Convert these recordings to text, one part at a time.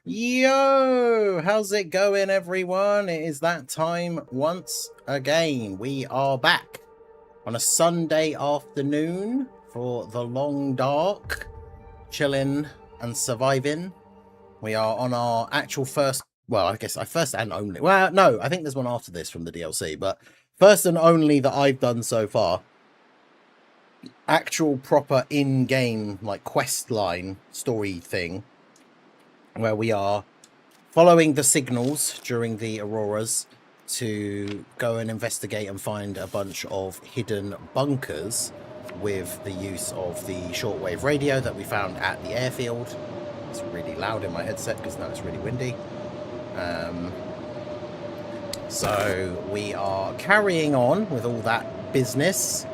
Yo, how's it going, everyone? It is that time once again. We are back on a Sunday afternoon for the long dark, chilling and surviving. We are on our actual first, well, I guess I first and only, well, no, I think there's one after this from the DLC, but first and only that I've done so far. Actual proper in-game, like, quest line story thing, where we are following the signals during the auroras to go and investigate and find a bunch of hidden bunkers with the use of the shortwave radio that we found at the airfield. It's really loud in my headset because now it's really windy. So we are carrying on with all that business.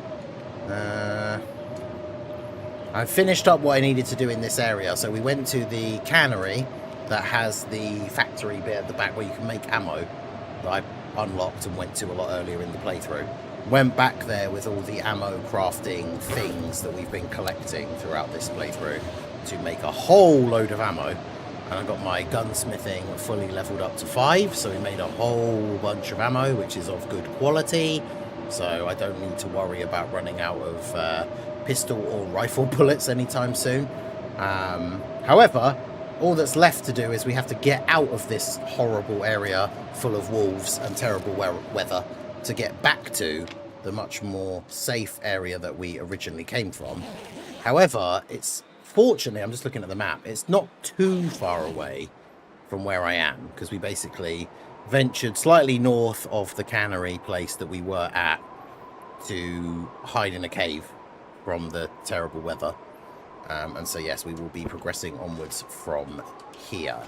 I finished up what I needed to do in this area. So we went to the cannery that has the factory bit at the back where you can make ammo that I unlocked and went to a lot earlier in the playthrough. Went back there with all the ammo crafting things that we've been collecting throughout this playthrough to make a whole load of ammo. And I got my gunsmithing fully leveled up to 5, so we made a whole bunch of ammo, which is of good quality, so I don't need to worry about running out of pistol or rifle bullets anytime soon. However, all that's left to do is we have to get out of this horrible area full of wolves and terrible weather to get back to the much more safe area that we originally came from. However, it's fortunately, I'm just looking at the map, it's not too far away from where I am, because we basically ventured slightly north of the cannery place that we were at to hide in a cave from the terrible weather. And so, yes, we will be progressing onwards from here.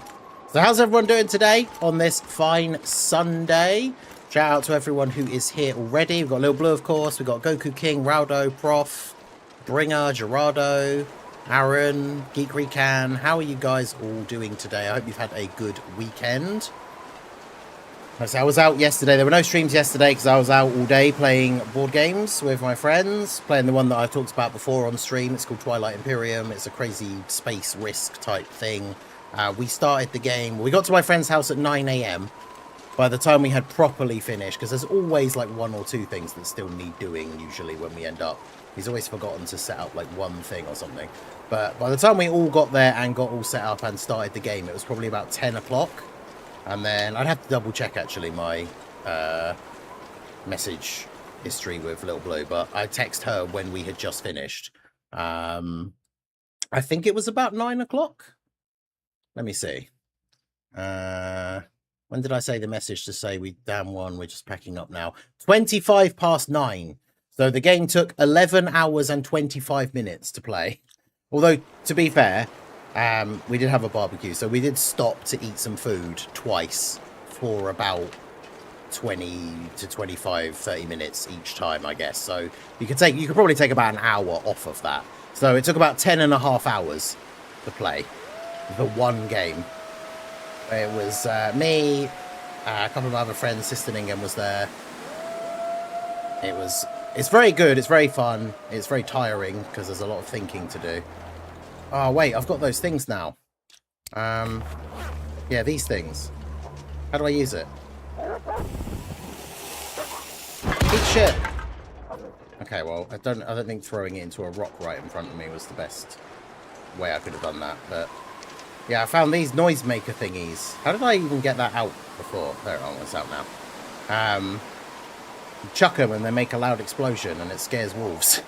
So how's everyone doing today on this fine Sunday? Shout out to everyone who is here already. We've got Lil Blue, of course. We've got Goku King, Raudo, Prof, Bringer, Gerardo, Aaron, Geek Recan. How are you guys all doing today? I hope you've had a good weekend. So I was out yesterday. There were no streams yesterday because I was out all day playing board games with my friends. Playing the one that I've talked about before on stream. It's called Twilight Imperium. It's a crazy space risk type thing. We started the game. We got to my friend's house at 9 AM. By the time we had properly finished, because there's always like 1 or 2 things that still need doing usually when we end up. He's always forgotten to set up like one thing or something. But by the time we all got there and got all set up and started the game, it was probably about 10 o'clock. And then I'd have to double check actually my message history with Little Blue, but I text her when we had just finished. I think it was about 9 o'clock. Let me see. When did I say the message to say we damn won? We're just packing up now. 25 past 9. So the game took 11 hours and 25 minutes to play. Although, to be fair, we did have a barbecue, so we did stop to eat some food twice for about 20 to 25, 30 minutes each time, I guess. So you could probably take about an hour off of that. So it took about 10.5 hours to play the one game. It was me, a couple of other friends. Sister Ningen was there. It's very good. It's very fun. It's very tiring because there's a lot of thinking to do. Oh, wait, I've got those things now. Yeah, these things. How do I use it? Eat shit. Okay, well, I don't think throwing it into a rock right in front of me was the best way I could have done that, but yeah, I found these noisemaker thingies. How did I even get that out before? There, oh, it's out now. Chuck them and they make a loud explosion and it scares wolves.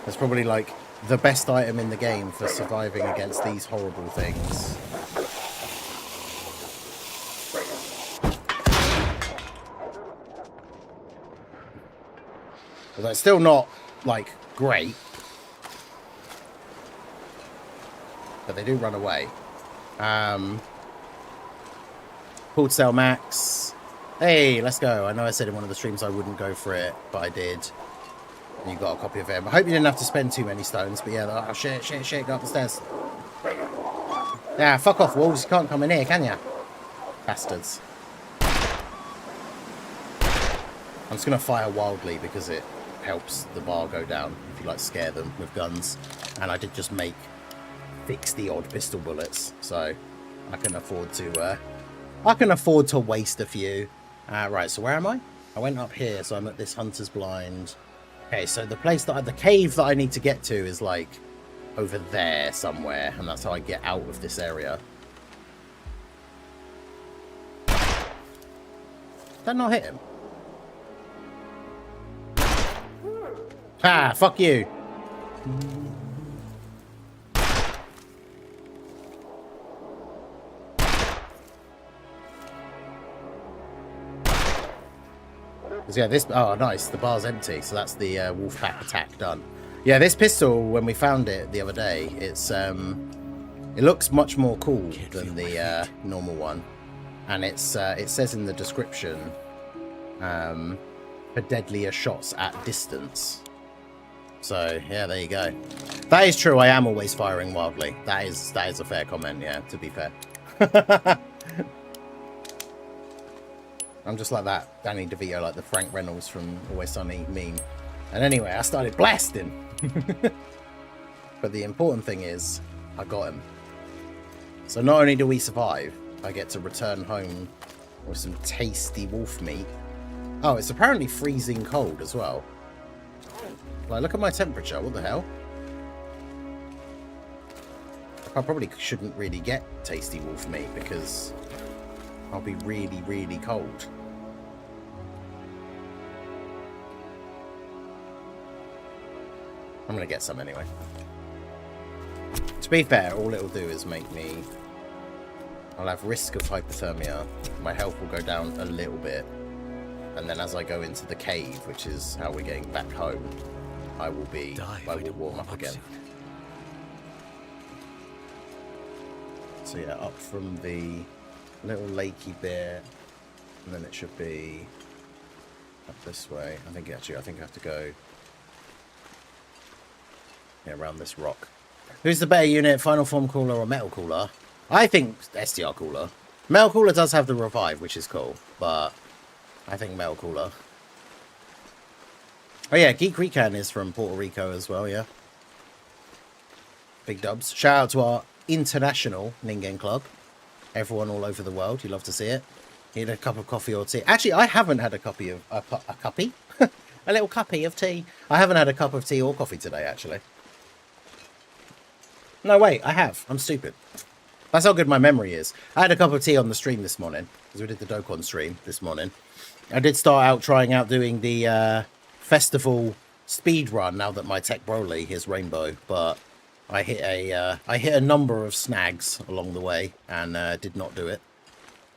That's probably like the best item in the game for surviving against these horrible things. Although it's still not, like, great. But they do run away. Pulled Cell Max. Hey, let's go. I know I said in one of the streams I wouldn't go for it, but I did. And you got a copy of it. I hope you didn't have to spend too many stones, but yeah, oh shit, go up the stairs. Yeah, fuck off, wolves. You can't come in here, can ya? Bastards. I'm just going to fire wildly because it helps the bar go down if you like scare them with guns. And I did just make 60 odd pistol bullets, so I can afford to waste a few. Right, so where am I? I went up here, so I'm at this hunter's blind. Okay, so the cave that I need to get to is like over there somewhere, and that's how I get out of this area. Did that not hit him? Ah, fuck you. Yeah, this... Oh, nice. The bar's empty, so that's the wolf pack attack done. Yeah, this pistol, when we found it the other day, it's it looks much more cool than the normal one. And it's it says in the description for deadlier shots at distance. So, yeah, there you go. That is true. I am always firing wildly. That is a fair comment, yeah, to be fair. I'm just like that Danny DeVito, like the Frank Reynolds from Always Sunny meme. And anyway, I started blasting. But the important thing is, I got him. So not only do we survive, I get to return home with some tasty wolf meat. Oh, it's apparently freezing cold as well. Like, look at my temperature. What the hell? I probably shouldn't really get tasty wolf meat because I'll be really, really cold. I'm going to get some anyway. To be fair, all it'll do is make me... I'll have risk of hypothermia. My health will go down a little bit. And then as I go into the cave, which is how we're getting back home, I will warm up again. So yeah, up from the little lakey bit, and then it should be up this way. I think I have to go around this rock. Who's the better unit, Final Form Cooler or Metal Cooler? I think STR Cooler. Metal Cooler does have the revive, which is cool, but I think Metal Cooler. Oh yeah, Geek Recon is from Puerto Rico as well, yeah. Big dubs. Shout out to our international Ningen Club. Everyone all over the world. You love to see it. Need a cup of coffee or tea. Actually, I haven't had a cuppy of... a cuppy? A little cuppy of tea. I haven't had a cup of tea or coffee today, actually. No, wait, I have. I'm stupid. That's how good my memory is. I had a cup of tea on the stream this morning, because we did the Dokkan stream this morning. I did start out trying out doing the festival speed run now that my Tech Broly is Rainbow, but I hit a number of snags along the way and did not do it,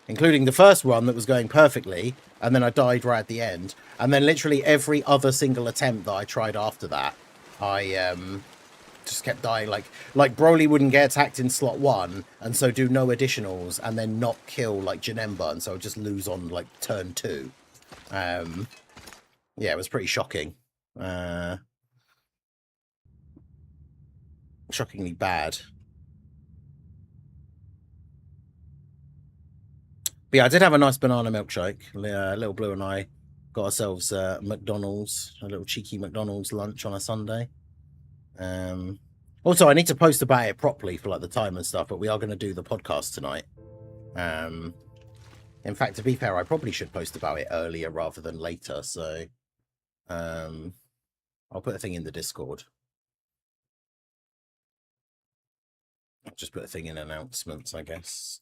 including the first run that was going perfectly, and then I died right at the end, and then literally every other single attempt that I tried after that, I just kept dying. Like Broly wouldn't get attacked in slot 1, and so do no additionals, and then not kill like Janemba, and so I'd just lose on like turn 2. Yeah, it was pretty shocking. Shockingly bad. But yeah, I did have a nice banana milkshake. Little Blue and I got ourselves McDonald's, a little cheeky McDonald's lunch on a Sunday. Also, I need to post about it properly for like the time and stuff, but we are going to do the podcast tonight. In fact, to be fair, I probably should post about it earlier rather than later, so I'll put a thing in the Discord. I'll just put a thing in announcements, I guess.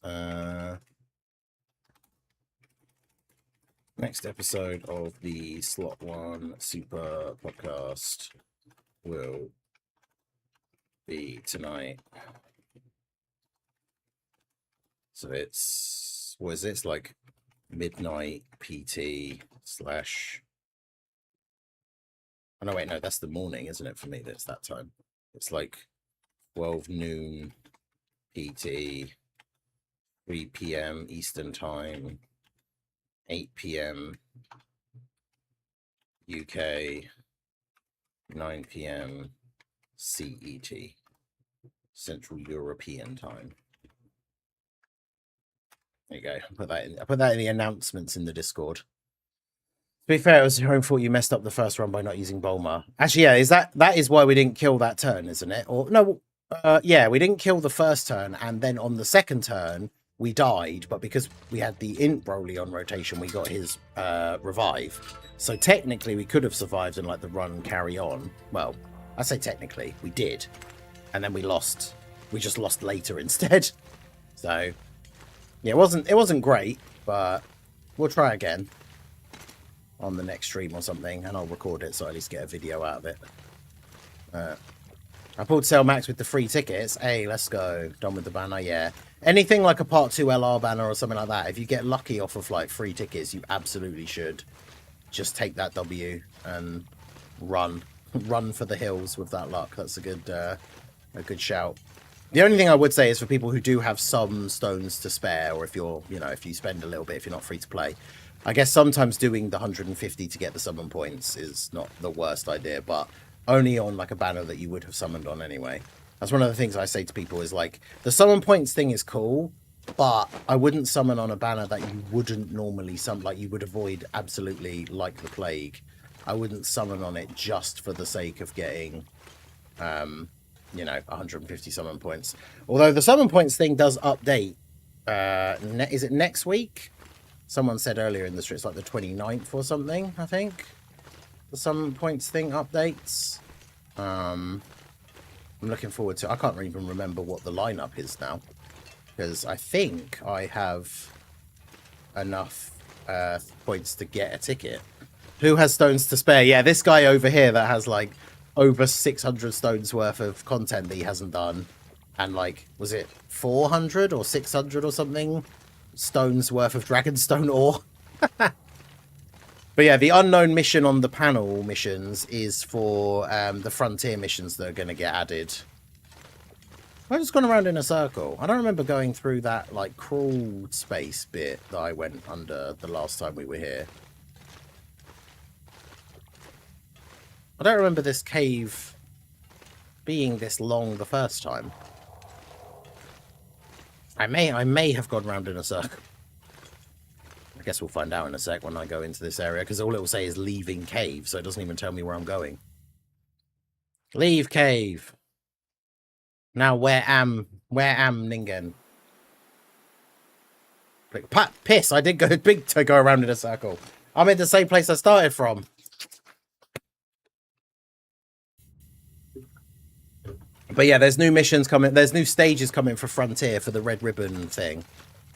Next episode of the Slot 1 Super Podcast will be tonight. So it's, what is it? It's like midnight PT slash... Oh, no, wait, no, that's the morning, isn't it, for me? That's that time. It's like 12 noon PT, 3 p.m. Eastern Time, 8 p.m. UK, 9 p.m. CET, Central European Time. There you go. I put that in the announcements in the Discord. To be fair, it was your own fault you messed up the first run by not using Bulma. Actually, yeah, that is why we didn't kill that turn, isn't it? Or no, Yeah, we didn't kill the first turn, and then on the second turn, we died, but because we had the Int Broly on rotation, we got his revive. So technically, we could have survived and let the run carry on. Well, I say technically, we did. And then we lost. We just lost later instead. So, yeah, it wasn't great, but we'll try again on the next stream or something, and I'll record it so I at least get a video out of it. I pulled Sale Max with the free tickets. Hey, let's go. Done with the banner, yeah. Anything like a Part 2 LR banner or something like that, if you get lucky off of like free tickets, you absolutely should just take that W and run. Run for the hills with that luck. That's a good shout. The only thing I would say is for people who do have some stones to spare, or if you're, you know, if you spend a little bit, if you're not free to play, I guess sometimes doing the 150 to get the summon points is not the worst idea, but only on like a banner that you would have summoned on anyway. That's one of the things I say to people is like, the summon points thing is cool, but I wouldn't summon on a banner that you wouldn't normally summon, like you would avoid absolutely like the plague. I wouldn't summon on it just for the sake of getting, you know, 150 summon points. Although the summon points thing does update. Is it next week? Someone said earlier in the stream, it's like the 29th or something, I think. The summon points thing updates. I'm looking forward to it. I can't even remember what the lineup is now, because I think I have enough points to get a ticket. Who has stones to spare? Yeah, this guy over here that has like over 600 stones worth of content that he hasn't done, and like, was it 400 or 600 or something stones worth of Dragonstone ore? But yeah, the unknown mission on the panel missions is for the frontier missions that are going to get added. I've just gone around in a circle. I don't remember going through that like crawl space bit that I went under the last time we were here. I don't remember this cave being this long the first time. I may have gone round in a circle. I guess we'll find out in a sec when I go into this area, because all it will say is leaving cave, so it doesn't even tell me where I'm going. Leave cave. Now where am Ningen? Piss, I did go big to go around in a circle. I'm in the same place I started from. But yeah, there's new missions coming. There's new stages coming for Frontier for the Red Ribbon thing.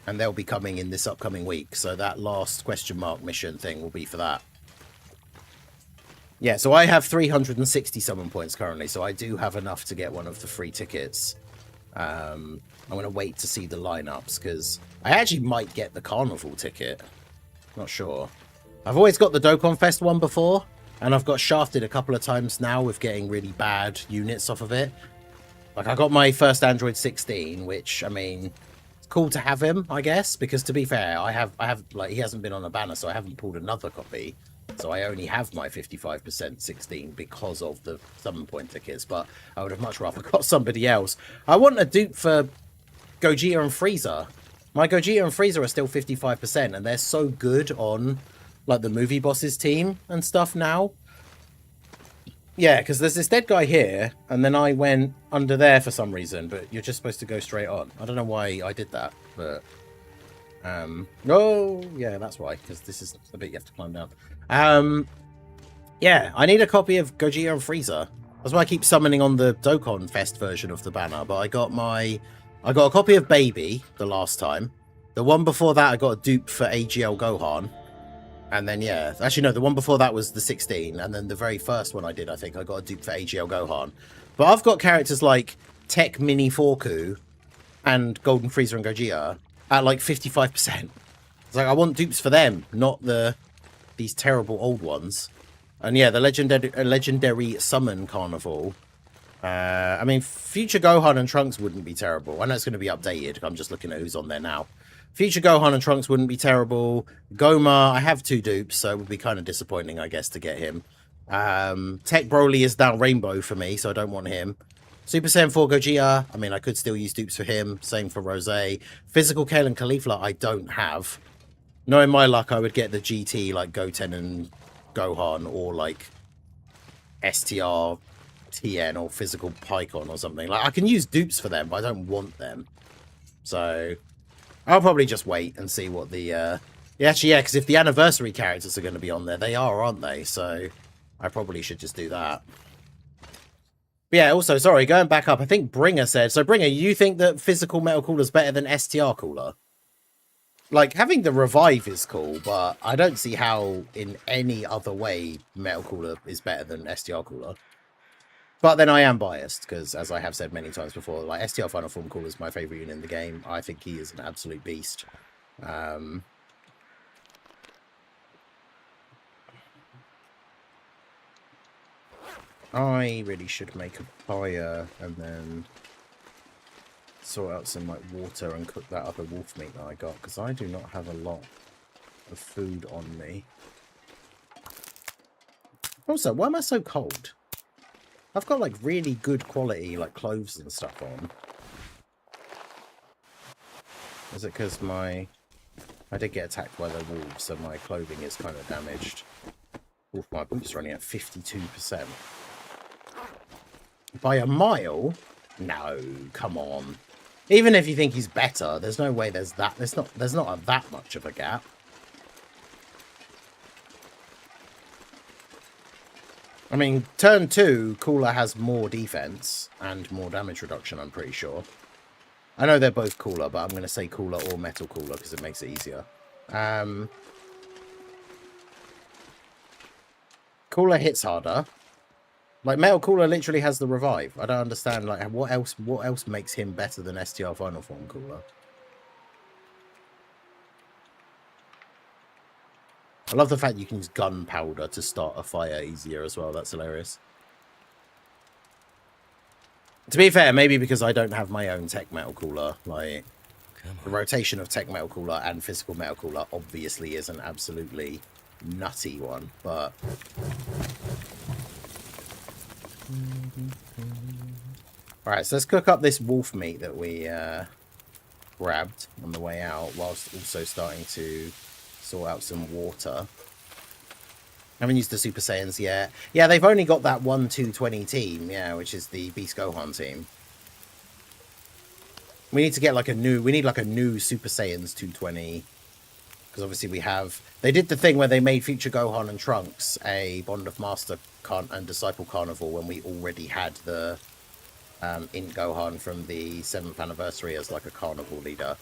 And they'll be coming in this upcoming week. So that last question mark mission thing will be for that. Yeah, so I have 360 summon points currently. So I do have enough to get one of the free tickets. I'm going to wait to see the lineups, because I actually might get the Carnival ticket. Not sure. I've always got the Dokkan Fest one before. And I've got shafted a couple of times now with getting really bad units off of it. Like, I got my first Android 16, which, I mean, it's cool to have him, I guess, because to be fair, I have, like, he hasn't been on a banner, so I haven't pulled another copy. So I only have my 55% 16 because of the summon point tickets, but I would have much rather got somebody else. I want a dupe for Gogeta and Frieza. My Gogeta and Frieza are still 55%, and they're so good on, like, the movie bosses team and stuff now. Yeah, because there's this dead guy here, and then I went under there for some reason, but you're just supposed to go straight on. I don't know why I did that, but... oh, yeah, that's why, because this is the bit you have to climb down. Yeah, I need a copy of Gogeta and Frieza. That's why I keep summoning on the Dokkan Fest version of the banner, but I got a copy of Baby the last time. The one before that, I got a dupe for AGL Gohan. And then, yeah, actually, no, the one before that was the 16. And then the very first one I did, I think I got a dupe for AGL Gohan. But I've got characters like Tech Mini Forku and Golden Frieza and Gogeta at like 55%. It's like, I want dupes for them, not these terrible old ones. And yeah, the legendary Summon Carnival. I mean, future Gohan and Trunks wouldn't be terrible. I know it's going to be updated. I'm just looking at who's on there now. Future Gohan and Trunks wouldn't be terrible. Goma, I have 2 dupes, so it would be kind of disappointing, I guess, to get him. Tech Broly is now Rainbow for me, so I don't want him. Super Saiyan 4 Gogeta, I mean, I could still use dupes for him. Same for Rose. Physical Kale and Caulifla, I don't have. Knowing my luck, I would get the GT, like Goten and Gohan, or like STR TN or physical Pycon or something. Like, I can use dupes for them, but I don't want them. So I'll probably just wait and see what the... Yeah, actually, yeah, because if the anniversary characters are going to be on there, they are, aren't they? So I probably should just do that. But yeah, also, sorry, going back up, I think Bringer said... So, Bringer, you think that physical Metal Cooler is better than STR Cooler? Like, having the revive is cool, but I don't see how in any other way Metal Cooler is better than STR Cooler. But then I am biased, because as I have said many times before, like, STR Final Form Cooler is my favourite unit in the game. I think he is an absolute beast. I really should make a fire and then sort out some like water and cook that other wolf meat that I got, because I do not have a lot of food on me. Also, why am I so cold? I've got like really good quality like clothes and stuff on. Is it because I did get attacked by the wolves, so my clothing is kind of damaged. Oof, my boots are running at 52%. By a mile? No, come on. Even if you think he's better, there's no way there's not that much of a gap. I mean, turn 2, Cooler has more defense and more damage reduction, I'm pretty sure. I know they're both Cooler, but I'm going to say Cooler or Metal Cooler because it makes it easier. Cooler hits harder. Like, Metal Cooler literally has the revive. I don't understand, like, what else makes him better than STR Final Form Cooler? I love the fact you can use gunpowder to start a fire easier as well. That's hilarious. To be fair, maybe because I don't have my own Tech Metal Cooler, like, the rotation of Tech Metal Cooler and Physical Metal Cooler obviously is an absolutely nutty one, but... Alright, so let's cook up this wolf meat that we grabbed on the way out, whilst also starting to sort out some water. I haven't used the Super Saiyans yet. Yeah, they've only got that 1-2-20 team, yeah, which is the Beast Gohan team. We need to get like a new, we need like a new Super Saiyans 220. Because obviously we have, they did the thing where they made Future Gohan and Trunks a Bond of Master and Disciple Carnival when we already had the Int Gohan from the 7th anniversary as like a carnival leader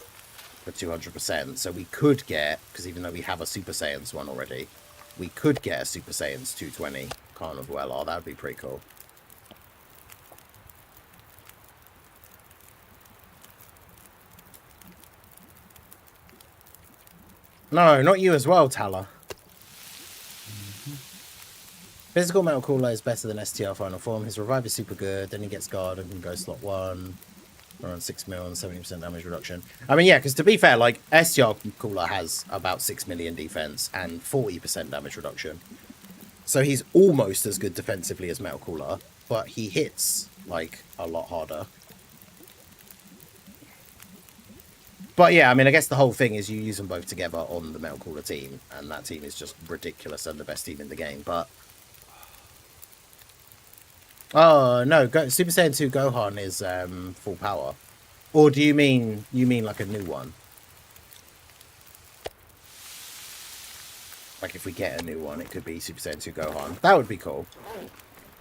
for 200%. So we could get, because even though we have a Super Saiyans one already, we could get a Super Saiyans 220 Carnival LR. That would be pretty cool. No, not you as well, Tala. Physical Metal Cooler is better than STR Final Form. His revive is super good. Then he gets guard and can go slot 1. Around 6 mil and 70% damage reduction. I mean, yeah, because to be fair, like, STR Cooler has about 6 million defense and 40% damage reduction. So he's almost as good defensively as Metal Cooler, but he hits, like, a lot harder. But yeah, I mean, I guess the whole thing is you use them both together on the Metal Cooler team, and that team is just ridiculous and the best team in the game, but... Oh, no, Super Saiyan 2 Gohan is full power. Or do you mean like a new one? Like if we get a new one, it could be Super Saiyan 2 Gohan. That would be cool.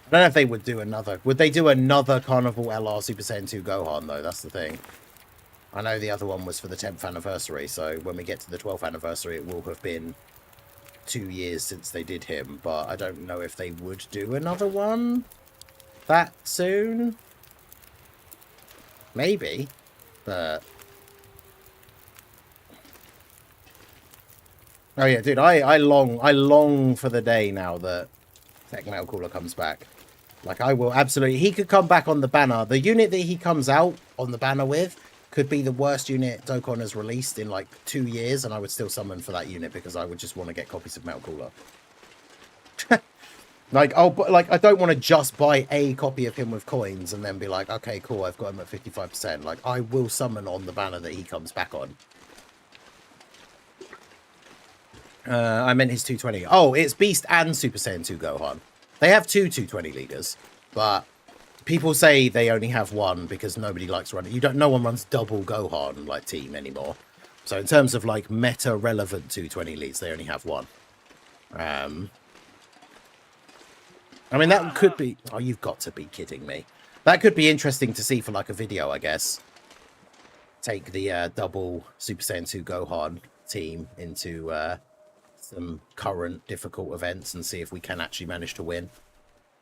I don't know if they would do another... Would they do another Carnival LR Super Saiyan 2 Gohan, though? That's the thing. I know the other one was for the 10th anniversary, so when we get to the 12th anniversary, it will have been 2 years since they did him, but I don't know if they would do another one that soon. Maybe, but... Oh yeah, dude, I long for the day now that Tech Metal Cooler comes back. Like, I will absolutely... He could come back on the banner. The unit that he comes out on the banner with could be the worst unit Dokkan has released in, like, 2 years, and I would still summon for that unit because I would just want to get copies of Metal Cooler. Like, I don't want to just buy a copy of him with coins and then be like, okay, cool, I've got him at 55%. Like, I will summon on the banner that he comes back on. I meant his 220. Oh, it's Beast and Super Saiyan 2 Gohan. They have two 220 leaders, but people say they only have one because nobody likes running. No one runs double Gohan like team anymore. So in terms of like meta relevant 220 elites, they only have one. I mean, that could be... Oh, you've got to be kidding me. That could be interesting to see for like a video, I guess. Take the double Super Saiyan 2 Gohan team into some current difficult events and see if we can actually manage to win.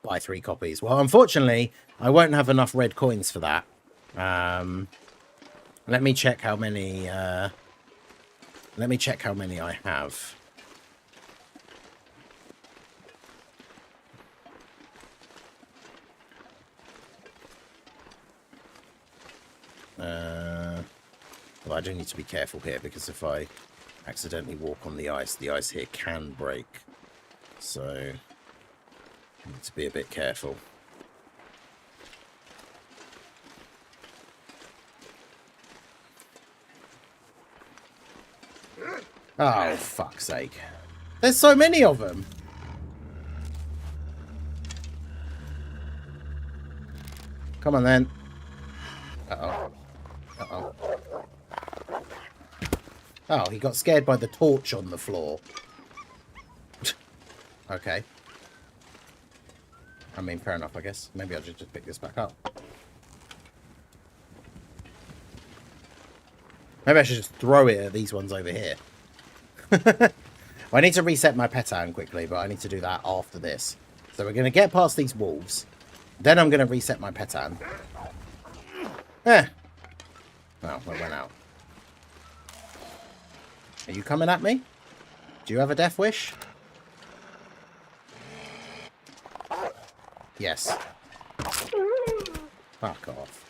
Buy 3 copies. Well, unfortunately, I won't have enough red coins for that. Let me check how many... let me check how many I have. Well, I do need to be careful here because if I accidentally walk on the ice here can break. So, I need to be a bit careful. Oh, fuck's sake. There's so many of them. Come on, then. Uh-oh. Uh-oh. Oh, he got scared by the torch on the floor. Okay. I mean, fair enough, I guess. Maybe I should just pick this back up. Maybe I should just throw it at these ones over here. Well, I need to reset my petan quickly, but I need to do that after this. So we're going to get past these wolves. Then I'm going to reset my petan. Eh. Well, it went out. Are you coming at me? Do you have a death wish? Yes. Fuck off.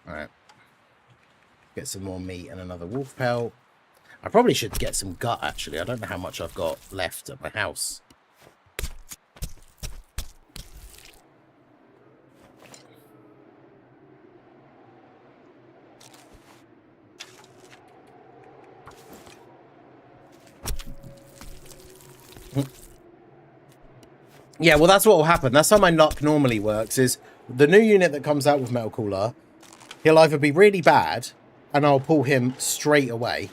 Alright. Get some more meat and another wolf pelt. I probably should get some gut, actually. I don't know how much I've got left at my house. Yeah, well, that's what will happen. That's how my luck normally works, is the new unit that comes out with Metal Cooler, he'll either be really bad, and I'll pull him straight away,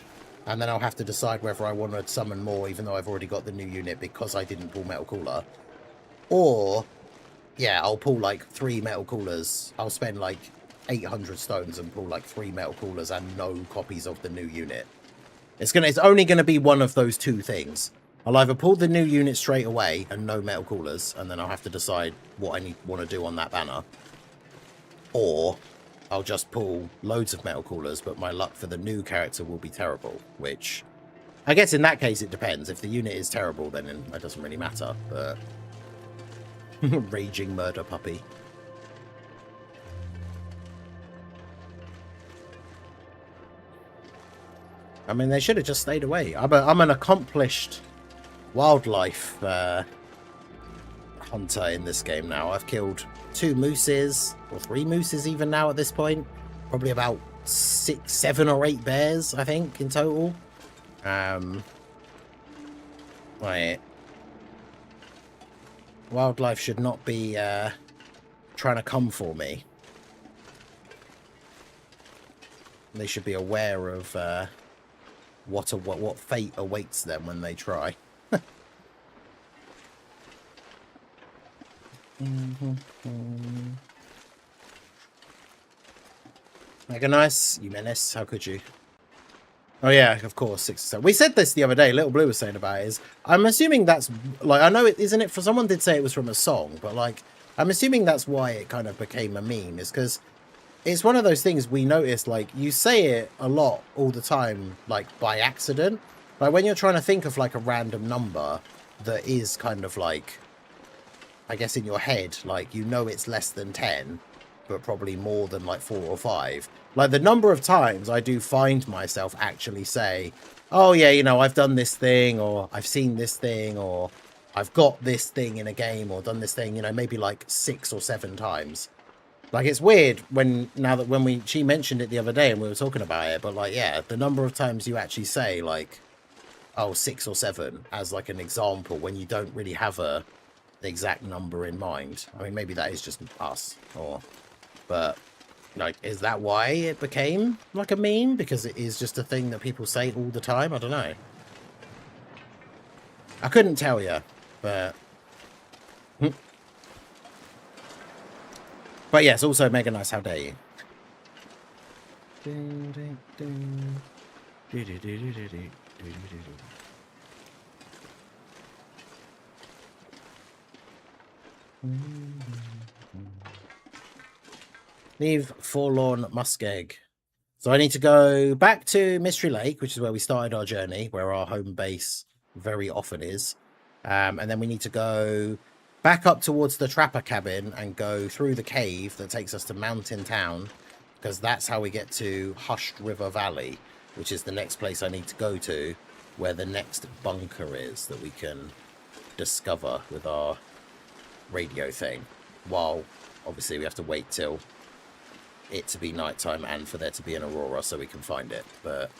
and then I'll have to decide whether I want to summon more, even though I've already got the new unit because I didn't pull Metal Cooler. Or, yeah, I'll pull, like, 3 Metal Coolers. I'll spend, like, 800 stones and pull, like, 3 Metal Coolers and no copies of the new unit. It's only going to be one of those 2 things. I'll either pull the new unit straight away and no Metal Coolers, and then I'll have to decide what I want to do on that banner. Or I'll just pull loads of Metal Coolers, but my luck for the new character will be terrible, which I guess in that case it depends. If the unit is terrible, then it doesn't really matter, but raging murder puppy. I mean, they should have just stayed away. I'm an accomplished wildlife hunter in this game now. I've killed 2 mooses, or 3 mooses even now at this point. Probably about 6, 7 or 8 bears, I think, in total. Right. Wildlife should not be trying to come for me. They should be aware of what fate awaits them when they try. Mega nice, you menace. How could you? Oh yeah, of course, 6 or 7. We said this the other day. Little Blue was saying about it. I'm assuming that's like, I know it isn't it for someone did say it was from a song, but like I'm assuming that's why it kind of became a meme, is because it's one of those things we notice, like you say it a lot all the time, like by accident. Like when you're trying to think of like a random number that is kind of like, I guess in your head, like, you know it's less than 10, but probably more than like 4 or 5. Like the number of times I do find myself actually say, oh yeah, you know, I've done this thing, or I've seen this thing, or I've got this thing in a game, or done this thing, you know, maybe like 6 or 7 times. Like it's weird when she mentioned it the other day and we were talking about it, but like, yeah, the number of times you actually say like, oh, 6 or 7 as like an example when you don't really have a the exact number in mind. I mean, maybe that is just us, but like, is that why it became like a meme? Because it is just a thing that people say all the time? I don't know. I couldn't tell you, but... But yes, also mega nice. How dare you? Leave Forlorn Muskeg. So I need to go back to Mystery Lake, which is where we started our journey, where our home base very often is. And then we need to go back up towards the trapper cabin and go through the cave that takes us to Mountain Town, because that's how we get to Hushed River Valley, which is the next place I need to go to, where the next bunker is that we can discover with our radio thing. While obviously we have to wait till it to be nighttime and for there to be an aurora so we can find it, but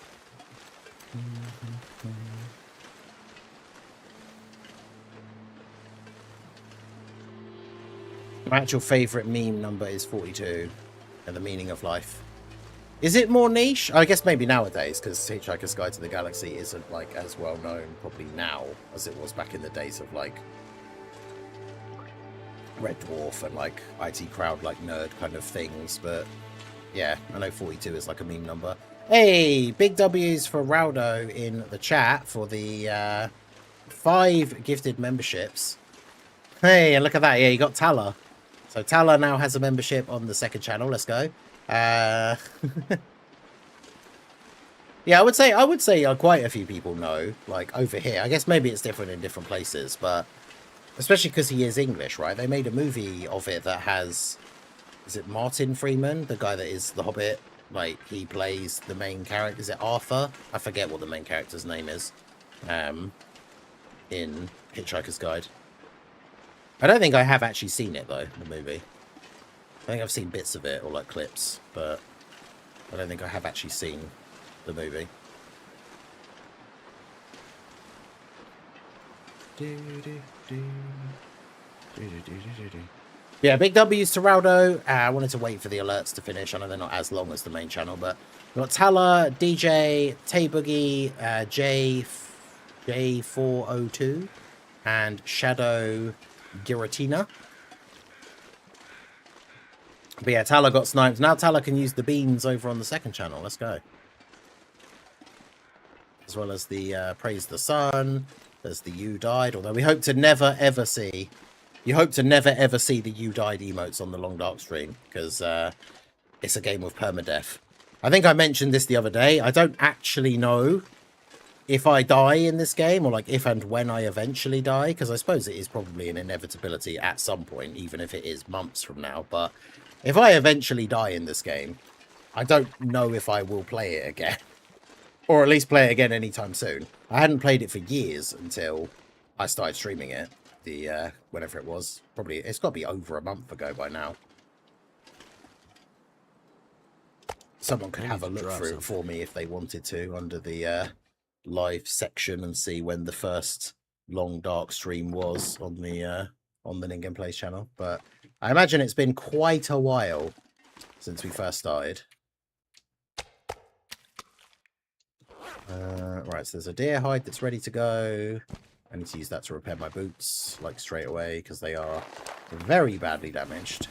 my actual favorite meme number is 42 and the meaning of life. Is it more niche? I guess maybe nowadays, because Hitchhiker's Guide to the Galaxy isn't like as well known probably now as it was back in the days of like Red Dwarf and like IT Crowd, like nerd kind of things. But yeah, I know 42 is like a meme number. Hey, big W's for Raudo in the chat for the 5 gifted memberships. Hey, and look at that. Yeah, you got Tala. So Tala now has a membership on the second channel. Let's go. Yeah, I would say quite a few people know, like over here. I guess maybe it's different in different places, but especially because he is English, right? They made a movie of it that has, is it Martin Freeman, the guy that is the Hobbit? Like, he plays the main character. Is it Arthur? I forget what the main character's name is. In Hitchhiker's Guide. I don't think I have actually seen it though, the movie. I think I've seen bits of it or like clips, but I don't think I have actually seen the movie. Yeah, big W's to Raldo. I wanted to wait for the alerts to finish. I know they're not as long as the main channel, but we've got Tala, DJ, Tay Boogie, J402, and Shadow Giratina. But yeah, Tala got sniped. Now Tala can use the beans over on the second channel. Let's go. As well as the Praise the Sun. There's the You Died. Although we hope to never ever see... You hope to never ever see the You Died emotes on the Long Dark stream. Because it's a game with permadeath. I think I mentioned this the other day. I don't actually know if I die in this game. Or like if and when I eventually die. Because I suppose it is probably an inevitability at some point. Even if it is months from now. But... if I eventually die in this game, I don't know if I will play it again. Or at least play it again anytime soon. I hadn't played it for years until I started streaming it. The, whenever it was. Probably, it's got to be over a month ago by now. Someone could have a look through it for me if they wanted to under the live section and see when the first Long Dark stream was on the Ningen Plays channel. But... I imagine it's been quite a while since we first started. Right, so there's a deer hide that's ready to go. I need to use that to repair my boots, like straight away, because they are very badly damaged.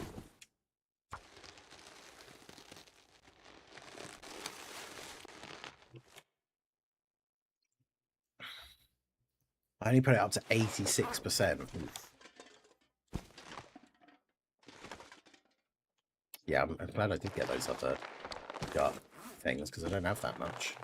I only put it up to 86%. Oof. Yeah, I'm glad I did get those other gut things, because I don't have that much.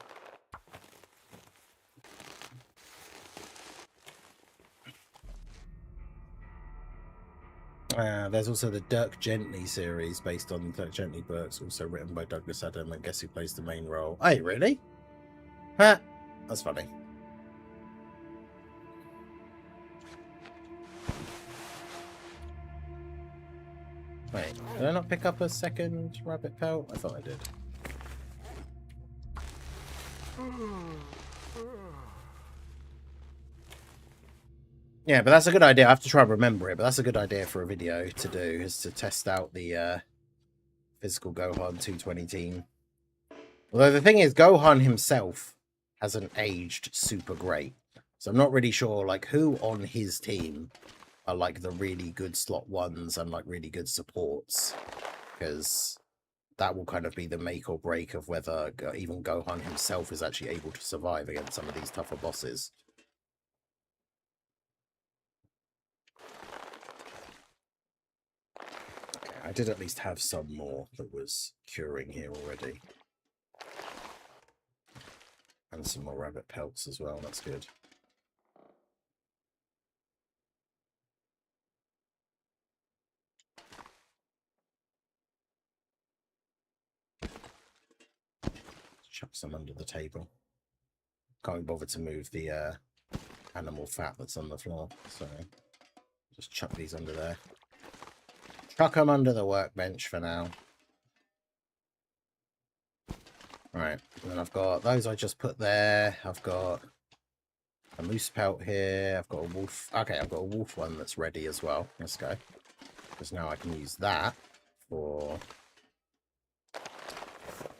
There's also the Dirk Gently series, based on Dirk Gently books, also written by Douglas Adam, and guess who plays the main role? Hey, really? Huh? That's funny. Wait, did I not pick up a second rabbit pelt? I thought I did. Yeah, but that's a good idea. I have to try and remember it, but that's a good idea for a video to do, is to test out the physical Gohan 220 team. Although the thing is, Gohan himself hasn't aged super great. So I'm not really sure like who on his team are like the really good slot ones and like really good supports. Because that will kind of be the make or break of whether even Gohan himself is actually able to survive against some of these tougher bosses. Okay, I did at least have some more that was curing here already. And some more rabbit pelts as well, that's good. Chuck some under the table. Can't be bothered to move the animal fat that's on the floor, so just chuck these under there. Chuck them under the workbench for now. Right, and then I've got those I just put there. I've got a moose pelt here. I've got a wolf. Okay, I've got a wolf one that's ready as well. Let's go. Because now I can use that for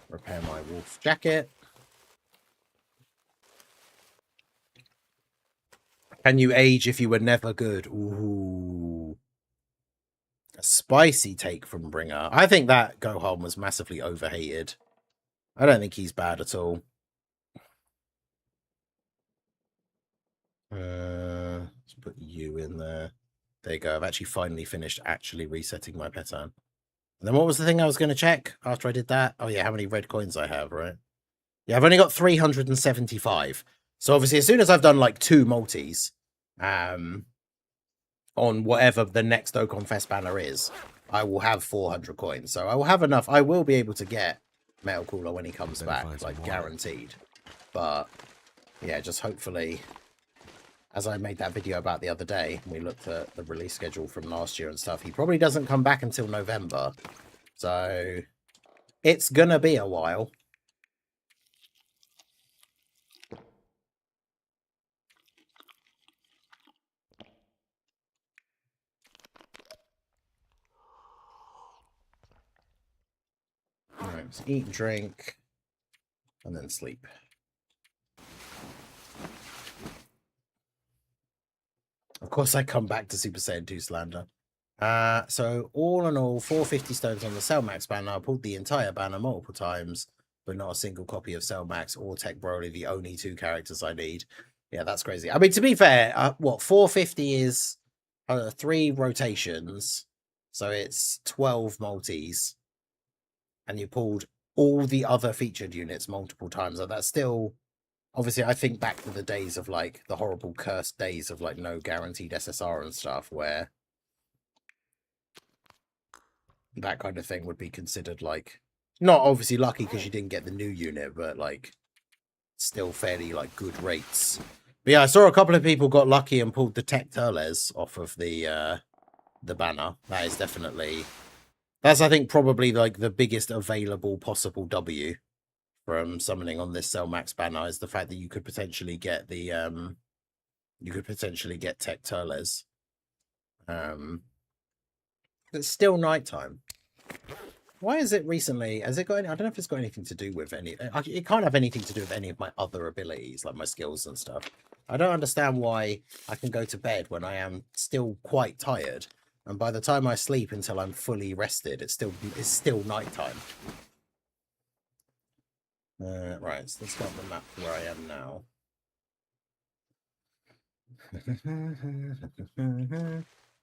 repair my wolf jacket. Can you age if you were never good? Ooh. A spicy take from Bringer. I think that Gohan was massively overhated. I don't think he's bad at all. Let's put you in there. There you go. I've actually finally finished resetting my pattern. And then what was the thing I was going to check after I did that? Oh, yeah, how many red coins I have, right? Yeah, I've only got 375. So obviously, as soon as I've done like 2 multis on whatever the next Dokkan Fest banner is, I will have 400 coins. So I will have enough. I will be able to get Metal Cooler when he comes back, like guaranteed. But yeah, just hopefully, as I made that video about the other day, we looked at the release schedule from last year and stuff, he probably doesn't come back until November. So it's gonna be a while. Alright, so eat and drink, and then sleep. Of course I come back to Super Saiyan 2 slander. So all in all, 450 stones on the Cell Max banner. I pulled the entire banner multiple times, but not a single copy of Cell Max or Tech Broly, the only 2 characters I need. Yeah, that's crazy. I mean, to be fair, what, 450 is 3 rotations, so it's 12 multis, and you pulled all the other featured units multiple times. So that's still... Obviously, I think back to the days of, like, the horrible cursed days of, like, no guaranteed SSR and stuff, where that kind of thing would be considered, like, not obviously lucky because you didn't get the new unit, but, like, still fairly, like, good rates. But yeah, I saw a couple of people got lucky and pulled the Tech Turles off of the banner. That is definitely... That's, I think, probably, like, the biggest available possible W from summoning on this Cell Max banner, is the fact that you could potentially get the Tech Turles. It's still nighttime. Why is it recently? Has it got any, I don't know if it's got anything to do with any... It can't have anything to do with any of my other abilities, like my skills and stuff. I don't understand why I can go to bed when I am still quite tired, and by the time I sleep until I'm fully rested, it's still nighttime. Right, so let's got the map where I am now.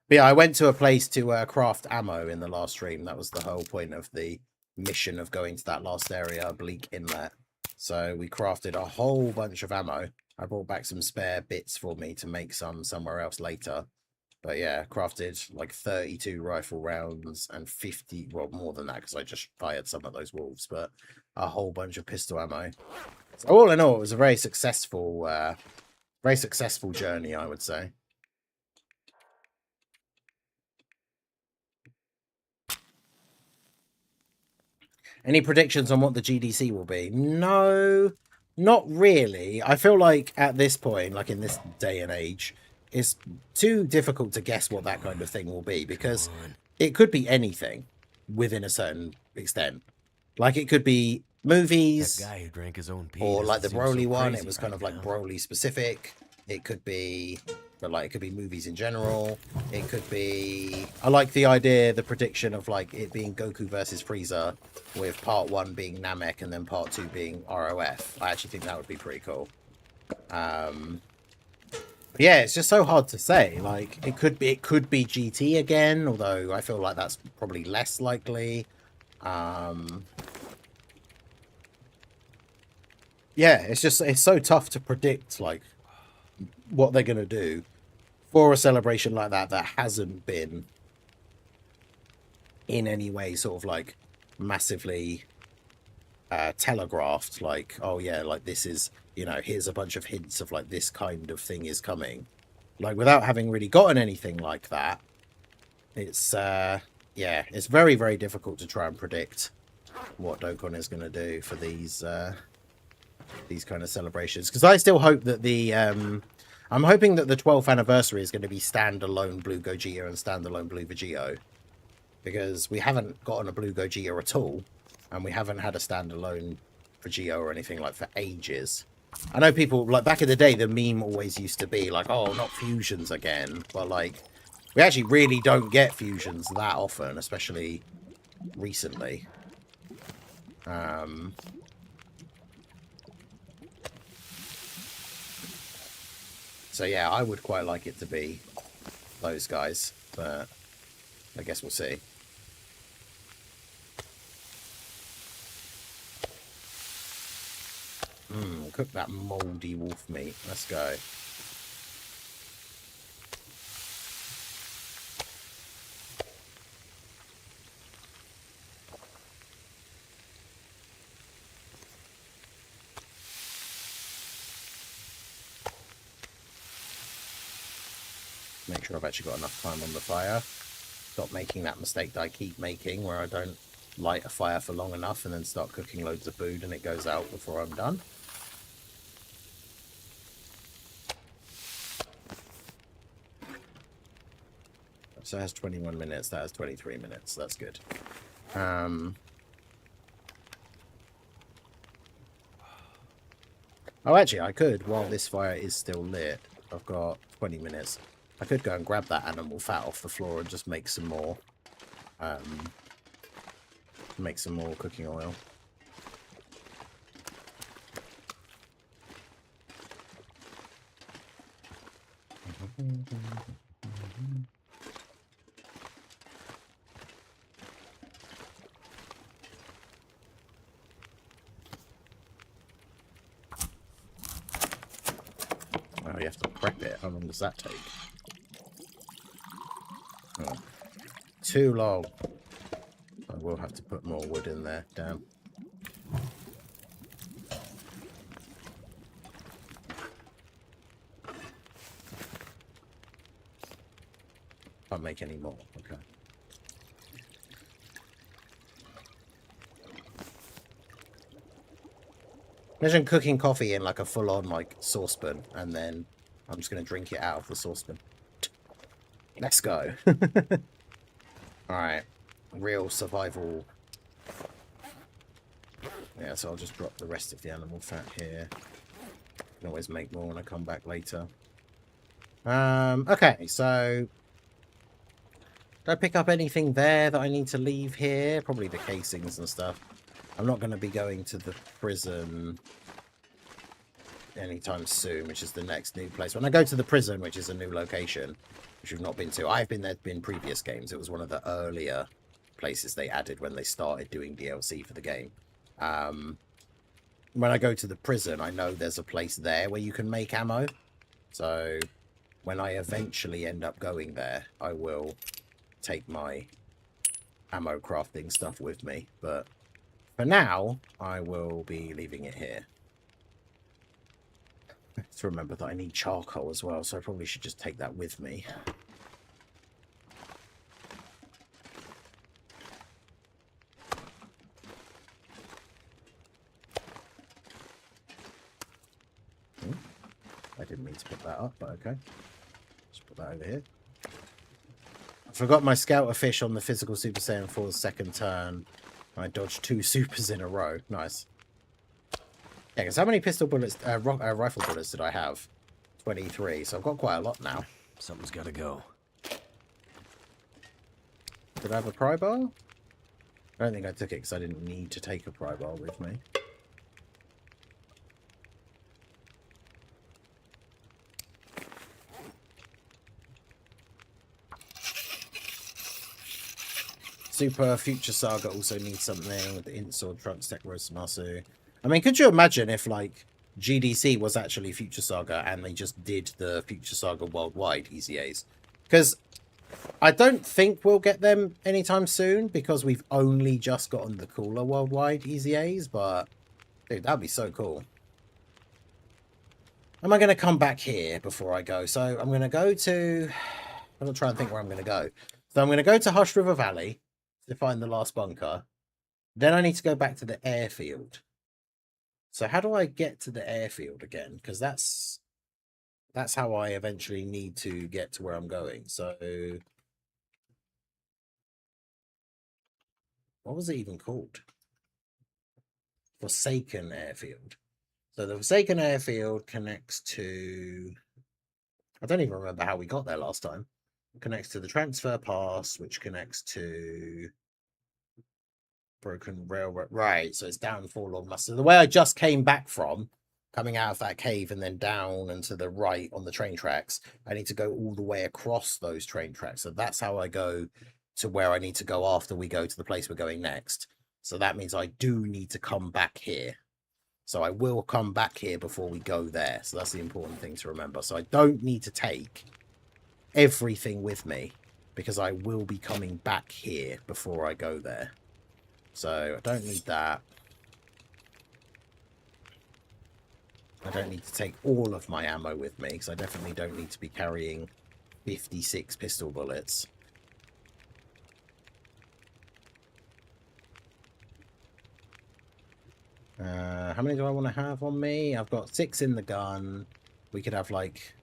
But yeah, I went to a place to craft ammo in the last stream. That was the whole point of the mission of going to that last area, Bleak Inlet. So we crafted a whole bunch of ammo. I brought back some spare bits for me to make some somewhere else later. But yeah, crafted like 32 rifle rounds and 50, well, more than that because I just fired some of those wolves, but a whole bunch of pistol ammo. So all in all, it was a very successful journey, I would say. Any predictions on what the GDC will be? No, not really. I feel like at this point, like in this day and age, it's too difficult to guess what that kind of thing will be, because it could be anything within a certain extent. Like it could be movies, That guy who drank his own pee or like the doesn't seem Broly so one, crazy it was right kind of like now. Broly specific. It could be, but like it could be movies in general. It could be, I like the idea, the prediction of like it being Goku versus Frieza, with part 1 being Namek and then part 2 being ROF. I actually think that would be pretty cool. Yeah, it's just so hard to say. Like it could be GT again, although I feel like that's probably less likely. Yeah, it's so tough to predict like what they're gonna do for a celebration like that hasn't been in any way sort of like massively telegraphed. Like, oh yeah, like this is, you know, here's a bunch of hints of like this kind of thing is coming. Like without having really gotten anything like that, it's yeah, it's very, very difficult to try and predict what Dokkan is going to do for these kind of celebrations. Because I still hope that the I'm hoping that the 12th anniversary is going to be standalone Blue Gogeta and standalone Blue Vegito, because we haven't gotten a Blue Gogeta at all, and we haven't had a standalone Vegito or anything like for ages. I know people, like back in the day, the meme always used to be like, oh, not fusions again. But like, we actually really don't get fusions that often, especially recently. So yeah, I would quite like it to be those guys, but I guess we'll see. Cook that moldy wolf meat. Let's go. Make sure I've actually got enough time on the fire. Stop making that mistake that I keep making, where I don't light a fire for long enough and then start cooking loads of food and it goes out before I'm done. So it has 21 minutes, that has 23 minutes. That's good. Oh, actually, I could, while this fire is still lit, I've got 20 minutes. I could go and grab that animal fat off the floor and just make some more cooking oil. Oh, you have to prep it. How long does that take? Oh, too long. I will have to put more wood in there. Damn. Can't make any more. Okay. Imagine cooking coffee in like a full-on like saucepan, and then I'm just going to drink it out of the saucepan. Let's go. Alright. Real survival. Yeah, so I'll just drop the rest of the animal fat here. Can always make more when I come back later. Okay, so did I pick up anything there that I need to leave here? Probably the casings and stuff. I'm not going to be going to the prison anytime soon, which is the next new place. When I go to the prison, which is a new location, which we've not been to, I've been there in previous games. It was one of the earlier places they added when they started doing DLC for the game. When I go to the prison, I know there's a place there where you can make ammo. So when I eventually end up going there, I will take my ammo crafting stuff with me. But for now, I will be leaving it here. To remember that I need charcoal as well, so I probably should just take that with me. I didn't mean to put that up, but okay. that over here. I forgot my scouter fish on the physical Super Saiyan 4's second turn. I dodged 2 supers in a row. Nice. Yeah, because how many pistol bullets, rifle bullets did I have? 23, so I've got quite a lot now. Something's gotta go. Did I have a pry bar? I don't think I took it because I didn't need to take a pry bar with me. Super Future Saga also needs something with the Insword, Trunks, Tech, Rosamasu. I mean, could you imagine if, like, GDC was actually Future Saga and they just did the Future Saga worldwide EZAs? Because I don't think we'll get them anytime soon because we've only just gotten the cooler worldwide EZAs, but dude, that'd be so cool. Am I going to come back here before I go? So I'm going to go to... I'm going to try and think where I'm going to go. So I'm going to go to Hush River Valley to find the last bunker. Then I need to go back to the airfield. So how do I get to the airfield again? Because that's how I eventually need to get to where I'm going. So what was it even called? Forsaken Airfield. So the Forsaken Airfield connects to... I don't even remember how we got there last time. It connects to the transfer pass, which connects to Broken Railroad. Right, so it's down Forlorn Mustard. The way I just came back from, coming out of that cave and then down and to the right on the train tracks, I need to go all the way across those train tracks. So that's how I go to where I need to go after we go to the place we're going next. So that means I do need to come back here. So I will come back here before we go there. So that's the important thing to remember. So I don't need to take everything with me because I will be coming back here before I go there. So I don't need that. I don't need to take all of my ammo with me because I definitely don't need to be carrying 56 pistol bullets. How many do I want to have on me? I've got 6 in the gun. We could have like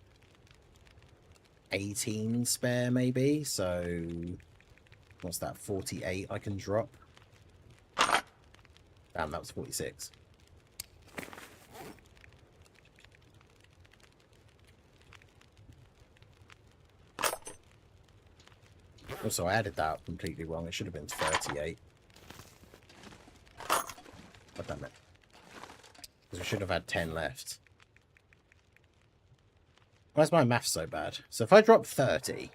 18 spare maybe. So what's that? 48 I can drop. Damn, that was 46. Also, I added that completely wrong. It should have been 38. God damn it. Because we should have had 10 left. Why is my math so bad? So if I drop 30,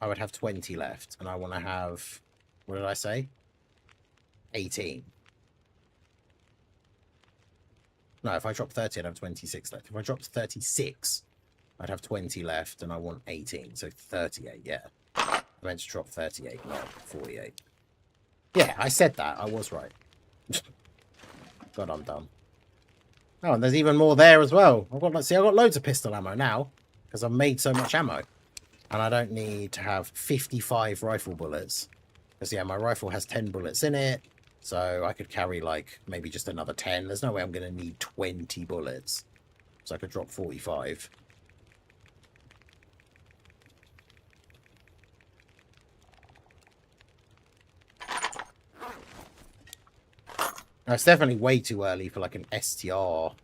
I would have 20 left. And I want to have... What did I say? 18. No, if I drop 30, I'd have 26 left. If I dropped 36, I'd have 20 left, and I want 18. So 38, yeah. I meant to drop 38, not 48. Yeah, I said that. I was right. God, I'm dumb. Oh, and there's even more there as well. I've got loads of pistol ammo now, because I've made so much ammo. And I don't need to have 55 rifle bullets. Because, yeah, my rifle has 10 bullets in it. So I could carry, like, maybe just another 10. There's no way I'm going to need 20 bullets. So I could drop 45. Now, it's definitely way too early for, like, an STR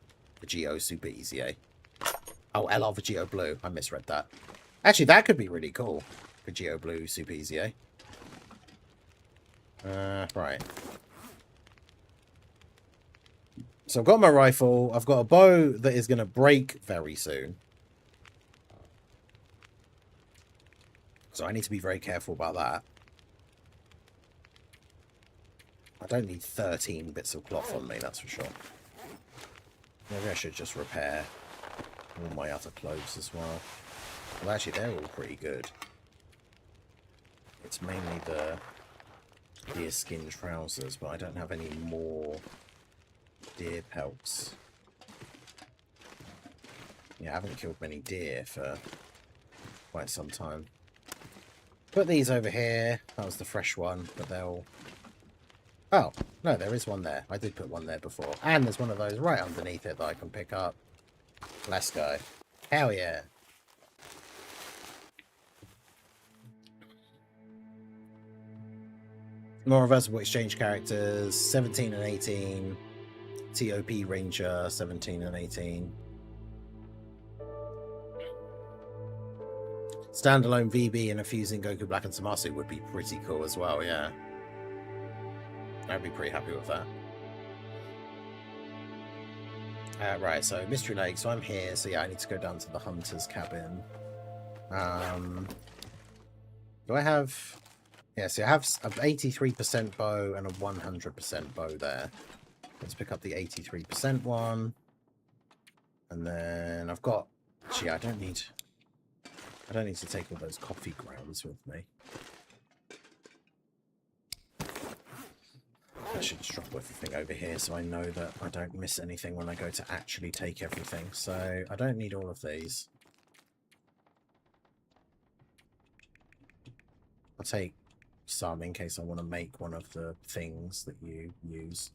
Vegito Super EZA. Oh, LR Vegito Blue. I misread that. Actually, that could be really cool. Vegito Blue Super EZA. Right. So I've got my rifle. I've got a bow that is going to break very soon. So I need to be very careful about that. I don't need 13 bits of cloth on me, that's for sure. Maybe I should just repair all my other clothes as well. Well, actually, they're all pretty good. It's mainly the deer skin trousers, but I don't have any more deer pelts. Yeah, I haven't killed many deer for quite some time. Put these over here. That was the fresh one, but they'll... Oh, no, there is one there. I did put one there before. And there's one of those right underneath it that I can pick up. Let's go. Hell yeah. More reversible exchange characters, 17 and 18. TOP Ranger, 17 and 18. Standalone VB and a fusing Goku Black and Zamasu would be pretty cool as well, yeah. I'd be pretty happy with that. Right, so Mystery Lake, so I'm here, so yeah, I need to go down to the Hunter's cabin. Do I have... Yeah, see, I have an 83% bow and a 100% bow there. Let's pick up the 83% one. And then I've got... Gee, I don't need to take all those coffee grounds with me. I should just drop everything over here so I know that I don't miss anything when I go to actually take everything. So I don't need all of these. I'll take some in case I want to make one of the things that you use.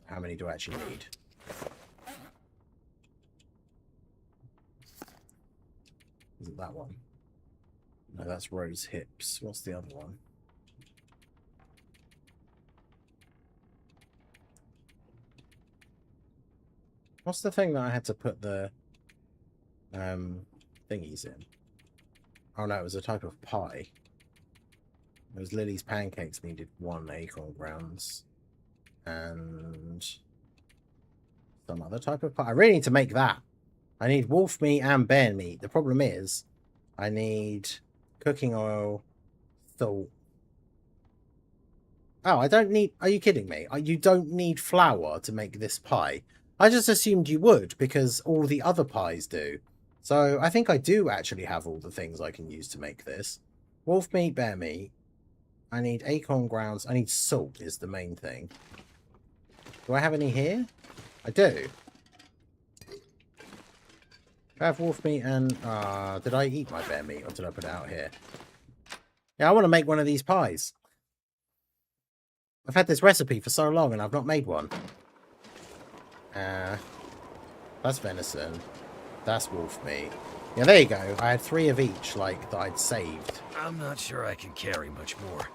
How many do I actually need? Is it that one? No, that's Rose Hips. What's the other one? What's the thing that I had to put the thingies in? Oh no, it was a type of pie. It was Lily's Pancakes needed 1 acorn grounds. And some other type of pie. I really need to make that. I need wolf meat and bear meat. The problem is I need cooking oil, salt. Oh, I don't need... Are you kidding me? You don't need flour to make this pie. I just assumed you would because all the other pies do. So I think I do actually have all the things I can use to make this. Wolf meat, bear meat. I need acorn grounds. I need salt is the main thing. Do I have any here? I do. I have wolf meat and... did I eat my bear meat or did I put it out here? Yeah, I want to make one of these pies. I've had this recipe for so long and I've not made one. That's venison. That's wolf meat. Yeah, there you go. I had 3 of each, like, that I'd saved. I'm not sure I can carry much more.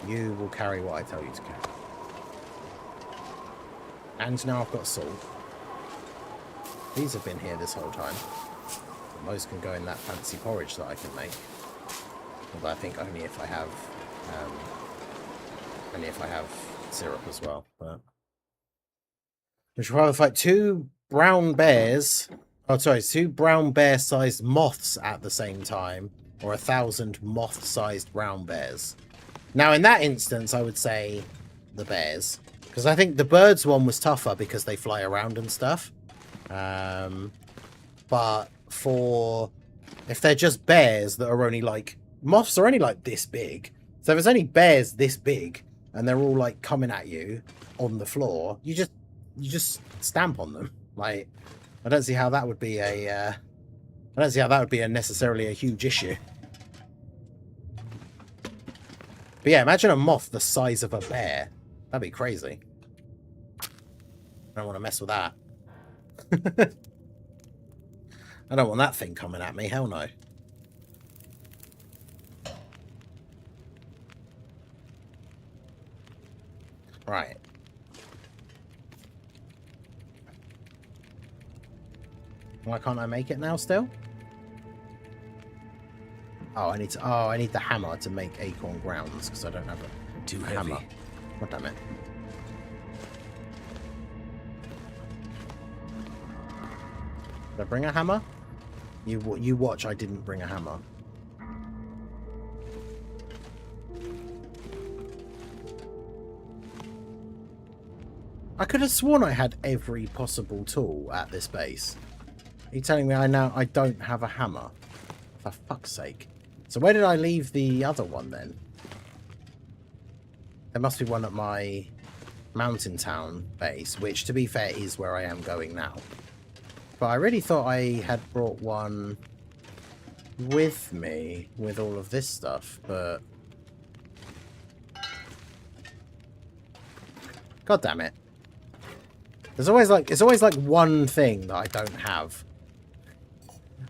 You will carry what I tell you to carry. And now I've got salt. These have been here this whole time. Most can go in that fancy porridge that I can make. Although I think only if I have syrup as well. But we should rather fight 2 brown bears. Oh, sorry, 2 brown bear-sized moths at the same time, or 1,000 moth-sized brown bears. Now, in that instance, I would say the bears, because I think the birds one was tougher because they fly around and stuff. But for if they're just bears that are only like moths are only like this big, so if it's only bears this big and they're all like coming at you on the floor, you just stamp on them. Like, I don't see how that would be a necessarily a huge issue. But yeah, imagine a moth the size of a bear. That'd be crazy. I don't want to mess with that. I don't want that thing coming at me. Hell no. Right. Why can't I make it now still? Oh, I need the hammer to make acorn grounds because I don't have a hammer. God damn it. Did I bring a hammer? You watch, I didn't bring a hammer. I could have sworn I had every possible tool at this base. Are you telling me I don't have a hammer? For fuck's sake. So where did I leave the other one then? There must be one at my Mountain Town base, which to be fair is where I am going now. But I really thought I had brought one with me with all of this stuff, but... God damn it. It's always like one thing that I don't have.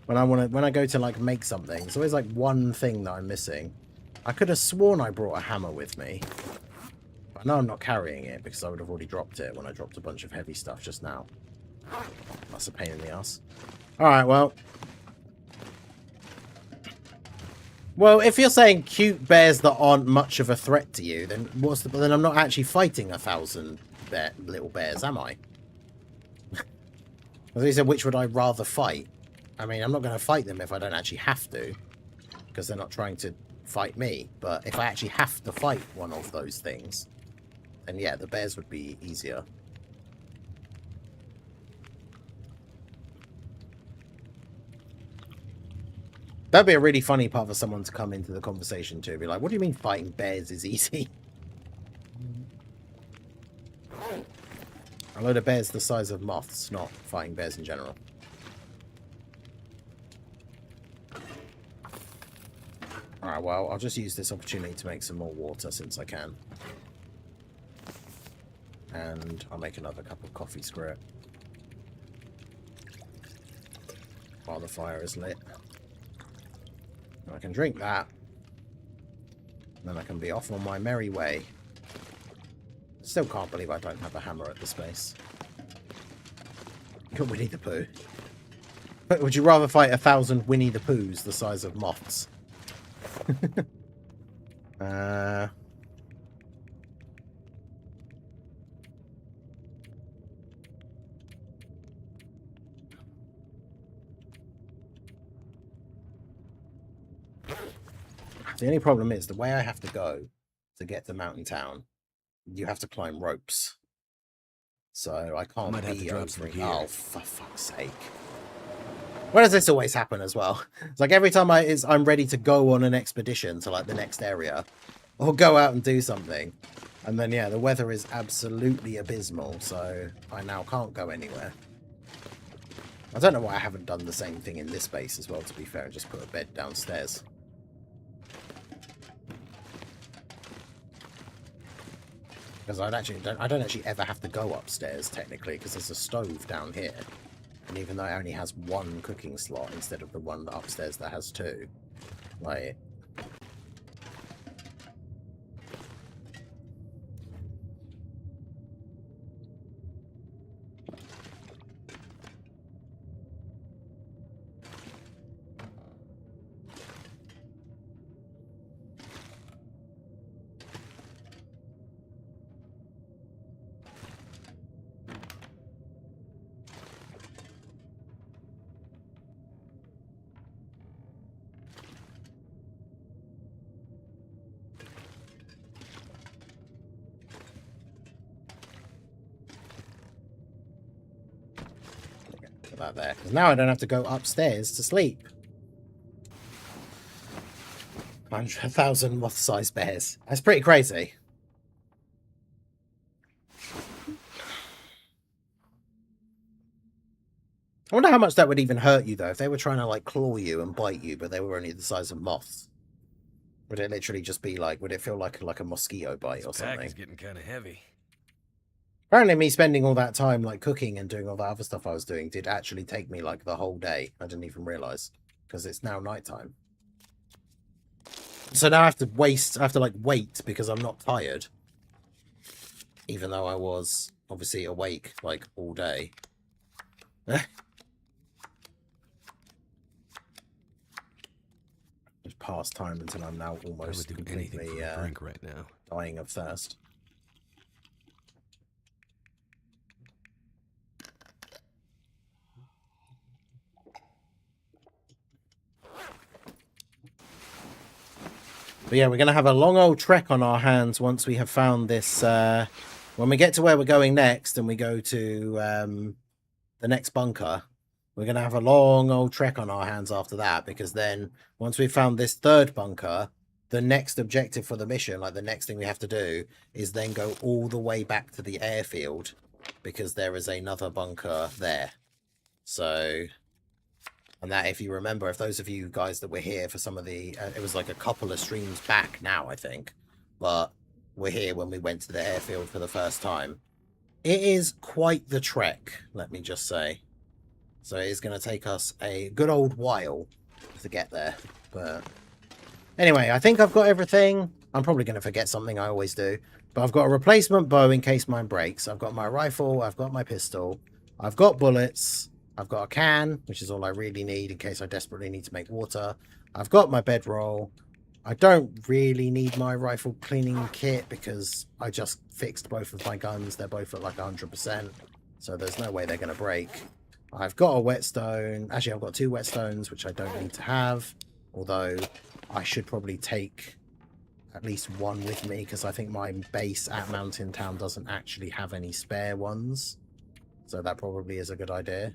When I go to like make something, it's always like one thing that I'm missing. I could have sworn I brought a hammer with me. I know I'm not carrying it because I would have already dropped it when I dropped a bunch of heavy stuff just now. That's a pain in the ass. Alright, well. Well, if you're saying cute bears that aren't much of a threat to you, then then I'm not actually fighting 1,000 little bears, am I? As he said, which would I rather fight? I mean, I'm not going to fight them if I don't actually have to, because they're not trying to fight me. But if I actually have to fight one of those things, then yeah, the bears would be easier. That'd be a really funny part for someone to come into the conversation too. Be like, what do you mean fighting bears is easy? A load of bears the size of moths, not fighting bears in general. Alright, well, I'll just use this opportunity to make some more water since I can. And I'll make another cup of coffee, screw it. While the fire is lit. I can drink that. And then I can be off on my merry way. Still can't believe I don't have a hammer at this base. You're Winnie the Pooh. But would you rather fight 1,000 Winnie the Poohs the size of moths? The only problem is the way I have to go to get to Mountain Town, you have to climb ropes. So I can't be over here. Oh, for fuck's sake. Why does this always happen as well? It's like every time I'm ready to go on an expedition to like the next area or go out and do something. And then, yeah, the weather is absolutely abysmal. So I now can't go anywhere. I don't know why I haven't done the same thing in this base as well, to be fair, and just put a bed downstairs. Because I don't actually ever have to go upstairs, technically, because there's a stove down here. And even though it only has one cooking slot instead of the one upstairs that has two. Like... that there, because now I don't have to go upstairs to sleep. 100,000 moth-sized bears. That's pretty crazy. I wonder how much that would even hurt you, though, if they were trying to, like, claw you and bite you, but they were only the size of moths. Would it literally just be like, would it feel like a mosquito bite or something? Pack is getting kind of heavy. Apparently me spending all that time, like, cooking and doing all that other stuff I was doing did actually take me, like, the whole day. I didn't even realise, because it's now nighttime. So now I have to wait because I'm not tired. Even though I was, obviously, awake, like, all day. Just past time until I'm now almost completely drink right now. Dying of thirst. But yeah, we're going to have a long old trek on our hands once we have found this. When we get to where we're going next and we go to the next bunker, we're going to have a long old trek on our hands after that. Because then once we've found this third bunker, the next objective for the mission, like the next thing we have to do, is then go all the way back to the airfield. Because there is another bunker there. So... And that, if you remember, if those of you guys that were here for some of the... it was like a couple of streams back now, I think. But we're here when we went to the airfield for the first time. It is quite the trek, let me just say. So it is going to take us a good old while to get there. But anyway, I think I've got everything. I'm probably going to forget something, I always do. But I've got a replacement bow in case mine breaks. I've got my rifle. I've got my pistol. I've got bullets. I've got a can, which is all I really need in case I desperately need to make water. I've got my bedroll. I don't really need my rifle cleaning kit because I just fixed both of my guns. They're both at like 100%. So there's no way they're going to break. I've got a whetstone. Actually, I've got 2 whetstones, which I don't need to have. Although I should probably take at least one with me because I think my base at Mountain Town doesn't actually have any spare ones. So that probably is a good idea.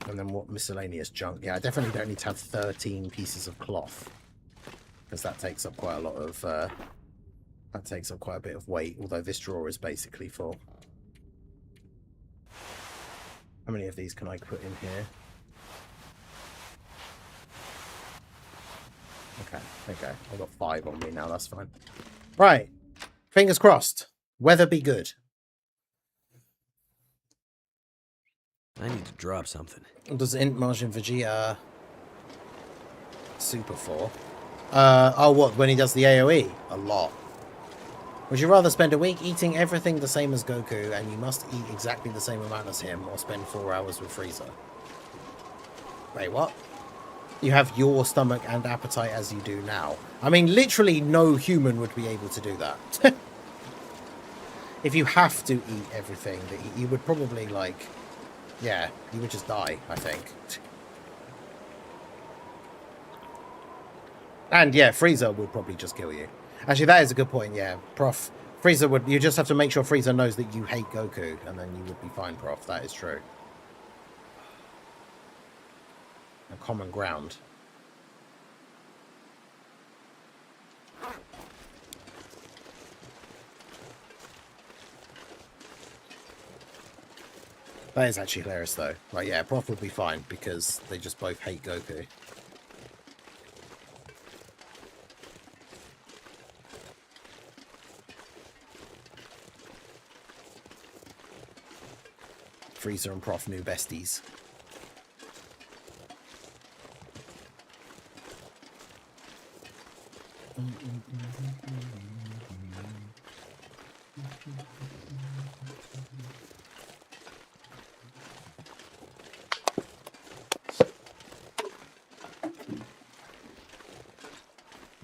And then what miscellaneous junk? Yeah, I definitely don't need to have 13 pieces of cloth because that takes up quite a lot of that takes up quite a bit of weight, although this drawer is basically full. How many of these can I put in here? Okay, there you go. I've got 5 on me now, that's fine. Right. Fingers crossed. Weather be good. I need to drop something. Does int margin Vegeta super for? Oh, what? When he does the AoE? A lot. Would you rather spend a week eating everything the same as Goku and you must eat exactly the same amount as him, or spend 4 hours with Frieza? Wait, what? You have your stomach and appetite as you do now. I mean, literally no human would be able to do that. If you have to eat everything, you would probably, like... Yeah, you would just die, I think. And yeah, Frieza would probably just kill you. Actually, that is a good point, yeah. Prof, Frieza would... You just have to make sure Frieza knows that you hate Goku, and then you would be fine, Prof. That is true. A common ground. That is actually hilarious, though. Right, yeah, Prof would be fine, because they just both hate Goku. Frieza and Prof new besties.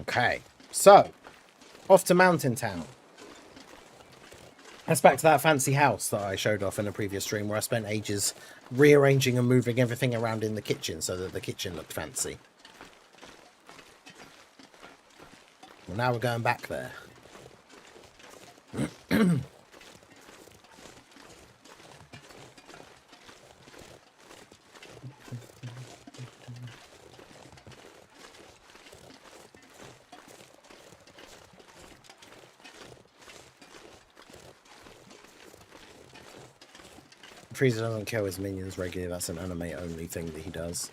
Okay, so off to Mountain Town. That's back to that fancy house that I showed off in a previous stream where I spent ages rearranging and moving everything around in the kitchen so that the kitchen looked fancy. Well, now we're going back there. Frieza doesn't kill his minions regularly. That's an anime-only thing that he does.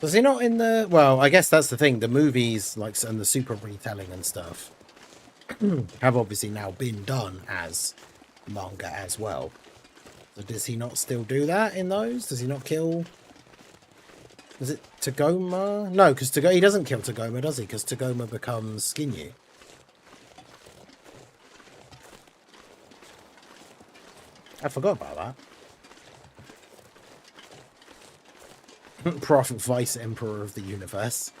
Does he not in the... Well, I guess that's the thing. The movies, like, and the super retelling and stuff have obviously now been done as manga as well. So does he not still do that in those? Does he not kill... Is it Tagoma? No, because he doesn't kill Tagoma, does he? Because Tagoma becomes Ginyu. I forgot about that. Prof, Vice Emperor of the Universe.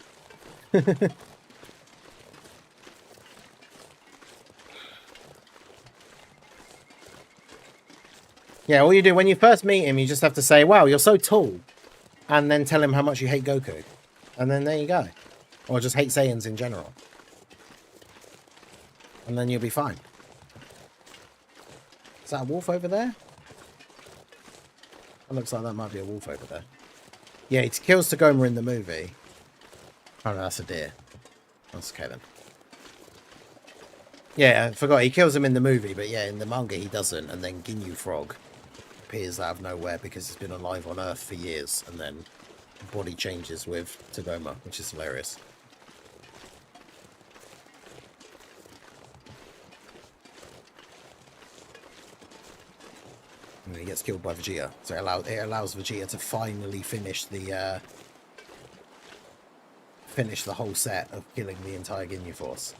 Yeah, all you do when you first meet him, you just have to say, wow, you're so tall. And then tell him how much you hate Goku. And then there you go. Or just hate Saiyans in general. And then you'll be fine. Is that a wolf over there? It looks like that might be a wolf over there. Yeah, he kills Tagoma in the movie. Oh no, that's a deer. That's okay then. Yeah, I forgot. He kills him in the movie, but yeah, in the manga he doesn't. And then Ginyu Frog appears out of nowhere because he's been alive on Earth for years. And then body changes with Tagoma, which is hilarious. And he gets killed by Vegeta, so it allows Vegeta to finally finish the whole set of killing the entire Ginyu Force.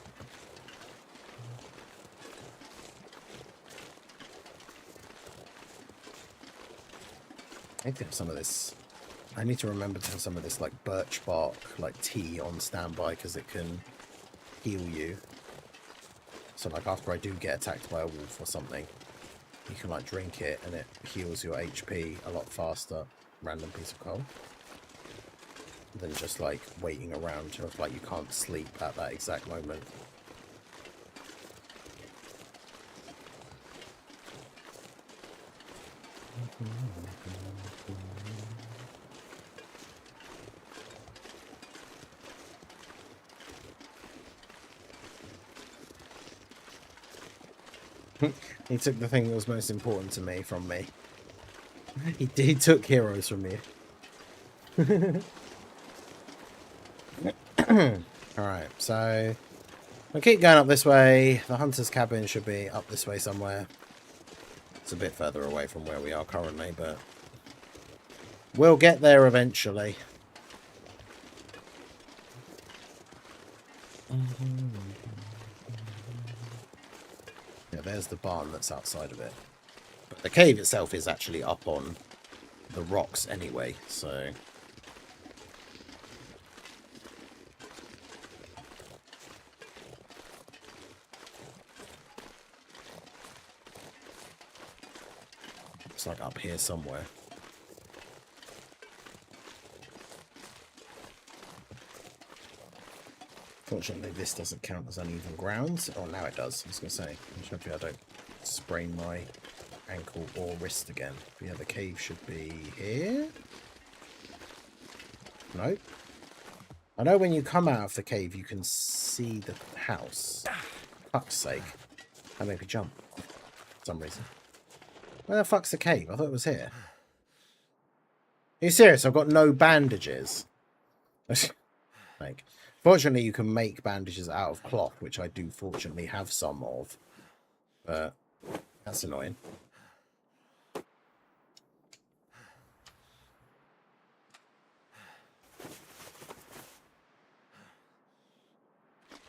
I need to have some of this. I need to remember to have some of this like birch bark, like tea on standby because it can heal you. So like after I do get attacked by a wolf or something, you can like drink it and it heals your HP a lot faster. Random piece of coal. Than just like waiting around if like you can't sleep at that exact moment. He took the thing that was most important to me from me. He took heroes from me. Alright, so I'll keep going up this way. The hunter's cabin should be up this way somewhere. It's a bit further away from where we are currently, but we'll get there eventually. Yeah, there's the barn that's outside of it. But the cave itself is actually up on the rocks anyway, so... It's like up here somewhere. Fortunately, this doesn't count as uneven ground. Oh, now it does. I was going to say. I'm just hoping I don't sprain my ankle or wrist again. But yeah, the cave should be here. Nope. I know when you come out of the cave, you can see the house. Fuck's sake. That made me jump. For some reason. Where the fuck's the cave? I thought it was here. Are you serious? I've got no bandages. Like, fortunately, you can make bandages out of cloth, which I do fortunately have some of. But that's annoying.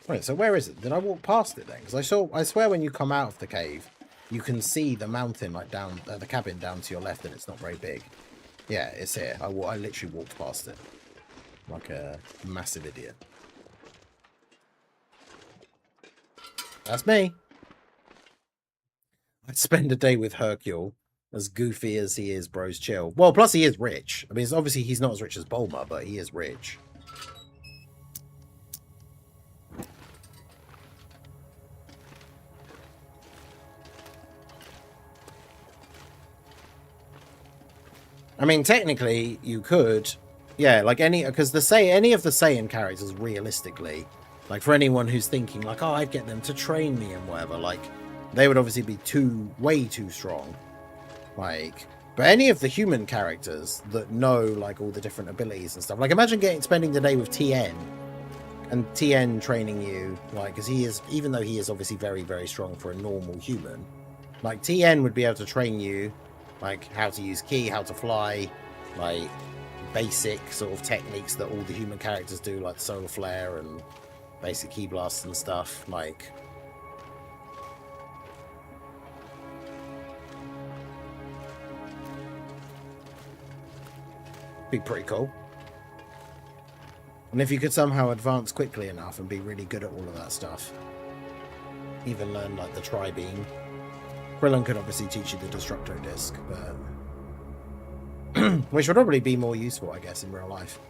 Right, so where is it? Did I walk past it then? Because I swear when you come out of the cave, you can see the mountain like down the cabin down to your left, and it's not very big. Yeah, it's here. I literally walked past it like a massive idiot. That's me. I'd spend a day with Hercule, as goofy as he is. Bro's chill. Well, plus he is rich. I mean, it's obviously he's not as rich as Bulma, but he is rich. I mean, technically, you could, yeah, like any of the Saiyan characters, realistically, like for anyone who's thinking like, oh, I'd get them to train me and whatever, like they would obviously be way too strong. Like, but any of the human characters that know like all the different abilities and stuff, like imagine spending the day with Tien and Tien training you, like, because he is, even though he is obviously very, very strong for a normal human, like Tien would be able to train you. Like how to use ki, how to fly, like basic sort of techniques that all the human characters do, like solar flare and basic ki blasts and stuff. Like, be pretty cool. And if you could somehow advance quickly enough and be really good at all of that stuff, even learn like the tri-beam. Krillin could obviously teach you the Destructo Disc, but which would probably be more useful, I guess, in real life.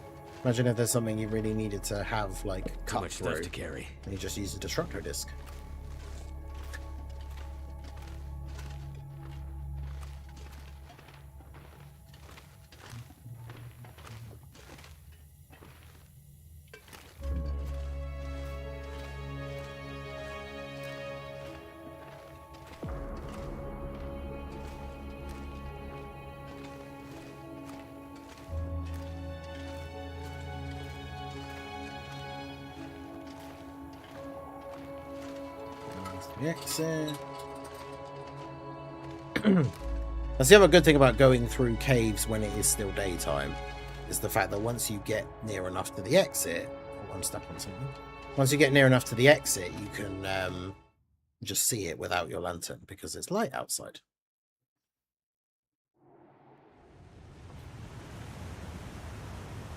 Imagine if there's something you really needed to have, like, cut Too much through, stuff to carry, and you just use a Destructo Disc. Exit. That's the other good thing about going through caves when it is still daytime, is the fact that once you get near enough to the exit, oh, I'm stuck on something. Once you get near enough to the exit, you can just see it without your lantern because it's light outside.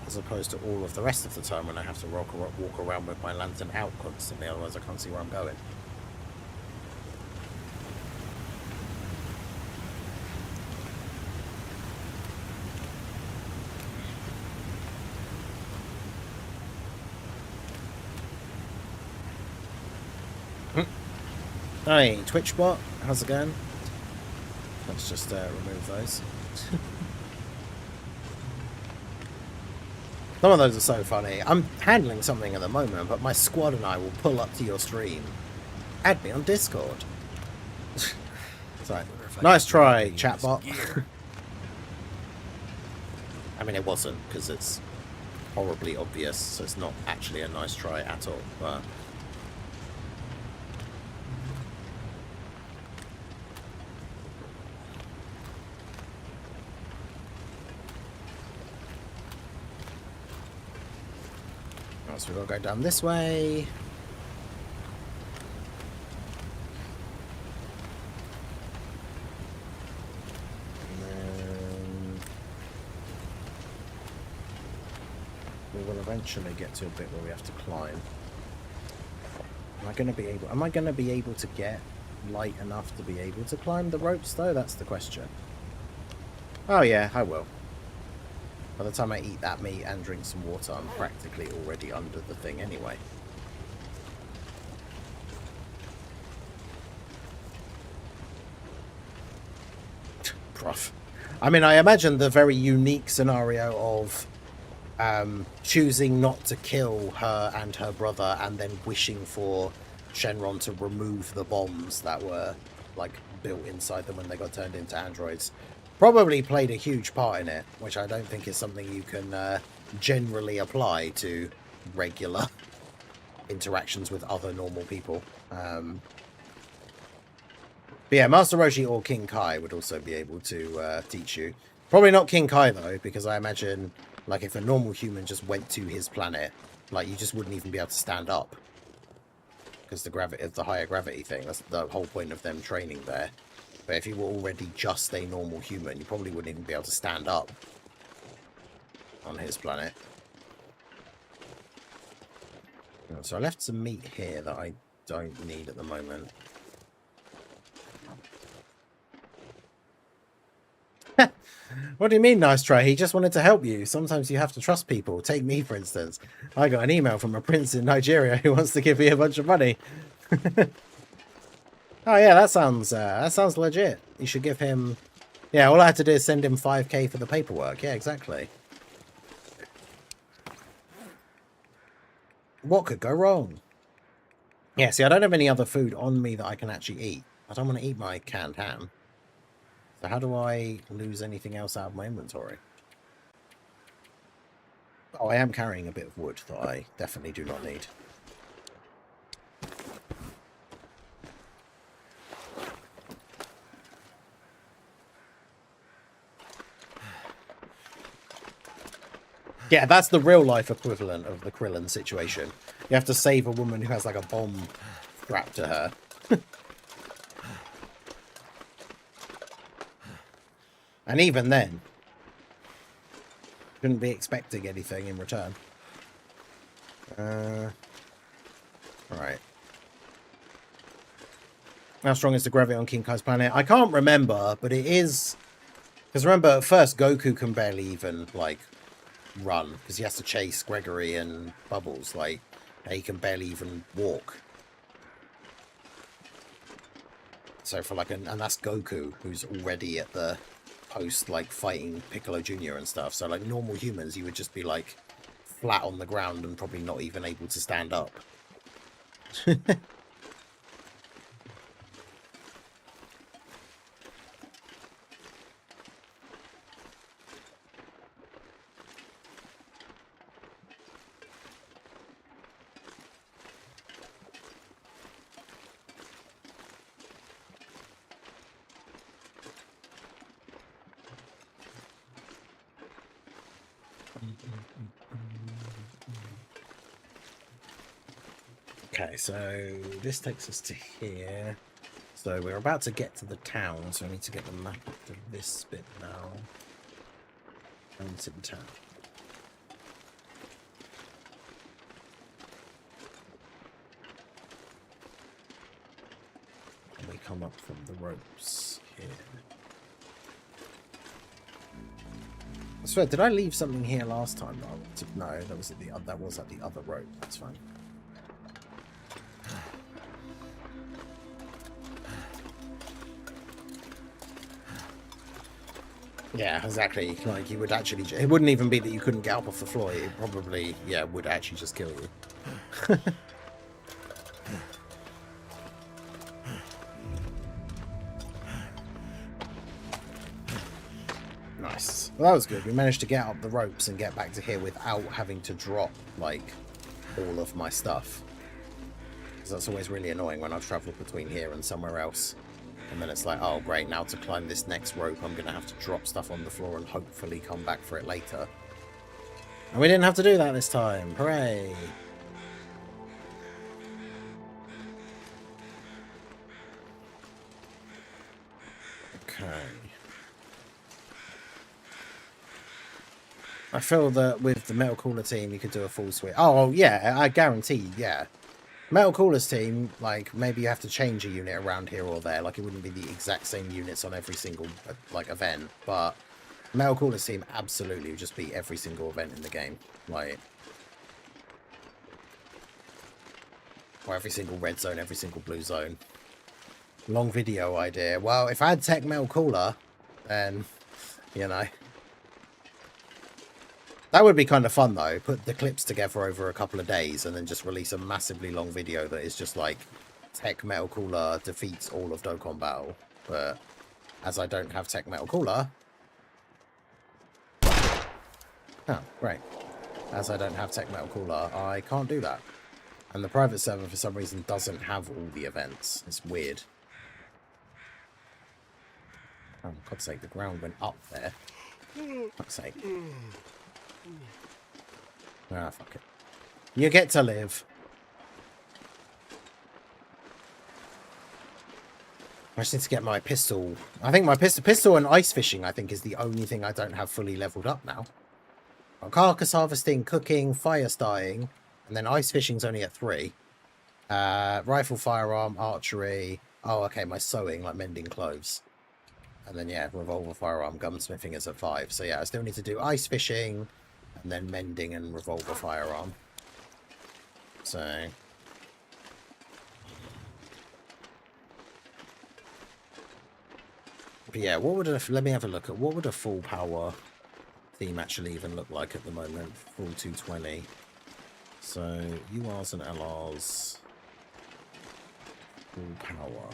as opposed to all of the rest of the time when I have to walk around with my lantern out constantly, otherwise I can't see where I'm going. Hey, TwitchBot, how's it going? Let's just remove those. Some of those are so funny. I'm handling something at the moment, but my squad and I will pull up to your stream. Add me on Discord. Sorry. Nice try, chatbot. I mean, it wasn't, because it's horribly obvious, so it's not actually a nice try at all, but... So we've got to go down this way. And then we will eventually get to a bit where we have to climb. Am I going to be able to get light enough to be able to climb the ropes though? That's the question. Oh yeah, I will. By the time I eat that meat and drink some water, I'm practically already under the thing anyway. Prof. I mean, I imagine the very unique scenario of choosing not to kill her and her brother and then wishing for Shenron to remove the bombs that were, like, built inside them when they got turned into androids. Probably played a huge part in it, which I don't think is something you can generally apply to regular interactions with other normal people. But yeah, Master Roshi or King Kai would also be able to teach you. Probably not King Kai though, because I imagine, like, if a normal human just went to his planet, like, you just wouldn't even be able to stand up. Because the gravity of the higher gravity thing, that's the whole point of them training there. But if you were already just a normal human, you probably wouldn't even be able to stand up on his planet. So I left some meat here that I don't need at the moment. What do you mean, nice try? He just wanted to help you. Sometimes you have to trust people. Take me, for instance. I got an email from a prince in Nigeria who wants to give me a bunch of money. Oh yeah, that sounds legit. You should give him... Yeah, all I had to do is send him 5k for the paperwork. Yeah, exactly. What could go wrong? Yeah, see, I don't have any other food on me that I can actually eat. I don't want to eat my canned ham. So how do I lose anything else out of my inventory? Oh, I am carrying a bit of wood that I definitely do not need. Yeah, that's the real life equivalent of the Krillin situation. You have to save a woman who has like a bomb strapped to her. And even then, couldn't be expecting anything in return. Right. How strong is the gravity on King Kai's planet? I can't remember, but it is... Because remember, at first, Goku can barely even, like, run. Because he has to chase Gregory and Bubbles. Like, he can barely even walk. So for, like, and that's Goku, who's already at the post, like, fighting Piccolo Jr. and stuff. So, like, normal humans, you would just be, like, flat on the ground and probably not even able to stand up. Okay, so this takes us to here. So we're about to get to the town, so I need to get the map of this bit now. Mountain town. And we come up from the ropes here. I swear, did I leave something here last time? No, that was at the other rope. That's fine. Yeah, exactly. Like, you would actually... It wouldn't even be that you couldn't get up off the floor. It probably, yeah, would actually just kill you. Nice. Well, that was good. We managed to get up the ropes and get back to here without having to drop, like, all of my stuff. Because that's always really annoying when I've travelled between here and somewhere else. And then it's like, oh, great, now to climb this next rope, I'm going to have to drop stuff on the floor and hopefully come back for it later. And we didn't have to do that this time. Hooray! Okay. I feel that with the Metal Cooler team, you could do a full switch. Oh, yeah, I guarantee, yeah. Metal Cooler's team, like, maybe you have to change a unit around here or there. Like, it wouldn't be the exact same units on every single, like, event. But Metal Cooler's team absolutely would just beat every single event in the game. Like, or every single red zone, every single blue zone. Long video idea. Well, if I had Tech Metal Cooler, then, you know... That would be kind of fun, though. Put the clips together over a couple of days and then just release a massively long video that is just like Tech Metal Cooler defeats all of Dokkan Battle. But as I don't have Tech Metal Cooler... Oh, great. As I don't have Tech Metal Cooler, I can't do that. And the private server, for some reason, doesn't have all the events. It's weird. Oh, for God's sake, the ground went up there. For fuck's sake. Ah, fuck it. You get to live. I just need to get my pistol. I think my pistol and ice fishing, I think, is the only thing I don't have fully leveled up now. Carcass harvesting, cooking, fire starting, and then ice fishing's only at 3. Rifle, firearm, archery. Oh, okay, my sewing, like mending clothes. And then, yeah, revolver, firearm, gunsmithing is at 5. So, yeah, I still need to do ice fishing, and then mending and revolver, firearm. So... But yeah, what would let me have a look at what would a full power theme actually even look like at the moment? Full 220. So, URs and LRs. Full power.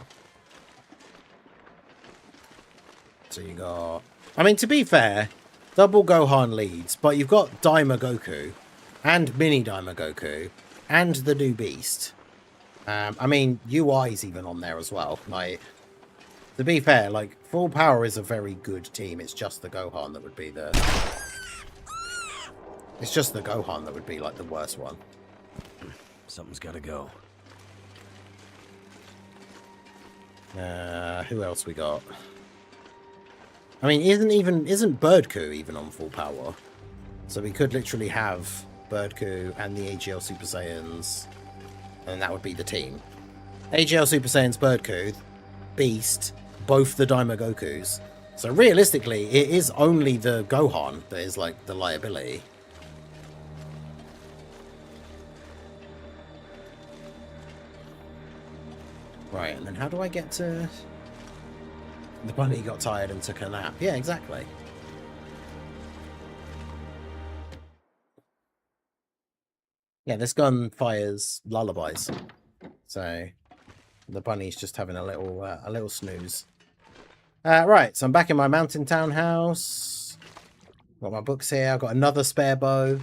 So you got... I mean, to be fair, double Gohan leads, but you've got Daima Goku, and Mini Daima Goku, and the new Beast. I mean, UI's even on there as well. Like, to be fair, like, full power is a very good team. It's just the Gohan that would be the... It's just the Gohan that would be, like, the worst one. Something's gotta go. Who else we got? I mean, isn't Birdcoo even on full power? So we could literally have Birdcoo and the AGL Super Saiyans, and that would be the team. AGL Super Saiyans, Birdcoo, Beast, both the Daima Gokus. So realistically, it is only the Gohan that is like the liability. Right, and then how do I get to... The bunny got tired and took a nap. Yeah, exactly. Yeah, this gun fires lullabies. So the bunny's just having a little snooze. Right, so I'm back in my mountain townhouse. Got my books here. I've got another spare bow.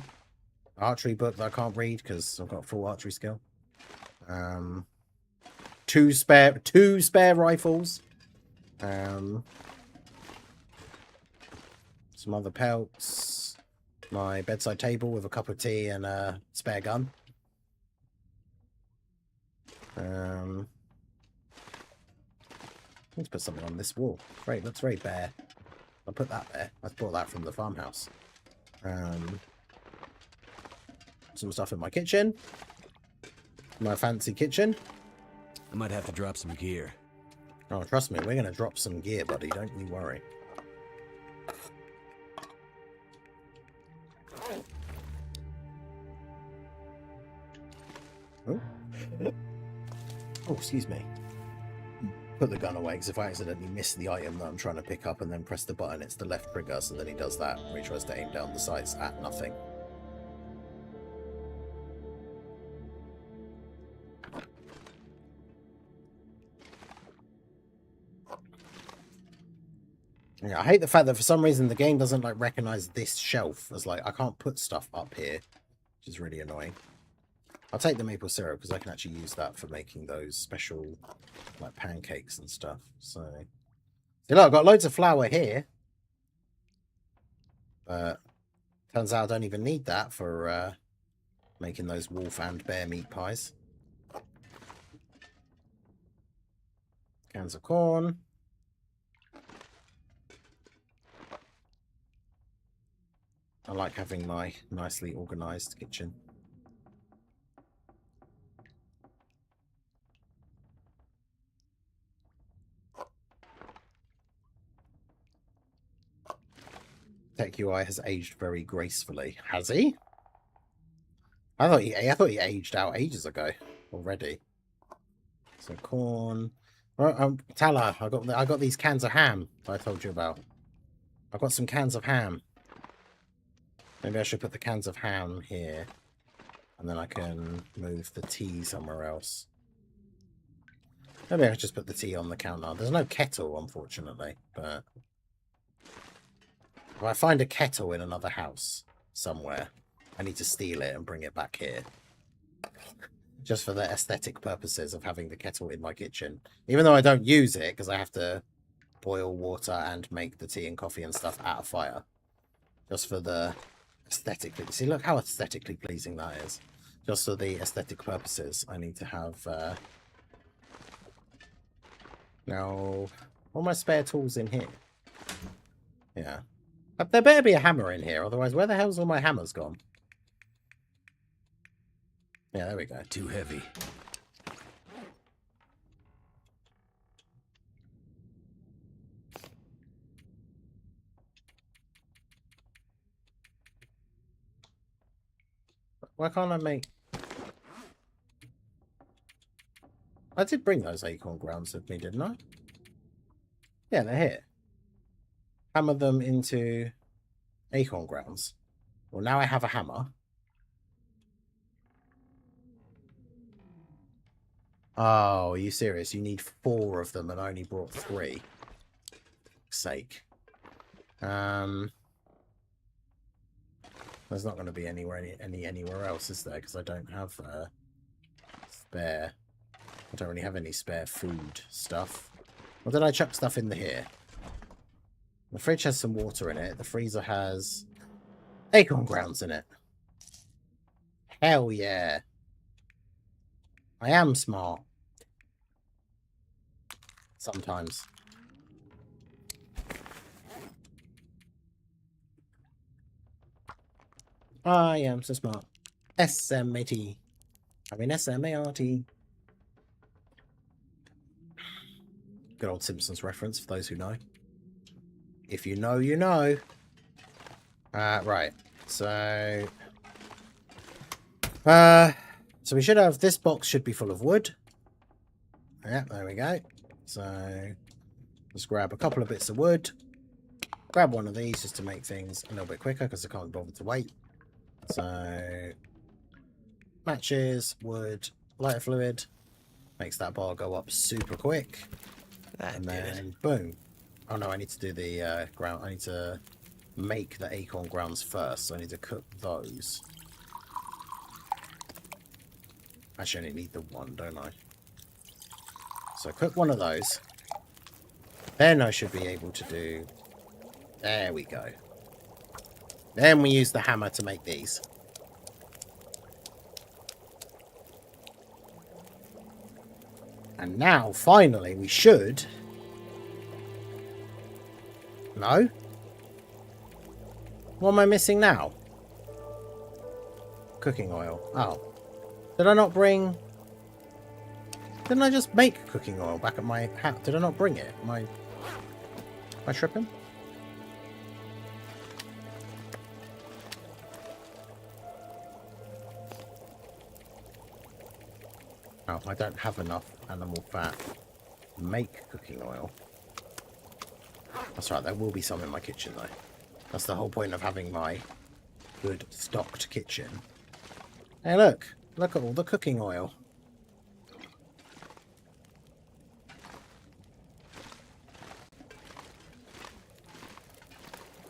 Archery book that I can't read because I've got full archery skill. Two spare rifles. Some other pelts. My bedside table with a cup of tea and a spare gun. Let's put something on this wall. Great, looks very bare. I'll put that there. I bought that from the farmhouse. Some stuff in my kitchen. My fancy kitchen. I might have to drop some gear. Oh, trust me, we're going to drop some gear, buddy. Don't you worry. Oh, oh excuse me. Put the gun away, because if I accidentally miss the item that I'm trying to pick up and then press the button, it's the left trigger, so then he does that, where he tries to aim down the sights at nothing. Yeah, I hate the fact that for some reason the game doesn't like recognize this shelf as like I can't put stuff up here, which is really annoying. I'll take the maple syrup because I can actually use that for making those special like pancakes and stuff. So, see, look, I've got loads of flour here, but turns out I don't even need that for making those wolf and bear meat pies. Cans of corn. I like having my nicely organised kitchen. Tech UI has aged very gracefully. Has he? I thought he aged out ages ago already. So corn. Well, Tala, I got these cans of ham that I told you about. I've got some cans of ham. Maybe I should put the cans of ham here. And then I can move the tea somewhere else. Maybe I could just put the tea on the counter. There's no kettle, unfortunately. But if I find a kettle in another house somewhere, I need to steal it and bring it back here. Just for the aesthetic purposes of having the kettle in my kitchen. Even though I don't use it, because I have to boil water and make the tea and coffee and stuff at a fire. Just for the aesthetically, see, look how aesthetically pleasing that is. Just for the aesthetic purposes, I need to have now all my spare tools in here. Yeah, but there better be a hammer in here, otherwise where the hell's all my hammers gone? Yeah, there we go. Too heavy. Why can't I make... I did bring those acorn grounds with me, didn't I? Yeah, they're here. Hammer them into acorn grounds. Well, now I have a hammer. Oh, are you serious? You need 4 of them and I only brought 3. Sake. There's not going to be anywhere else, is there? Because I don't have spare. I don't really have any spare food stuff. Or did I chuck stuff in here? The fridge has some water in it. The freezer has acorn grounds in it. Hell yeah. I am smart. Sometimes. I am so smart. S-M-A-T. I mean S-M-A-R-T. Good old Simpsons reference for those who know. If you know, you know. Right. So we should have, this box should be full of wood. Yeah, there we go. So let's grab a couple of bits of wood. Grab one of these just to make things a little bit quicker because I can't bother to wait. So matches, wood, lighter fluid. Makes that bar go up super quick. And then boom. Oh no, I need to do the ground. I need to make the acorn grounds first. So I need to cook those. Actually, I only need the one, don't I? So cook one of those. Then I should be able to do... There we go. Then we use the hammer to make these. And now, finally, we should... No? What am I missing now? Cooking oil. Oh. Did I not bring... Didn't I just make cooking oil back at my house? Did I not bring it? Am I tripping? Oh, I don't have enough animal fat to make cooking oil. That's right, there will be some in my kitchen though. That's the whole point of having my good stocked kitchen. Hey look! Look at all the cooking oil.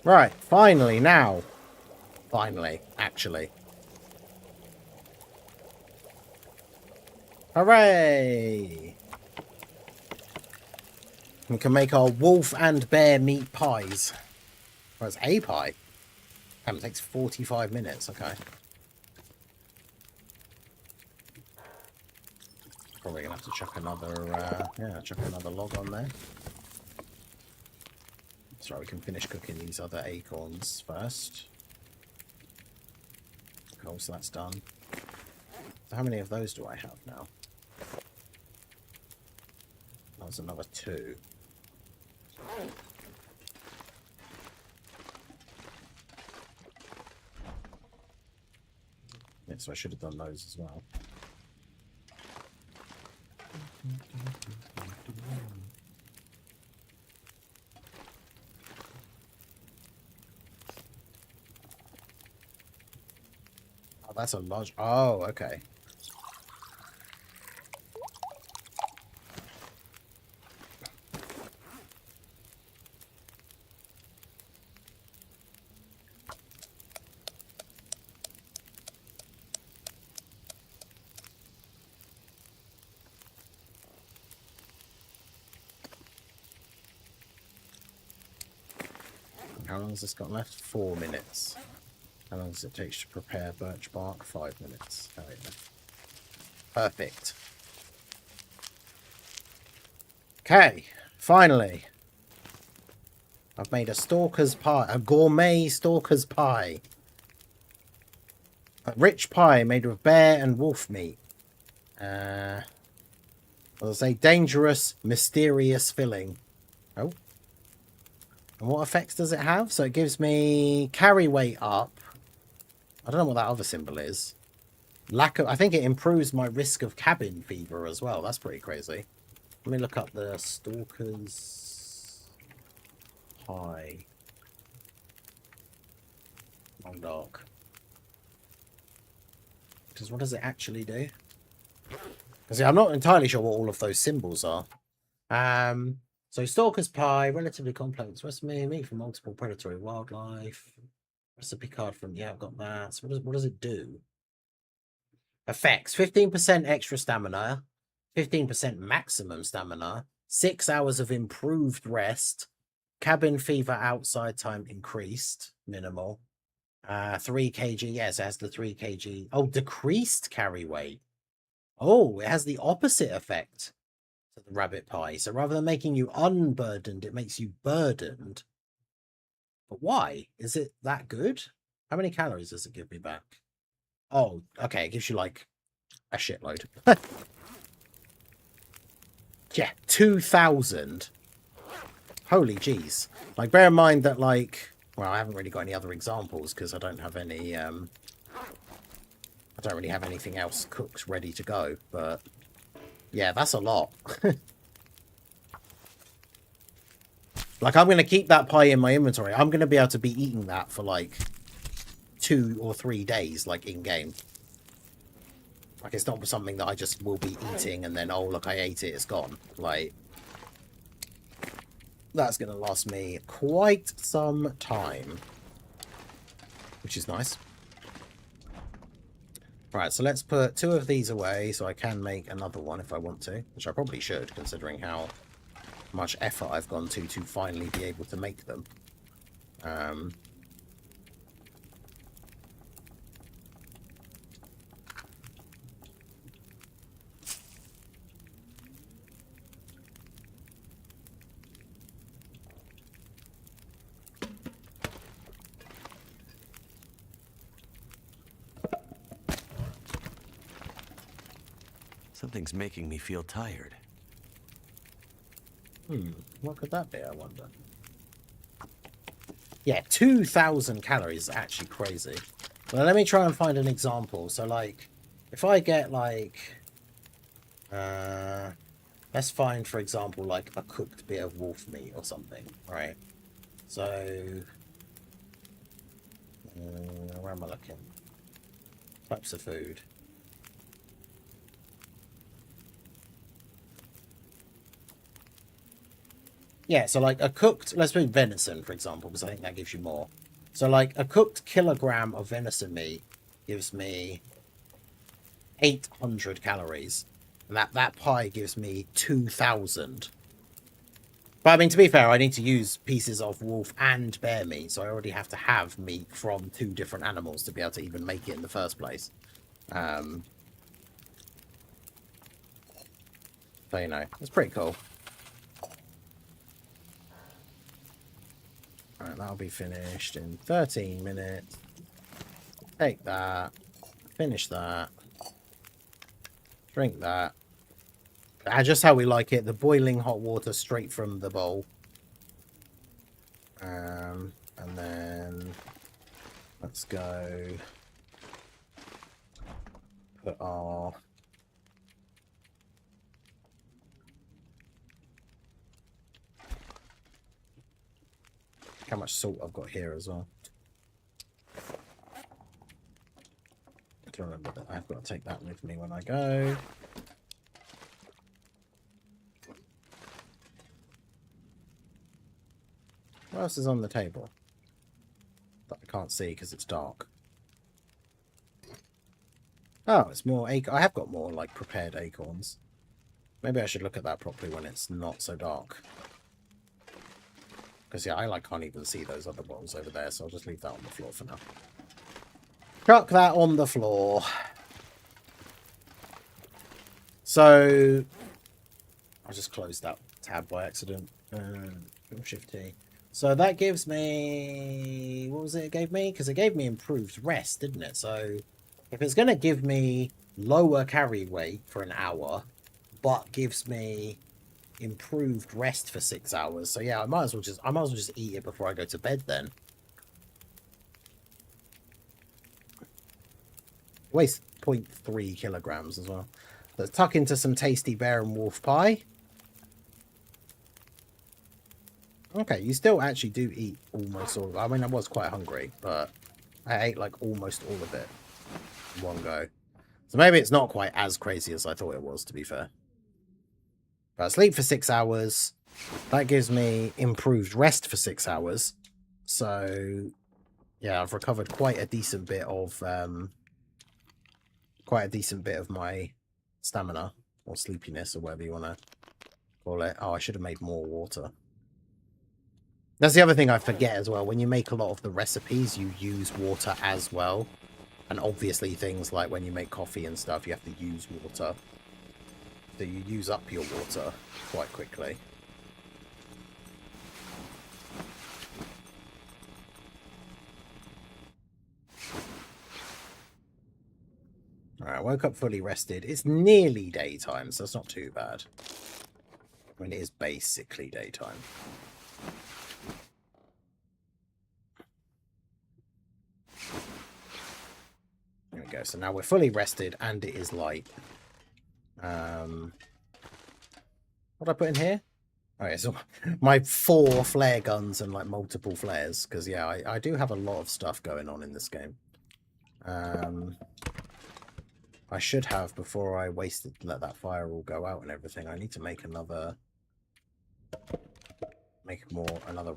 Right, finally, now. Finally, actually. Hooray! We can make our wolf and bear meat pies. Oh, it's a pie. Damn, it takes 45 minutes, okay. Probably gonna have to chuck another, chuck another log on there. That's right, we can finish cooking these other acorns first. Cool, so that's done. So how many of those do I have now? That's another 2. Yeah, so I should have done those as well. Oh, that's a large... Oh, okay. How long has this got left? 4 minutes. How long does it take to prepare birch bark? 5 minutes. Oh, yeah. Perfect. Okay, finally. I've made a stalker's pie, a gourmet stalker's pie. A rich pie made with bear and wolf meat. I'll say dangerous, mysterious filling. Oh. And what effects does it have? So it gives me carry weight up. I don't know what that other symbol is. Lack of... I think it improves my risk of cabin fever as well. That's pretty crazy. Let me look up the stalker's pie. Long dark. Because what does it actually do? Because I'm not entirely sure what all of those symbols are. So stalker's pie, relatively complex recipe, meat from multiple predatory wildlife. Recipe card from... Yeah, I've got that. So what does it do? Effects. 15% extra stamina. 15% maximum stamina. 6 hours of improved rest. Cabin fever outside time increased. Minimal. 3 kg. Yes, it has the 3 kg. Oh, decreased carry weight. Oh, it has the opposite effect to the rabbit pie. So rather than making you unburdened, it makes you burdened. But why? Is it that good? How many calories does it give me back? Oh, okay. It gives you like a shitload. Yeah, 2,000. Holy jeez. Like, bear in mind that, like... Well, I haven't really got any other examples because I don't have any... I don't really have anything else cooked ready to go. But, yeah, that's a lot. Like, I'm going to keep that pie in my inventory. I'm going to be able to be eating that for, like, 2 or 3 days, like, in-game. Like, it's not something that I just will be eating and then, oh, look, I ate it, it's gone. Like, that's going to last me quite some time. Which is nice. Right, so let's put 2 of these away so I can make another one if I want to. Which I probably should, considering how much effort I've gone to finally be able to make them. Something's making me feel tired. What could that be, I wonder? Yeah, 2,000 calories is actually crazy. Well, let me try and find an example. So, like, if I get, like... let's find, for example, like, a cooked bit of wolf meat or something, right? So... where am I looking? Types of food. Yeah, so like a cooked, let's put venison, for example, because I think that gives you more. So like a cooked kilogram of venison meat gives me 800 calories. And that pie gives me 2,000. But I mean, to be fair, I need to use pieces of wolf and bear meat. So I already have to have meat from 2 different animals to be able to even make it in the first place. So, you know, it's pretty cool. Alright, that'll be finished in 13 minutes. Take that. Finish that. Drink that. Just how we like it. The boiling hot water straight from the bowl. And then let's go put our how much salt I've got here as well. I do remember that I've got to take that with me when I go. What else is on the table that I can't see because it's dark? Oh, it's more acorn. I have got more like prepared acorns. Maybe I should look at that properly when it's not so dark. Because yeah, I can't even see those other bottles over there, so I'll just leave that on the floor for now. Chuck that on the floor. So I just closed that tab by accident. Shift T. So that gives me, what was it gave me? Because it gave me improved rest, didn't it? So if it's going to give me lower carry weight for an hour, but gives me improved rest for 6 hours. So yeah, I might as well just eat it before I go to bed then. Weighs 0.3 kilograms as well. Let's tuck into some tasty bear and wolf pie. Okay, you still actually do eat almost all of it. I mean, I was quite hungry, but I ate like almost all of it in one go. So maybe it's not quite as crazy as I thought it was, to be fair. But I sleep for 6 hours. That gives me improved rest for 6 hours. So yeah, I've recovered quite a decent bit of my stamina or sleepiness or whatever you want to call it. Oh, I should have made more water. That's the other thing I forget as well. When you make a lot of the recipes, you use water as well. And obviously things like when you make coffee and stuff, you have to use water. So you use up your water quite quickly. Alright, I woke up fully rested. It's nearly daytime, so it's not too bad. I mean, it is basically daytime. There we go. So now we're fully rested and it is light. What did I put in here? Oh yeah, so my 4 flare guns and like multiple flares. Because yeah, I do have a lot of stuff going on in this game. I should have, before I let that fire all go out and everything, I need to make another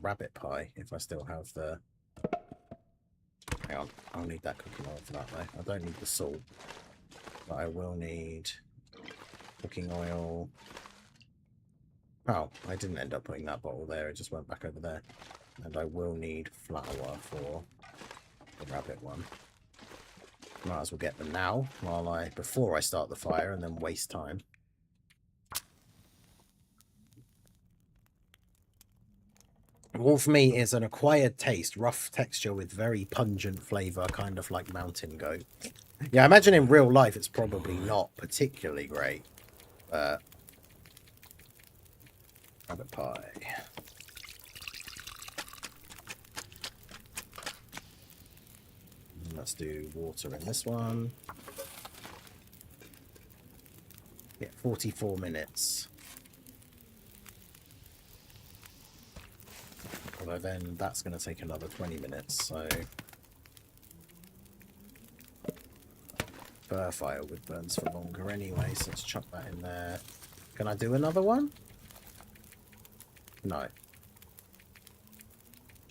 rabbit pie if I still have the... Hang on, I'll need that cooking oil for that though. I don't need the salt, but I will need cooking oil. Oh, I didn't end up putting that bottle there, it just went back over there. And I will need flour for the rabbit one. Might as well get them now, before I start the fire and then waste time. Wolf meat is an acquired taste, rough texture with very pungent flavour, kind of like mountain goat. Yeah, I imagine in real life it's probably not particularly great. rabbit pie. Let's do water in this one. Yeah, 44 minutes. Although then that's going to take another 20 minutes, so... Fur firewood burns for longer anyway, so let's chuck that in there. Can I do another one? No.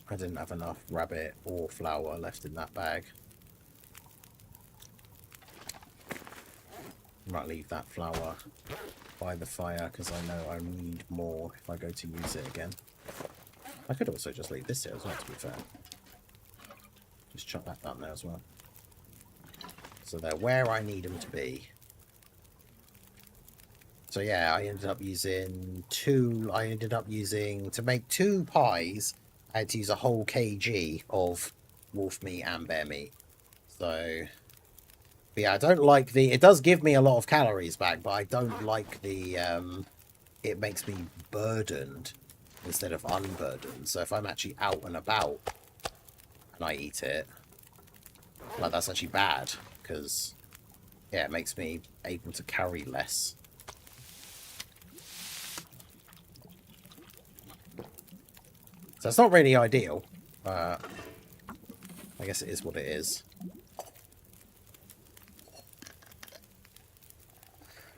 I didn't have enough rabbit or flour left in that bag. Might leave that flour by the fire because I know I need more if I go to use it again. I could also just leave this here as well, to be fair. Just chuck that down there as well. So they're where I need them to be. So yeah, I ended up using to make 2 pies, I had to use a whole kg of wolf meat and bear meat. So... But yeah, I don't like the... It does give me a lot of calories back, but I don't like the... it makes me burdened instead of unburdened. So if I'm actually out and about and I eat it, like, that's actually bad. Because, yeah, it makes me able to carry less. So it's not really ideal. I guess it is what it is.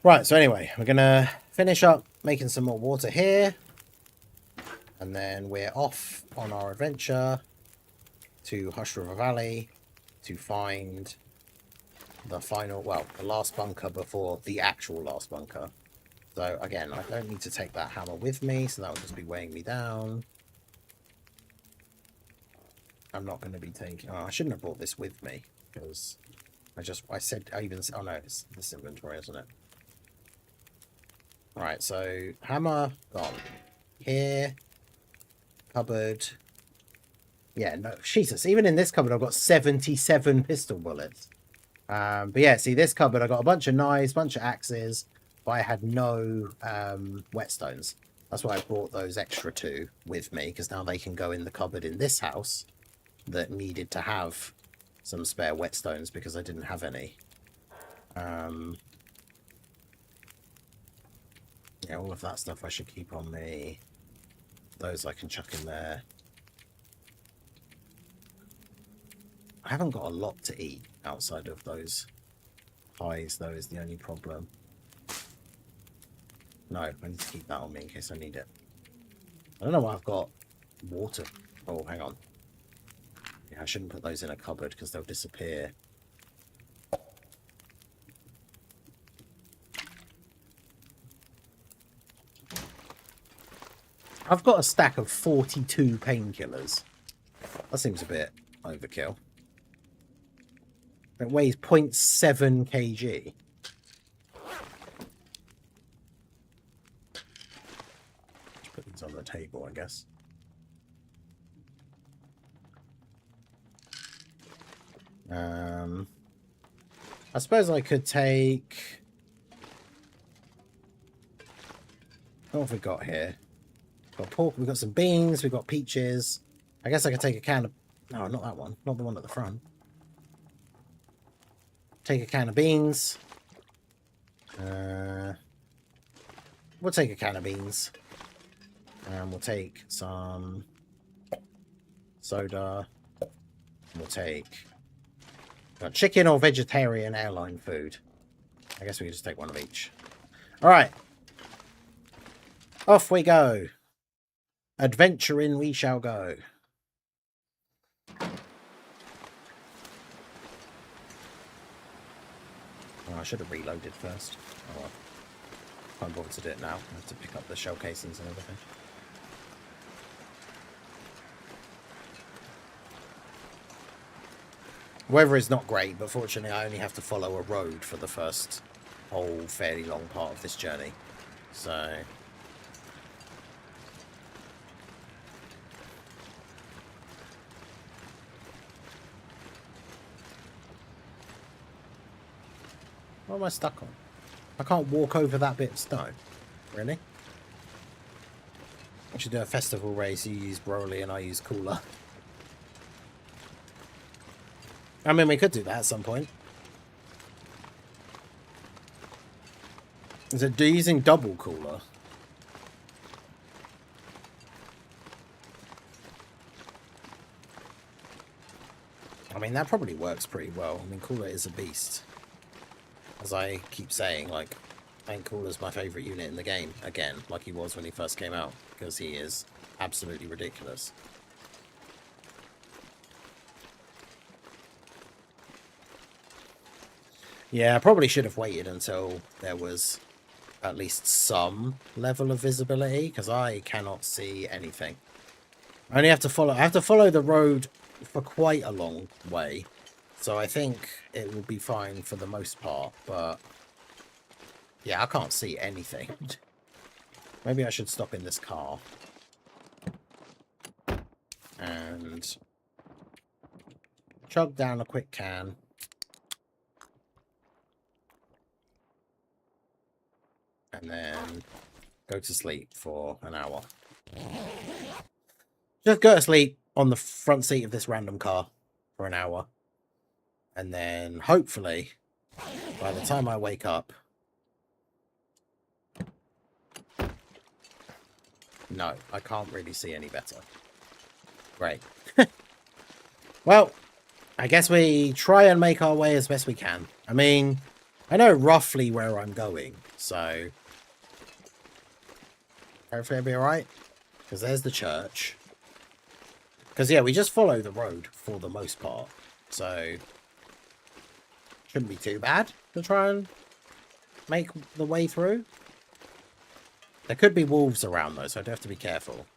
Right, so anyway, we're going to finish up making some more water here. And then we're off on our adventure to Hush River Valley to find the final, well, the last bunker before the actual last bunker. So again, I don't need to take that hammer with me, so that will just be weighing me down. I'm not going to be taking... Oh, I shouldn't have brought this with me, because oh no, it's this inventory, isn't it? Alright, so hammer gone. Here. Cupboard. Yeah, no, Jesus, even in this cupboard I've got 77 pistol bullets. But yeah, see, this cupboard I got a bunch of knives, bunch of axes, but I had no whetstones. That's why I brought those extra 2 with me, because now they can go in the cupboard in this house that needed to have some spare whetstones because I didn't have any. Yeah, all of that stuff I should keep on me. Those I can chuck in there. I haven't got a lot to eat outside of those pies, though, is the only problem. No, I need to keep that on me in case I need it. I don't know why I've got water. Oh, hang on. Yeah, I shouldn't put those in a cupboard because they'll disappear. I've got a stack of 42 painkillers. That seems a bit overkill. It weighs 0.7 kg. Just put these on the table, I guess. I suppose I could take... What have we got here? We've got pork, we've got some beans, we've got peaches. I guess I could take a can of... No, not that one. Not the one at the front. Take a can of beans. We'll take a can of beans. And we'll take some soda. We'll take chicken or vegetarian airline food. I guess we can just take one of each. Alright. Off we go. Adventuring we shall go. Oh, I should have reloaded first. Oh well. Can't bother to do it now. I have to pick up the shell casings and everything. Weather is not great, but fortunately I only have to follow a road for the first whole fairly long part of this journey. So... What am I stuck on? I can't walk over that bit of snow. Really? I should do a festival race. You use Broly and I use Cooler. I mean, we could do that at some point. Is it using double Cooler? I mean, that probably works pretty well. I mean, Cooler is a beast. As I keep saying, like, I think Cooler's my favourite unit in the game. Again, like he was when he first came out. Because he is absolutely ridiculous. Yeah, I probably should have waited until there was at least some level of visibility. Because I cannot see anything. I only have to follow... I have to follow the road for quite a long way, so I think it will be fine for the most part, but yeah, I can't see anything. Maybe I should stop in this car and chug down a quick can and then go to sleep for an hour. Just go to sleep on the front seat of this random car for an hour. And then, hopefully, by the time I wake up... No, I can't really see any better. Great. Well, I guess we try and make our way as best we can. I mean, I know roughly where I'm going, so... hopefully it'll be alright. Because there's the church. Because, yeah, we just follow the road for the most part. So, shouldn't be too bad to try and make the way through. There could be wolves around, though, so I do have to be careful.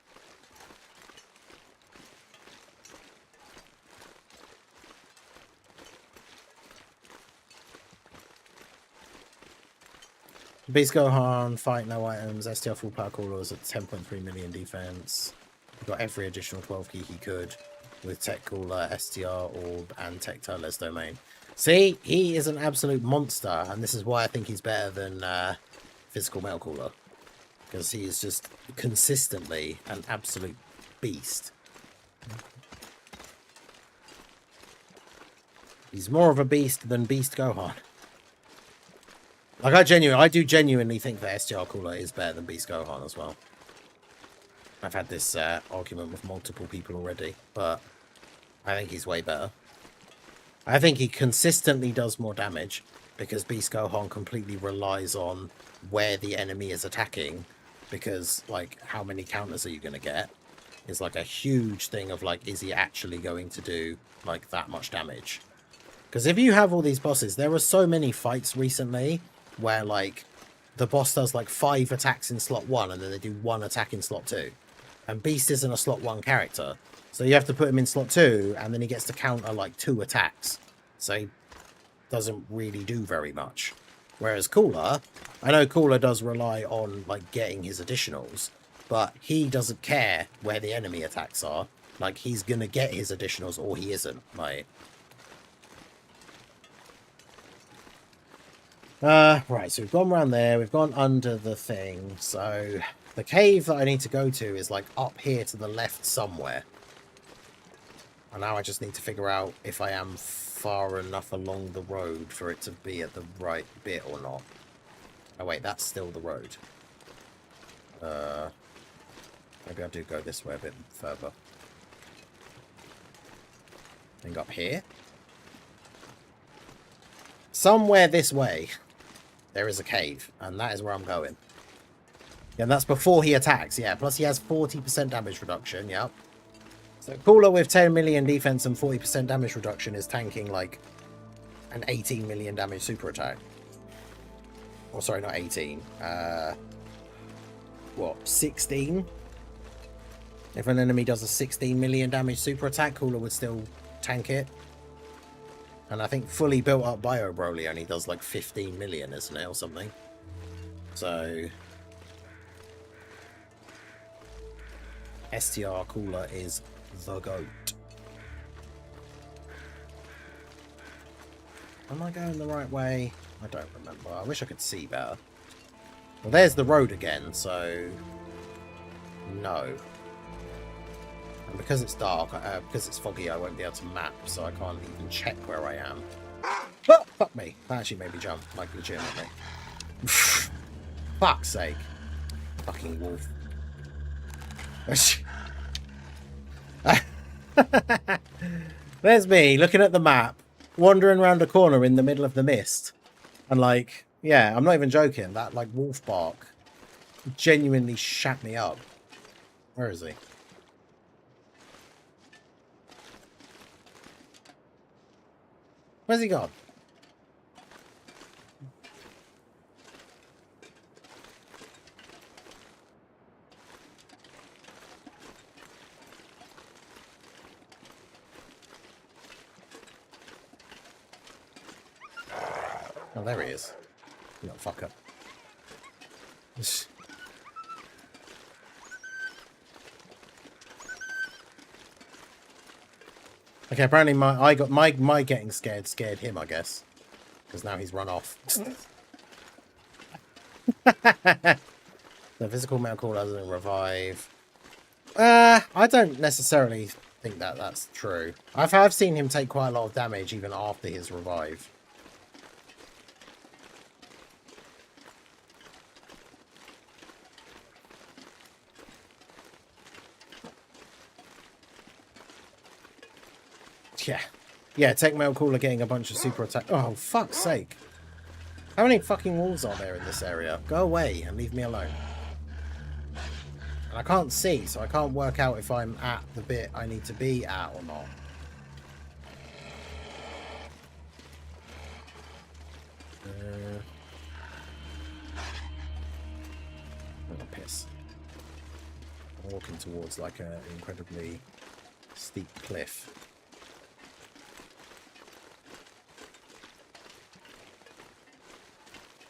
Beast Gohan, fight, no items, STR full power callers at 10.3 million defense. He got every additional 12 key he could with Tech Cooler, STR, Orb, and Tech Tiles Domain. See, he is an absolute monster, and this is why I think he's better than Physical Metal Cooler. Because he is just consistently an absolute beast. He's more of a beast than Beast Gohan. Like, I do genuinely think that STR Cooler is better than Beast Gohan as well. I've had this argument with multiple people already, but I think he's way better. I think he consistently does more damage because Beast Gohan completely relies on where the enemy is attacking, because, like, how many counters are you going to get is, like, a huge thing of, like, is he actually going to do, like, that much damage? Because if you have all these bosses, there were so many fights recently where, like, the boss does, like, 5 attacks in slot 1 and then they do 1 attack in slot 2. And Beast isn't a slot 1 character. So you have to put him in slot 2 and then he gets to counter, like, 2 attacks. So he doesn't really do very much. Whereas Cooler, I know Cooler does rely on, like, getting his additionals, but he doesn't care where the enemy attacks are. Like, he's gonna get his additionals or he isn't. Like... right, so we've gone around there, we've gone under the thing, so the cave that I need to go to is, like, up here to the left somewhere. And now I just need to figure out if I am far enough along the road for it to be at the right bit or not. Oh wait, that's still the road. Maybe I do go this way a bit further. I think up here. Somewhere this way, there is a cave, and that is where I'm going. Yeah, and that's before he attacks, yeah. Plus he has 40% damage reduction, yep. So Cooler with 10 million defense and 40% damage reduction is tanking, like, an 18 million damage super attack. Or, sorry, not 18. What, 16? If an enemy does a 16 million damage super attack, Cooler would still tank it. And I think fully built up Bio Broly only does like 15 million, isn't it, or something? So... STR Cooler is the GOAT. Am I going the right way? I don't remember. I wish I could see better. Well, there's the road again, so... No. And because it's dark, because it's foggy, I won't be able to map, so I can't even check where I am. Oh, fuck me. That actually made me jump, like legitimately. Fuck's sake. Fucking wolf. There's me, looking at the map, wandering around a corner in the middle of the mist. And like, yeah, I'm not even joking. That like wolf bark genuinely shat me up. Where is he? Where's he gone? Oh, there he is. You little fucker. Okay, apparently my getting scared him, I guess. Because now he's run off. The physical metal core doesn't revive. I don't necessarily think that that's true. I've seen him take quite a lot of damage even after his revive. Yeah. Yeah, Tech Mail Cooler getting a bunch of super attack. Oh, fuck's sake. How many fucking walls are there in this area? Go away and leave me alone. And I can't see, so I can't work out if I'm at the bit I need to be at or not. Oh, piss. I'm walking towards like an incredibly steep cliff.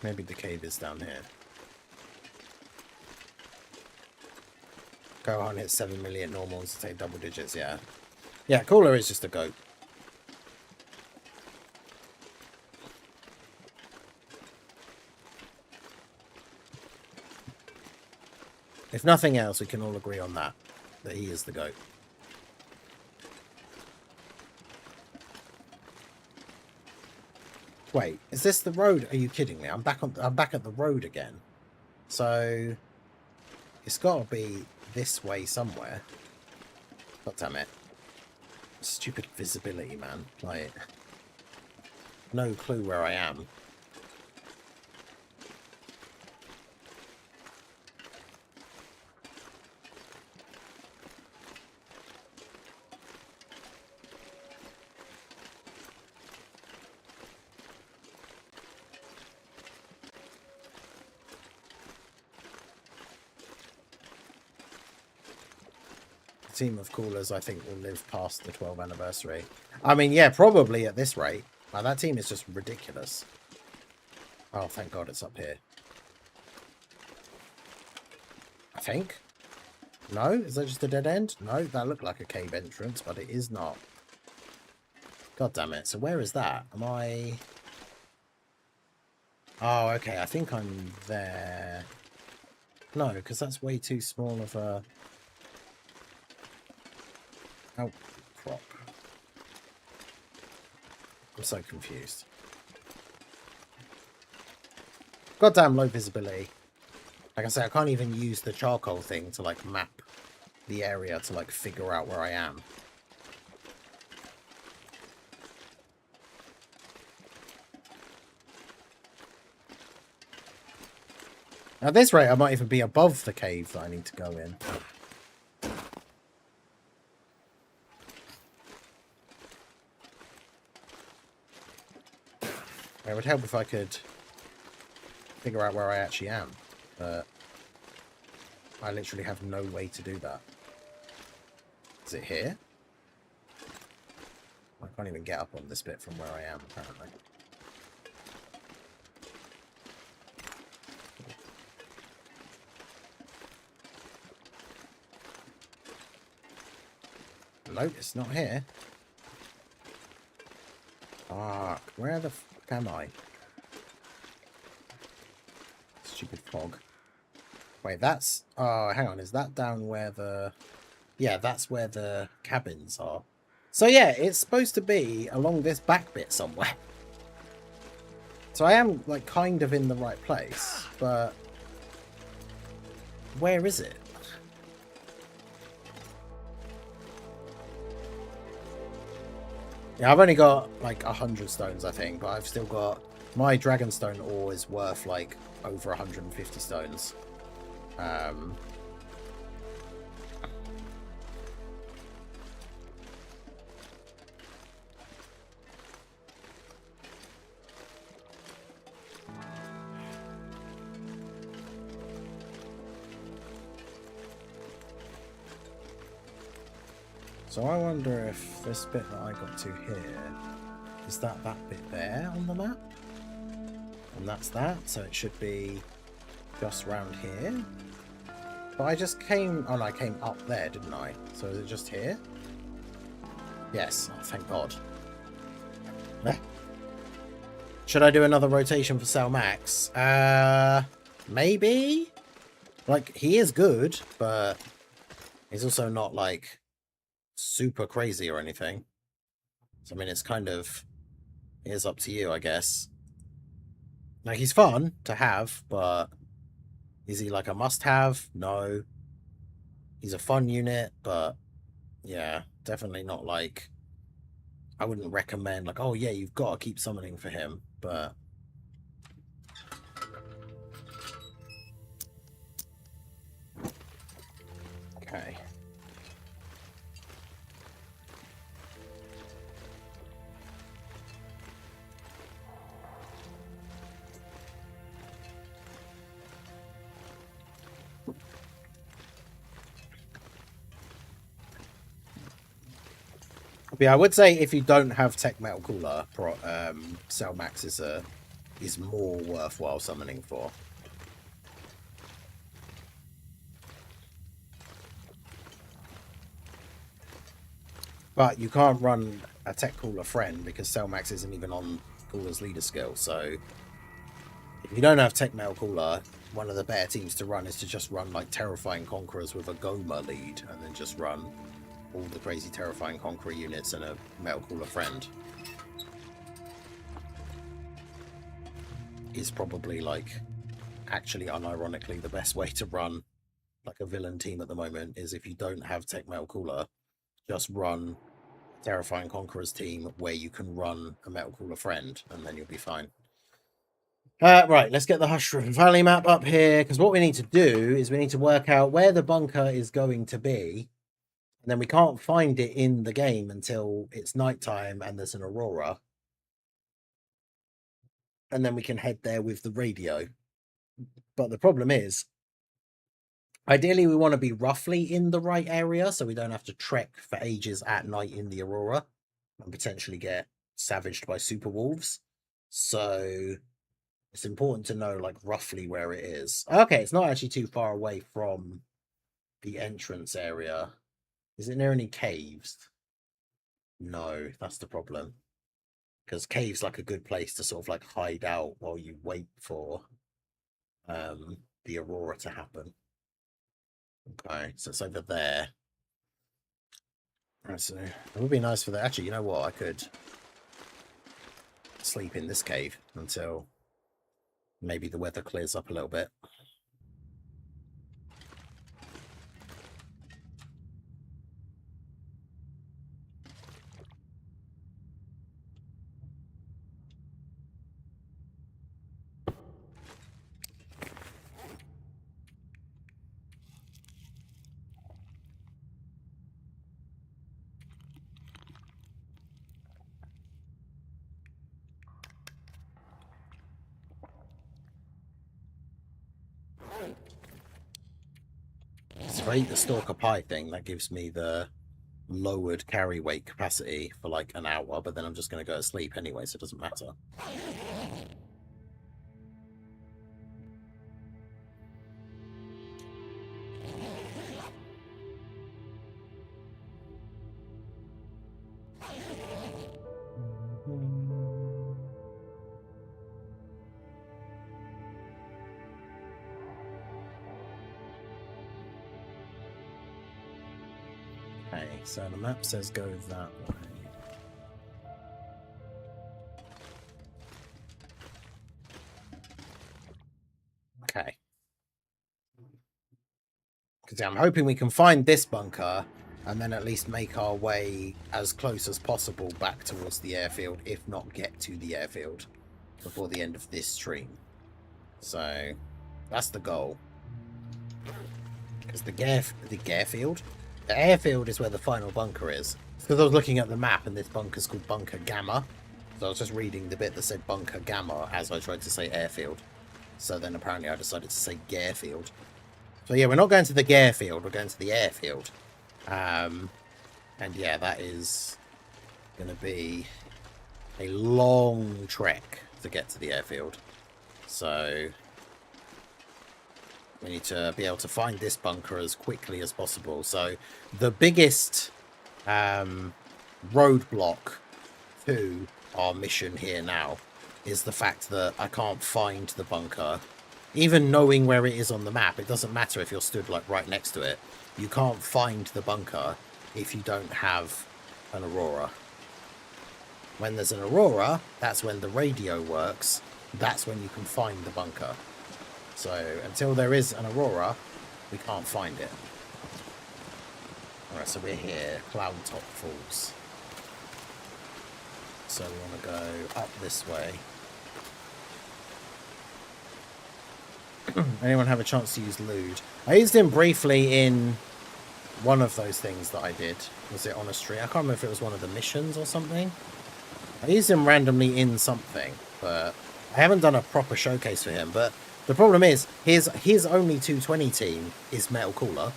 Maybe the cave is down here. Go on, hit 7 million normals to take double digits, yeah. Yeah, Cooler is just a goat. If nothing else, we can all agree on that he is the goat. Wait, is this the road? Are you kidding me? I'm back at the road again. So it's got to be this way somewhere. God damn it. Stupid visibility, man. Like, no clue where I am. Team of coolers, I think, will live past the 12th anniversary. I mean, yeah, probably at this rate. Like, that team is just ridiculous. Oh, thank God it's up here. I think. No? Is that just a dead end? No, that looked like a cave entrance, but it is not. God damn it. So where is that? Am I... Oh, okay. I think I'm there. No, because that's way too small of a... Oh, crap. I'm so confused. Goddamn low visibility. Like I say, I can't even use the charcoal thing to, like, map the area to, like, figure out where I am. At this rate, I might even be above the cave that I need to go in. It would help if I could figure out where I actually am, but I literally have no way to do that. Is it here? I can't even get up on this bit from where I am, apparently. Nope, it's not here. Fuck, where the fuck am I? cog. Wait, that's... Oh, hang on. Is that down where the... Yeah, that's where the cabins are. So yeah, it's supposed to be along this back bit somewhere. So I am, like, kind of in the right place, but... Where is it? Yeah, I've only got, like, 100 stones, I think, but I've still got... My dragonstone ore is worth, like, over 150 stones. So I wonder if this bit that I got to here, is that bit there on the map? And that's that, so it should be just round here. But I just came... Oh, no, I came up there, didn't I? So is it just here? Yes, oh, thank God. Should I do another rotation for Cell Max? Maybe? Like, he is good, but he's also not, like, super crazy or anything. So, I mean, it's kind of... It is up to you, I guess. Like, he's fun to have, but is he, like, a must-have? No. He's a fun unit, but yeah, definitely not, like... I wouldn't recommend, like, oh, yeah, you've got to keep summoning for him, but... Okay. But yeah, I would say if you don't have Tech Metal Cooler, Cell Max is more worthwhile summoning for. But you can't run a Tech Cooler friend because Cell Max isn't even on Cooler's leader skill. So if you don't have Tech Metal Cooler, one of the better teams to run is to just run like Terrifying Conquerors with a Goma lead and then just run all the crazy Terrifying Conqueror units and a Metal Cooler friend. Is probably like actually unironically the best way to run like a villain team at the moment is if you don't have Tech Metal Cooler, just run Terrifying Conquerors team where you can run a Metal Cooler friend and then you'll be fine. Right, let's get the Hushroom Valley map up here because what we need to do is we need to work out where the bunker is going to be. And then we can't find it in the game until it's nighttime and there's an aurora. And then we can head there with the radio. But the problem is, ideally we want to be roughly in the right area so we don't have to trek for ages at night in the aurora and potentially get savaged by super wolves. So it's important to know like roughly where it is. Okay, it's not actually too far away from the entrance area. Is it near any caves? No, that's the problem. Because caves like a good place to sort of like hide out while you wait for the aurora to happen. Okay, so it's over there. Right, so it would be nice for that. Actually, you know what? I could sleep in this cave until maybe the weather clears up a little bit. So if I eat the Stalker Pie thing, that gives me the lowered carry weight capacity for like an hour, but then I'm just going to go to sleep anyway, so it doesn't matter. Okay, so the map says go that way. Okay. Because I'm hoping we can find this bunker and then at least make our way as close as possible back towards the airfield, if not get to the airfield before the end of this stream. So that's the goal. Because the airfield is where the final bunker is. Because I was looking at the map and this bunker's called Bunker Gamma. So I was just reading the bit that said Bunker Gamma as I tried to say airfield. So then apparently I decided to say Garefield. So yeah, we're not going to the Garefield, we're going to the airfield. And yeah, that is going to be a long trek to get to the airfield. So we need to be able to find this bunker as quickly as possible. So the biggest roadblock to our mission here now is the fact that I can't find the bunker. Even knowing where it is on the map, it doesn't matter if you're stood like right next to it. You can't find the bunker if you don't have an aurora. When there's an aurora, that's when the radio works. That's when you can find the bunker. So until there is an aurora, we can't find it. Alright, so we're here, Cloud Top Falls. So we want to go up this way. Anyone have a chance to use lewd? I used him briefly in one of those things that I did. Was it on a stream? I can't remember if it was one of the missions or something. I used him randomly in something, but I haven't done a proper showcase for him. But the problem is, his only 220 team is Metal Cooler,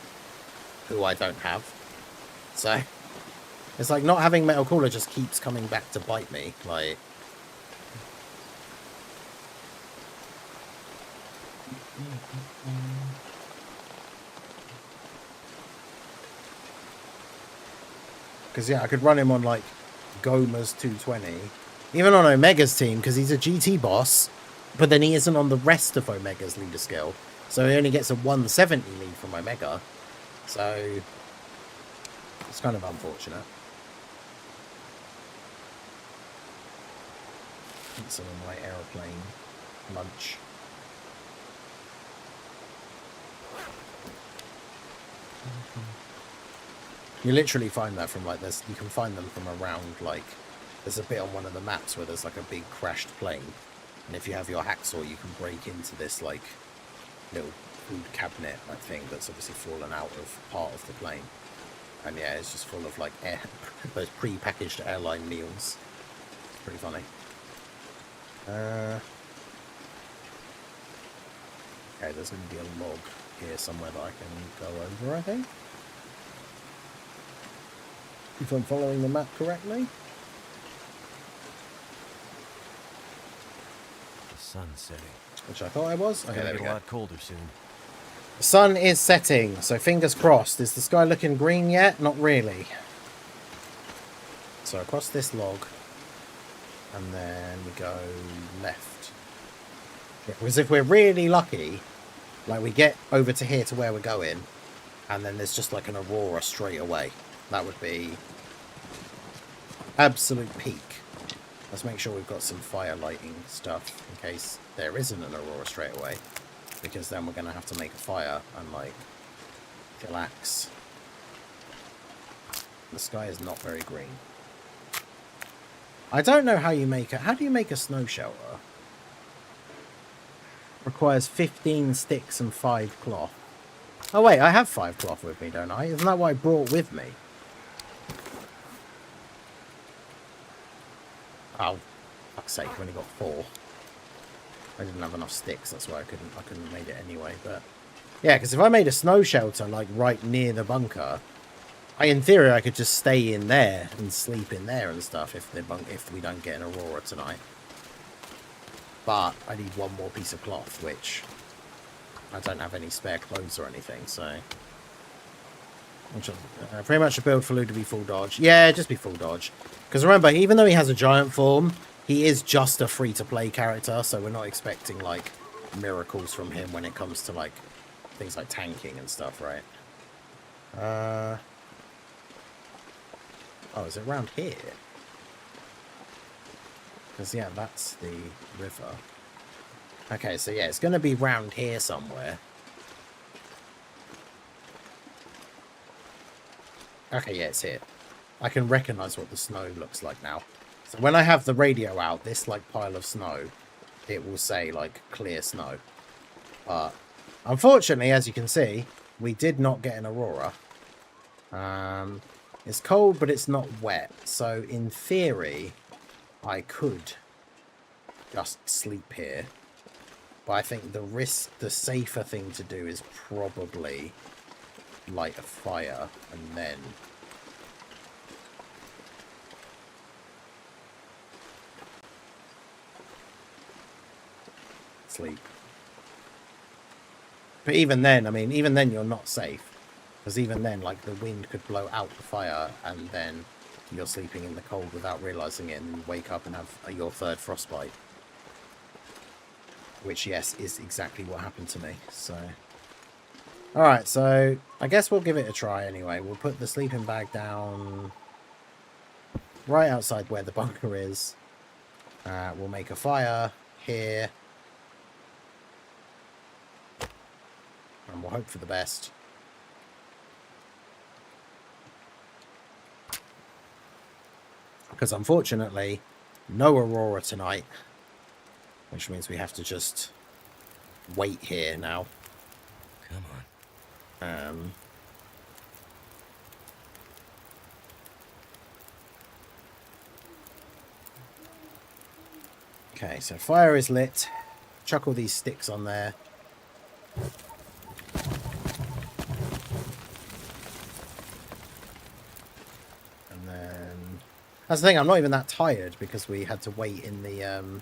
who I don't have. So it's like not having Metal Cooler just keeps coming back to bite me. Like, because yeah, I could run him on like Goma's 220, even on Omega's team, because he's a GT boss, but then he isn't on the rest of Omega's leader skill, so he only gets a 170 lead from Omega. So it's kind of unfortunate. Eat some of my aeroplane lunch. You literally find that from like this. You can find them from around like there's a bit on one of the maps where there's like a big crashed plane, and if you have your hacksaw, you can break into this like little food cabinet like thing that's obviously fallen out of part of the plane, and yeah, it's just full of like those pre-packaged airline meals. It's pretty funny. Okay, there's going to be a log here somewhere that I can go over, I think. If I'm following the map correctly. The sun's setting. Which I thought I was. Okay, there we Get go. a lot colder soon. The sun is setting, so fingers crossed. Is the sky looking green yet? Not really. So across this log, and then we go left. Because if we're really lucky, like we get over to here to where we're going, and then there's just like an aurora straight away. That would be absolute peak. Let's make sure we've got some fire lighting stuff in case there isn't an aurora straight away, because then we're going to have to make a fire and like chillax. The sky is not very green. I don't know how you make it. How do you make a snow shelter? Requires 15 sticks and 5 cloth. Oh wait, I have 5 cloth with me, don't I? Isn't that what I brought with me? Oh, fuck's sake, I've only got 4. I didn't have enough sticks, that's why I couldn't have made it anyway. But yeah, because if I made a snow shelter like right near the bunker, in theory I could just stay in there and sleep in there and stuff if we don't get an aurora tonight. But I need 1 more piece of cloth, which I don't have any spare clothes or anything, so pretty much a build for Lou to be full dodge. Yeah, just be full dodge. Because remember, even though he has a giant form, he is just a free-to-play character, so we're not expecting like miracles from him when it comes to like things like tanking and stuff, right? Oh, is it around here? Because, yeah, that's the river. Okay, so yeah, it's going to be round here somewhere. Okay, yeah, it's here. I can recognize what the snow looks like now. So when I have the radio out, this, like, pile of snow, it will say, like, clear snow. But, unfortunately, as you can see, we did not get an aurora. It's cold, but it's not wet. So, in theory, I could just sleep here. But I think the safer thing to do is probably light a fire and then sleep. But even then, I mean, even then you're not safe. Because even then, like, the wind could blow out the fire and then you're sleeping in the cold without realising it and you wake up and have your third frostbite. Which, yes, is exactly what happened to me. So, alright, so I guess we'll give it a try anyway. We'll put the sleeping bag down right outside where the bunker is. We'll make a fire here. And we'll hope for the best. Because unfortunately, no aurora tonight. Which means we have to just wait here now. Come on. Okay, so fire is lit. Chuck all these sticks on there. And then... That's the thing, I'm not even that tired because we had to wait in the...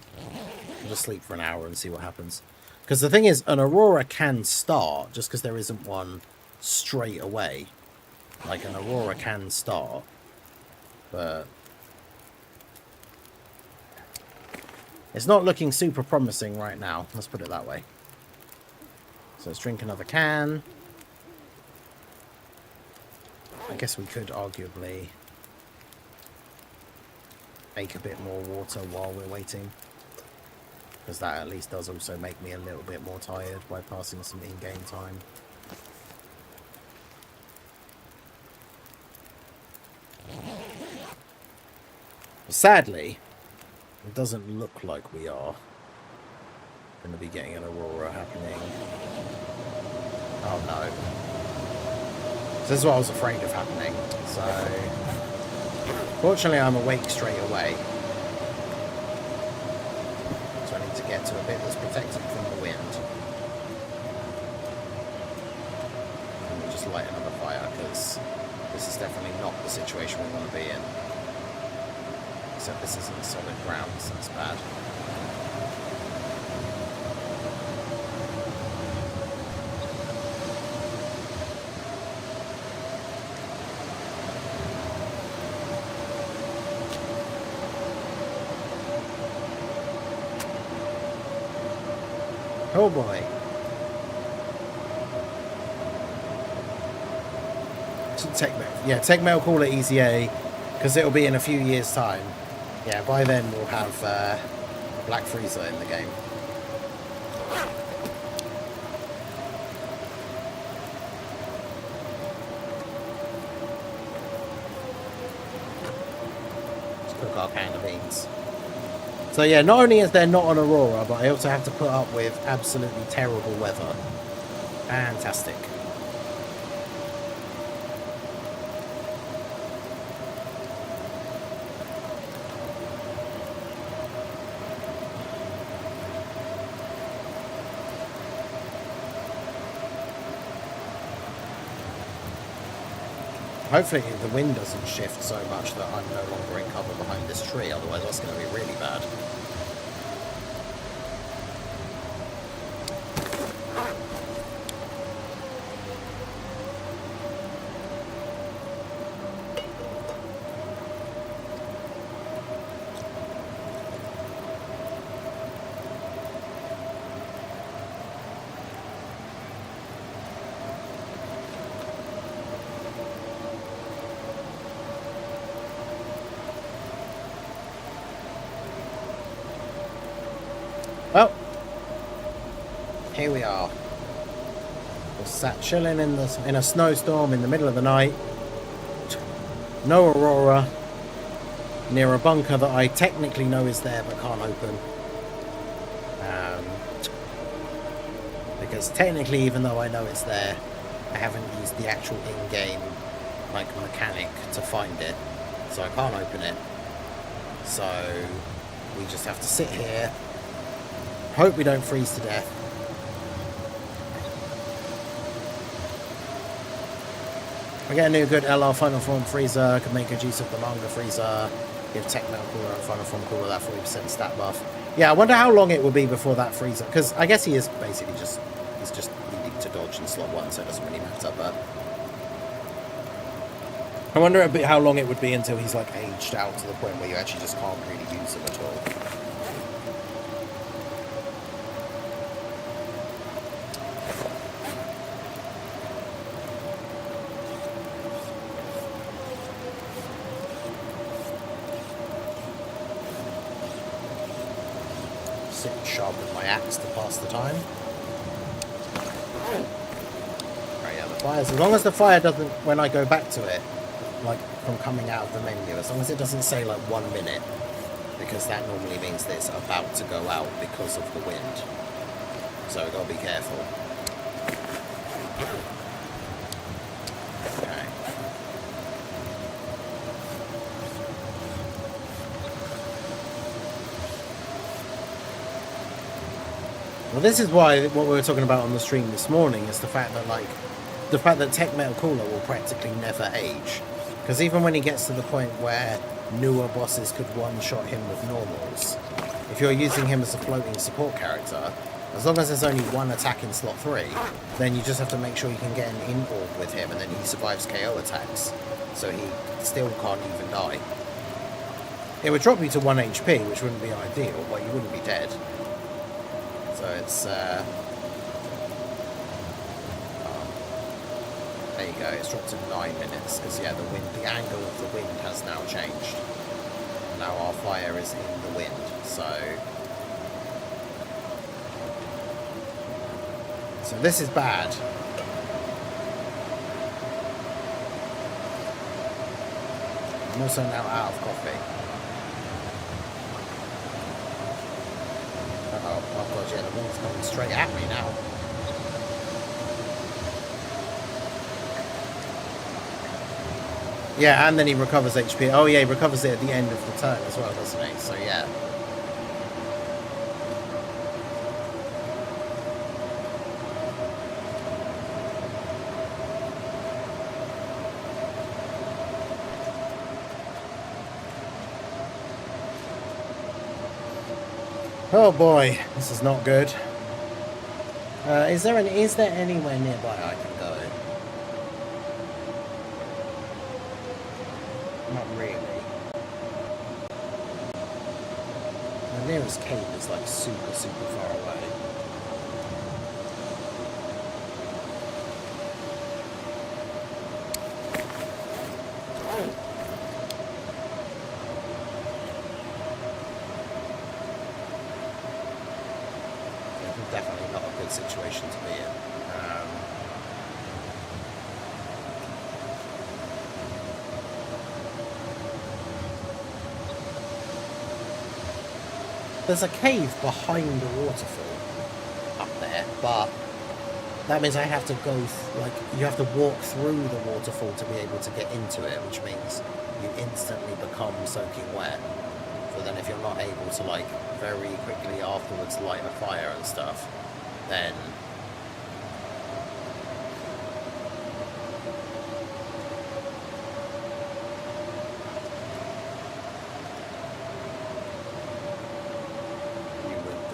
just sleep for an hour and see what happens. Because the thing is, an aurora can start just because there isn't one straight away. Like, an aurora can start. But... it's not looking super promising right now. Let's put it that way. So let's drink another can. I guess we could arguably make a bit more water while we're waiting. Because that at least does also make me a little bit more tired by passing some in-game time. Sadly, it doesn't look like we are going to be getting an aurora happening. Oh no. So this is what I was afraid of happening. So, fortunately I'm awake straight away. So I need to get to a bit that's protected from the wind. And we'll just light another fire, because this is definitely not the situation we want to be in. Except this isn't solid ground, so that's bad. Oh boy. Tech Mail call it EZA, because it'll be in a few years' time. Yeah, by then we'll have Black Freezer in the game. Let's cook our can of beans. So yeah, not only is there not an aurora, but I also have to put up with absolutely terrible weather. Fantastic. Hopefully the wind doesn't shift so much that I'm no longer in cover behind this tree, otherwise that's going to be really bad. Well, here we are. We're sat chilling in a snowstorm in the middle of the night. No aurora. Near a bunker that I technically know is there but can't open. Because technically, even though I know it's there, I haven't used the actual in-game mechanic to find it, so I can't open it. So we just have to sit here, hope we don't freeze to death. I get a new good LR Final Form freezer, could make good use of the manga freezer, give Tech Metal Cooler and Final Form Cooler that 40% stat buff. Yeah, I wonder how long it will be before that freezer, because I guess he is basically just needing to dodge in slot 1, so it doesn't really matter, but I wonder a bit how long it would be until he's like aged out to the point where you actually just can't really use him at all. Sit and sharpen my axe to pass the time. Oh yeah, the fires. As long as the fire doesn't, when I go back to it, like from coming out of the menu, as long as it doesn't say like 1 minute, because that normally means that it's about to go out because of the wind. So I've got to be careful. Okay. Well, this is why what we were talking about on the stream this morning is the fact that Tech Metal Cooler will practically never age. Because even when he gets to the point where newer bosses could one-shot him with normals, if you're using him as a floating support character, as long as there's only one attack in slot 3, then you just have to make sure you can get an in-orb with him, and then he survives KO attacks, so he still can't even die. It would drop you to 1 HP, which wouldn't be ideal, but you wouldn't be dead. So it's, there you go, it's dropped to 9 minutes, because yeah, the angle of the wind has now changed. Now our fire is in the wind, so this is bad. I'm also now out of coffee. Oh god, yeah, the wind's coming straight at me now. Yeah, and then he recovers HP. Oh yeah, he recovers it at the end of the turn as well, doesn't he? So yeah. Oh boy, this is not good. Is there anywhere nearby I can go? Not really. The nearest cave is like super far away. Definitely not a good situation to be in. There's a cave behind the waterfall up there, but that means I have to go, you have to walk through the waterfall to be able to get into it, which means you instantly become soaking wet. So then if you're not able to, very quickly afterwards light a fire and stuff, then you would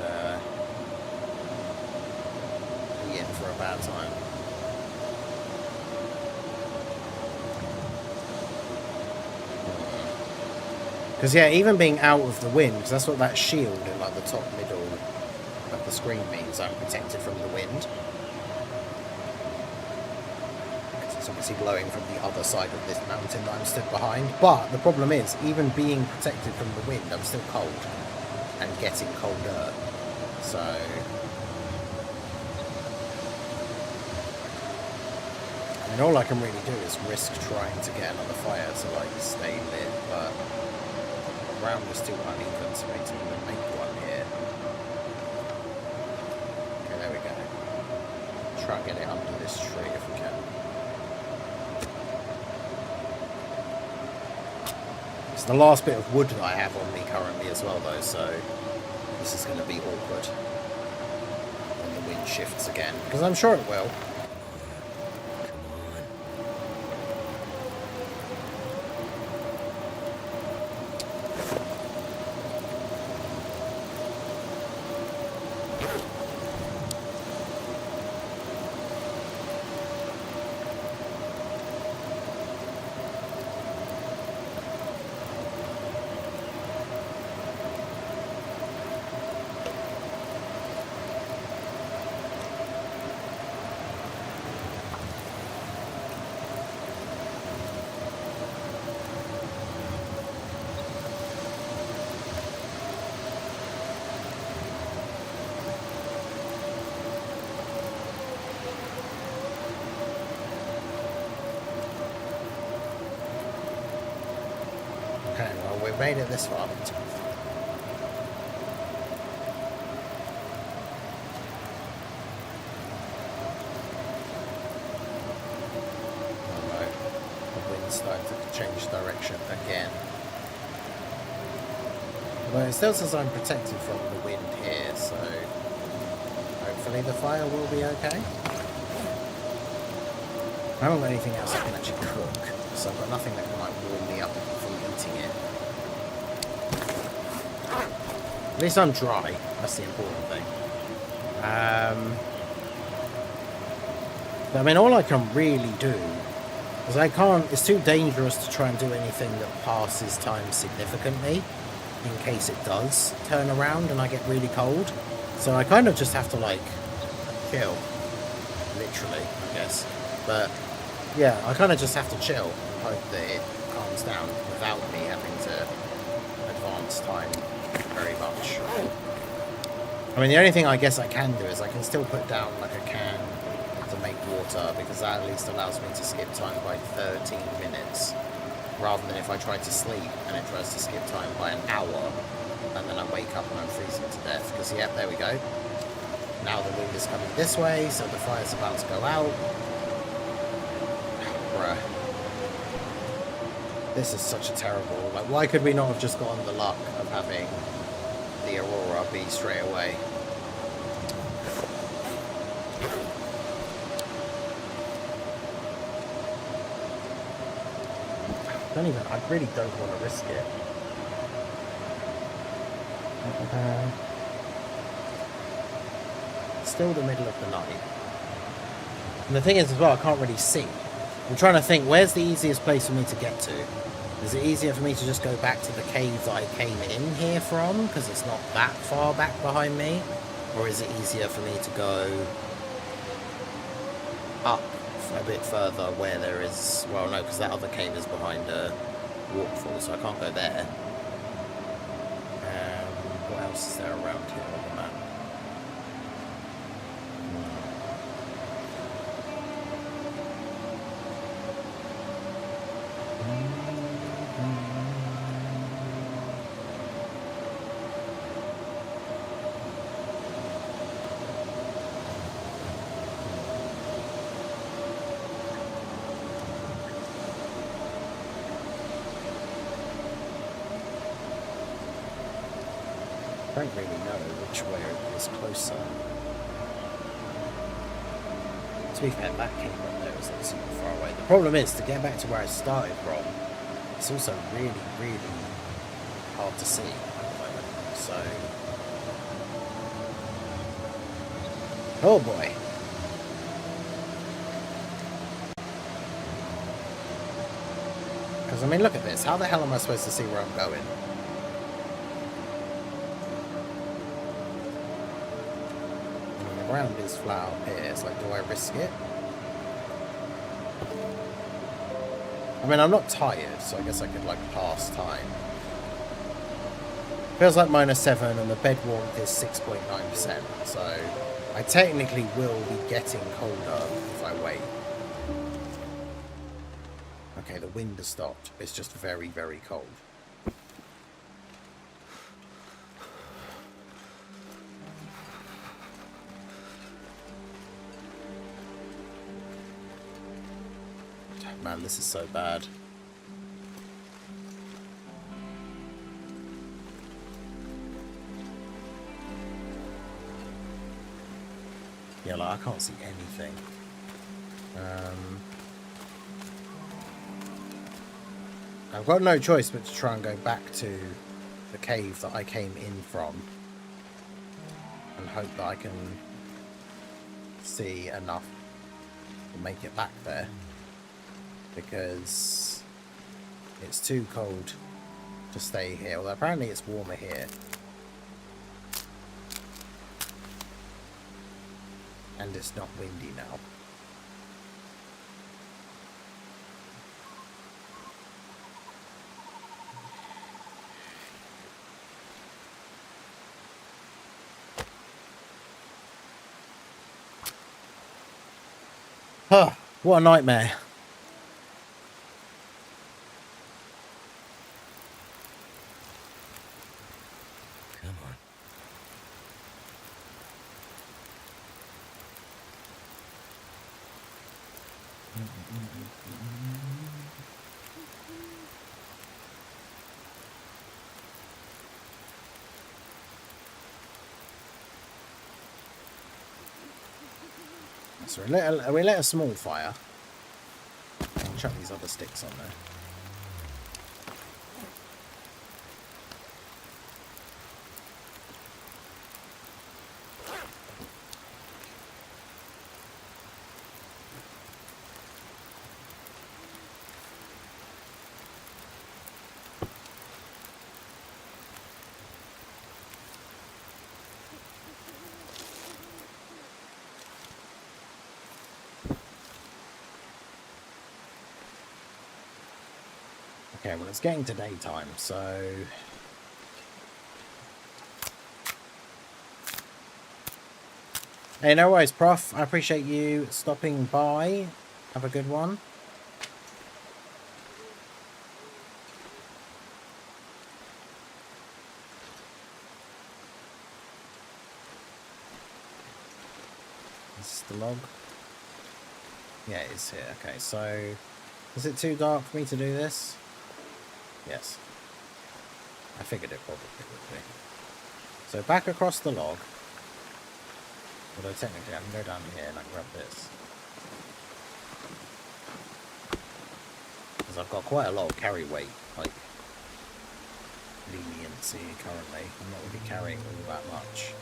be in for a bad time. Because yeah, even being out of the wind, because that's what that shield in the top middle of the screen means, I'm protected from the wind. Because it's obviously blowing from the other side of this mountain that I'm stood behind. But the problem is, even being protected from the wind, I'm still cold and getting colder. So I mean, all I can really do is risk trying to get another fire to like stay lit, but the ground is too uneven for me to even make one here. Okay, there we go. Try and get it under this tree if we can. It's the last bit of wood that I have on me currently as well though, so this is going to be awkward when the wind shifts again, because I'm sure it will. Okay, well, we've made it this far. Alright. The wind's starting to change direction again. Well, it still says I'm protected from the wind here, so hopefully the fire will be okay. I haven't got anything else I can actually cook, so I've got nothing that can like warm me up from eating it. At least I'm dry, that's the important thing. But I mean, all I can really do is it's too dangerous to try and do anything that passes time significantly in case it does turn around and I get really cold. So I kind of just have to like chill, literally, I guess. But yeah, I kind of just have to chill and hope that it calms down without me having to advance time very much. I mean, the only thing I guess I can do is I can still put down like a can to make water, because that at least allows me to skip time by 13 minutes, rather than if I try to sleep and it tries to skip time by an hour and then I wake up and I'm freezing to death. Because yep, there we go. Now the wind is coming this way, so the fire's about to go out. Bruh. This is such a terrible... Like, why could we not have just gotten the luck of having the Aurora be straight away? I really don't want to risk it. Still the middle of the night. And the thing is as well, I can't really see. I'm trying to think, where's the easiest place for me to get to? Is it easier for me to just go back to the cave that I came in here from, because it's not that far back behind me? Or is it easier for me to go up a bit further where there is... Well, no, because that other cave is behind a waterfall, so I can't go there. What else is there around here on the map? I don't really know which way is closer. To be fair, that cave up there is not super far away. The problem is, to get back to where I started from, it's also really, really hard to see at the moment. So... Oh boy. Because, I mean, look at this. How the hell am I supposed to see where I'm going? The ground is flat up here. It's like, do I risk it? I mean, I'm not tired, so I guess I could, like, pass time. Feels like -7 and the bed warmth is 6.9%. So I technically will be getting colder if I wait. Okay, the wind has stopped. It's just very, very cold. Man, this is so bad. Yeah, like, I can't see anything. I've got no choice but to try and go back to the cave that I came in from and hope that I can see enough to make it back there, because it's too cold to stay here. Although apparently it's warmer here. And it's not windy now. Huh, what a nightmare. Come on. So we let a small fire. I'll chuck these other sticks on there. Okay, well, it's getting to daytime, so... Hey, no worries, Prof. I appreciate you stopping by. Have a good one. This is the log. Yeah, it is here. Okay, so... Is it too dark for me to do this? Yes. I figured it probably would be. So back across the log. Although technically I can go down here and I can grab this. Because I've got quite a lot of carry weight, like, leniency currently. I'm not really carrying all that much.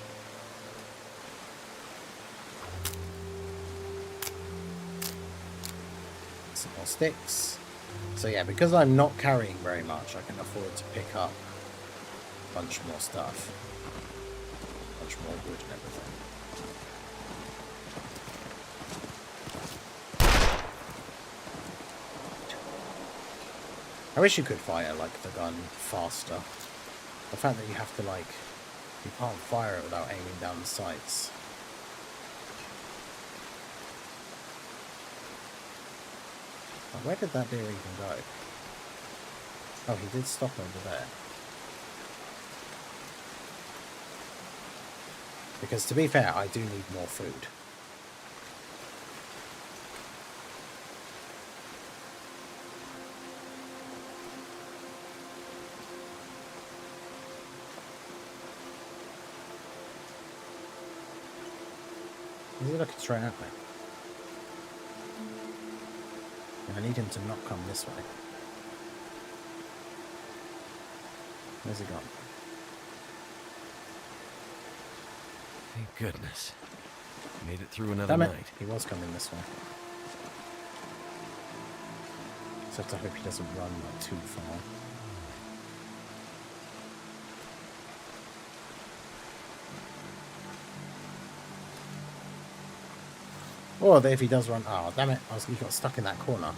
Some more sticks. So yeah, because I'm not carrying very much, I can afford to pick up a bunch more stuff. A bunch more wood and everything. I wish you could fire, like, the gun faster. The fact that you have to, like, you can't fire it without aiming down the sights. Where did that deer even go? Oh, he did stop over there. Because to be fair, I do need more food. Is he looking straight at me? I need him to not come this way. Where's he gone? Thank goodness. Made it through another Damn it. night. He was coming this way. Just have to hope he doesn't run like too far. Or if he does run... Oh, damn it. He got stuck in that corner.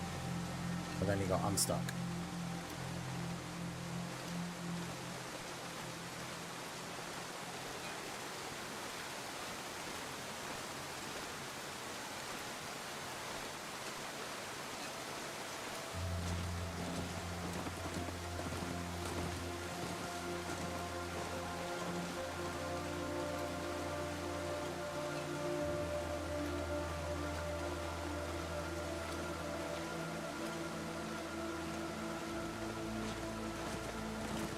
But then he got unstuck.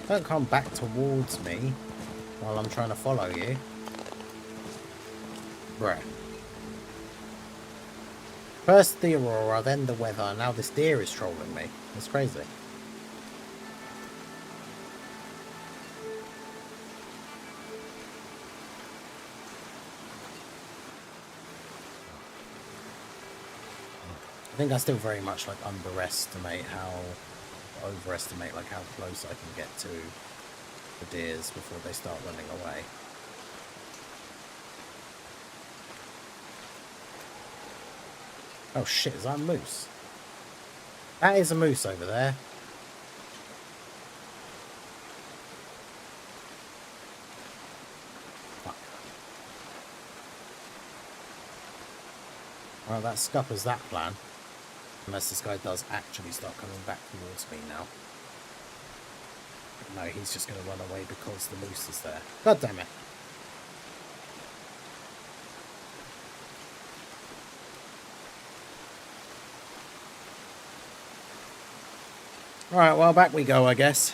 Don't come back towards me while I'm trying to follow you. Bruh. First the aurora, then the weather, now this deer is trolling me. It's crazy. I think I still very much like overestimate like how close I can get to the deers before they start running away. Oh shit, is that a moose? That is a moose over there. Fuck. Well, that scuppers that plan. Unless this guy does actually start coming back towards me now. No, he's just going to run away because the moose is there. God damn it. Alright, well, back we go, I guess.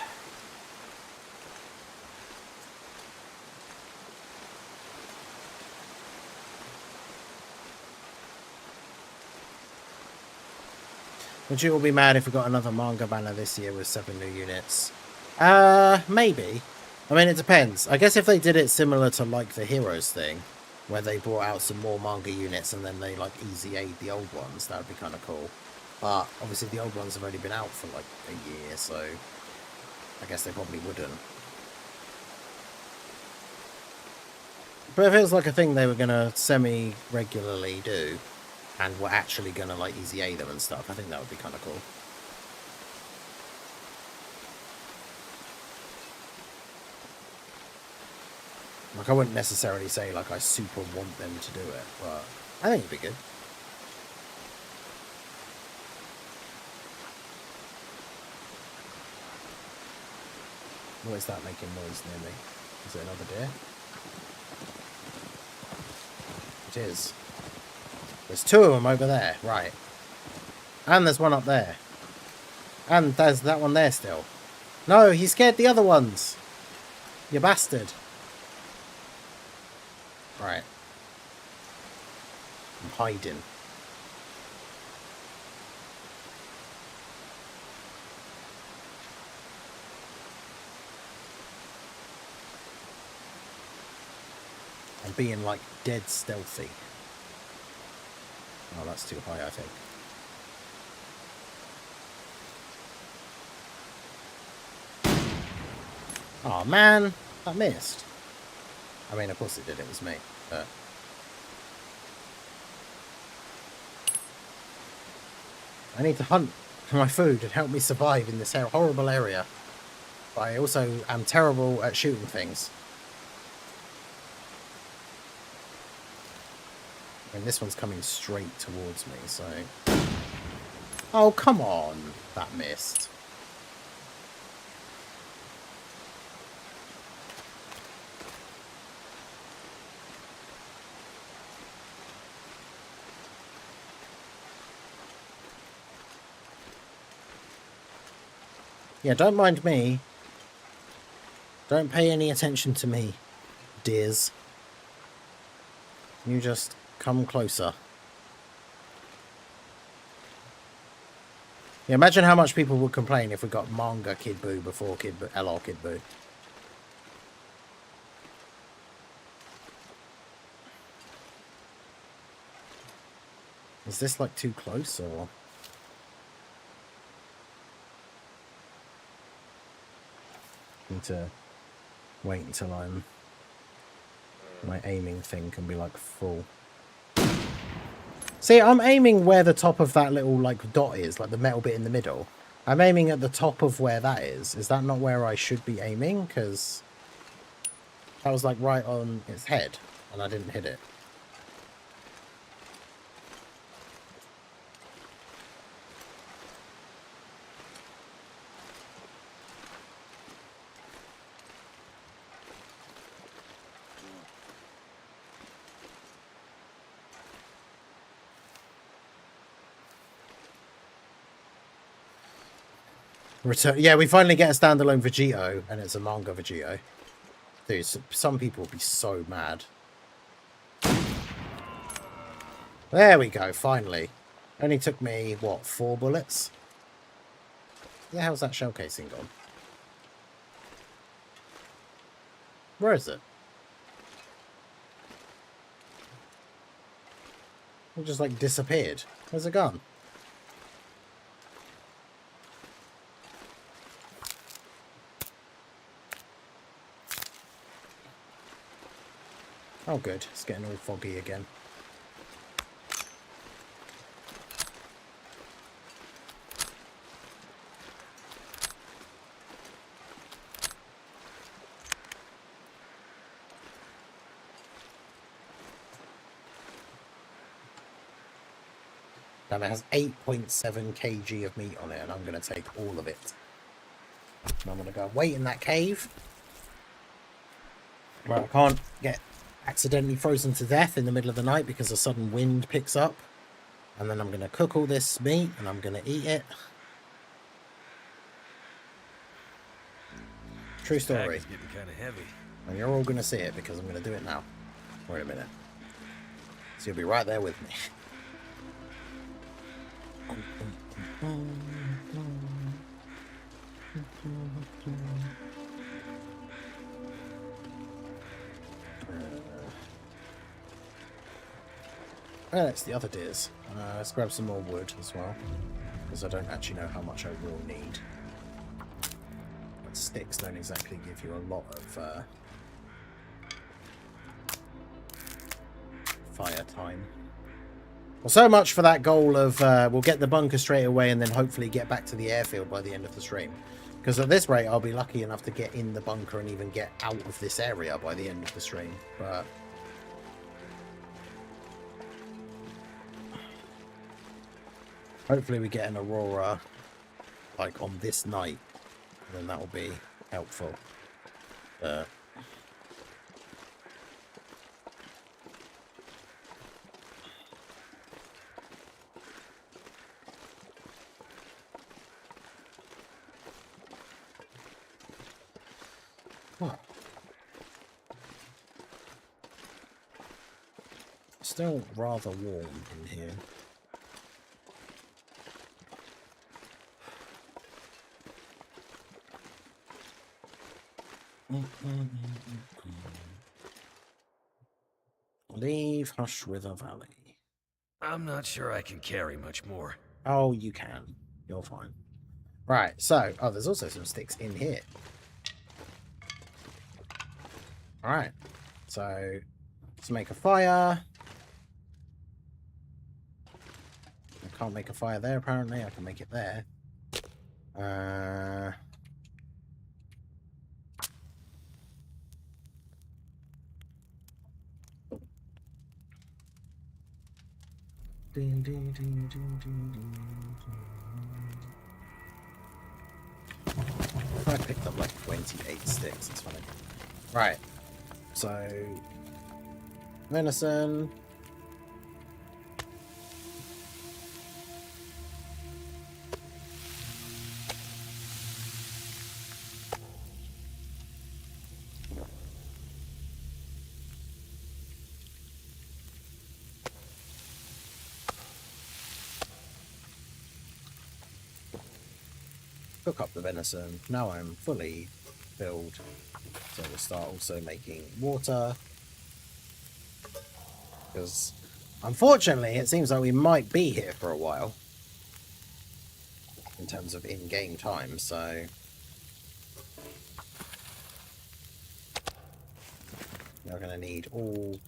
Would you all be mad if we got another manga banner this year with 7 new units? Maybe. I mean, it depends. I guess if they did it similar to, like, the Heroes thing, where they brought out some more manga units and then they, like, easy aid the old ones, that would be kind of cool. But, obviously, the old ones have already been out for, like, a year, so I guess they probably wouldn't. But if it was, like, a thing they were going to semi-regularly do, and we're actually going to, like, easy aid them and stuff, I think that would be kind of cool. Like, I wouldn't necessarily say, like, I super want them to do it, but I think it'd be good. What is that making noise near me? Is it another deer? It is. There's 2 of them over there, right. And there's one up there. And there's that one there still. No, he scared the other ones. You bastard. Right. I'm hiding. I'm being, like, dead stealthy. Oh, that's too high, I think. Oh, man. That missed. I mean, of course it did. It was me. But I need to hunt for my food and help me survive in this horrible area. But I also am terrible at shooting things. And this one's coming straight towards me, so... Oh, come on! That missed. Yeah, don't mind me. Don't pay any attention to me, dears. You just come closer. Yeah, imagine how much people would complain if we got manga Kid Buu before Kid Buu, LR Kid Buu. Is this like too close or? Need to wait until my aiming thing can be like full. See, I'm aiming where the top of that little like dot is, like the metal bit in the middle. I'm aiming at the top of where that is. Is that not where I should be aiming? Because that was like right on its head and I didn't hit it. Return. Yeah, we finally get a standalone Vegito, and it's a manga Vegito. Dude, some people will be so mad. There we go, finally. Only took me, what, 4 bullets? Where the hell's that shell casing gone? Where is it? It just, like, disappeared. Where's it gone? Oh, good. It's getting all foggy again. And it has 8.7 kg of meat on it, and I'm going to take all of it. And I'm going to go wait in that cave, where I can't get accidentally frozen to death in the middle of the night because a sudden wind picks up. And then I'm going to cook all this meat, and I'm going to eat it. True story. It's getting kind of heavy. And you're all going to see it because I'm going to do it now. Wait a minute. So you'll be right there with me. That's the other deers. Let's grab some more wood as well, because I don't actually know how much I will need. But sticks don't exactly give you a lot of fire time. Well, so much for that goal of we'll get the bunker straight away and then hopefully get back to the airfield by the end of the stream. Because at this rate, I'll be lucky enough to get in the bunker and even get out of this area by the end of the stream. But hopefully we get an aurora like on this night, and then that will be helpful. Still rather warm in here. Leave Hush River Valley. I'm not sure I can carry much more. Oh, you can. You're fine. Right, so... Oh, there's also some sticks in here. Alright. So, let's make a fire. I can't make a fire there, apparently. I can make it there. I picked up like 28 sticks. It's funny. Right. So, venison. Cook up the venison. Now I'm fully filled. So we'll start also making water. Because unfortunately it seems like we might be here for a while. In terms of in-game time, so... We're going to need all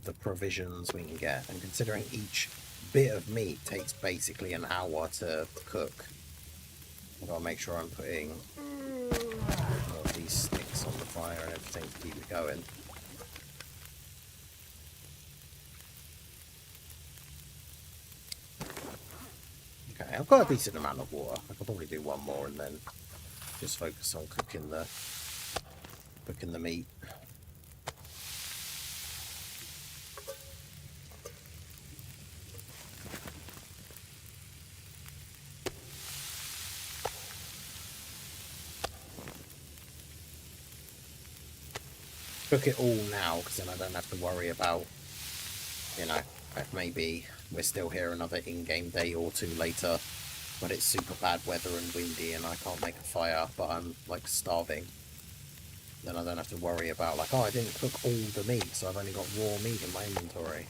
the provisions we can get. And considering each bit of meat takes basically an hour to cook, I've got to make sure I'm putting all of these sticks on the fire and everything to keep it going. Okay, I've got a decent amount of water. I could probably do one more and then just focus on cooking the meat. cook it all now, because then I don't have to worry about, you know, if maybe we're still here another in-game day or two later, but it's super bad weather and windy and I can't make a fire, but I'm like starving. Then I don't have to worry about like, oh, I didn't cook all the meat, so I've only got raw meat in my inventory.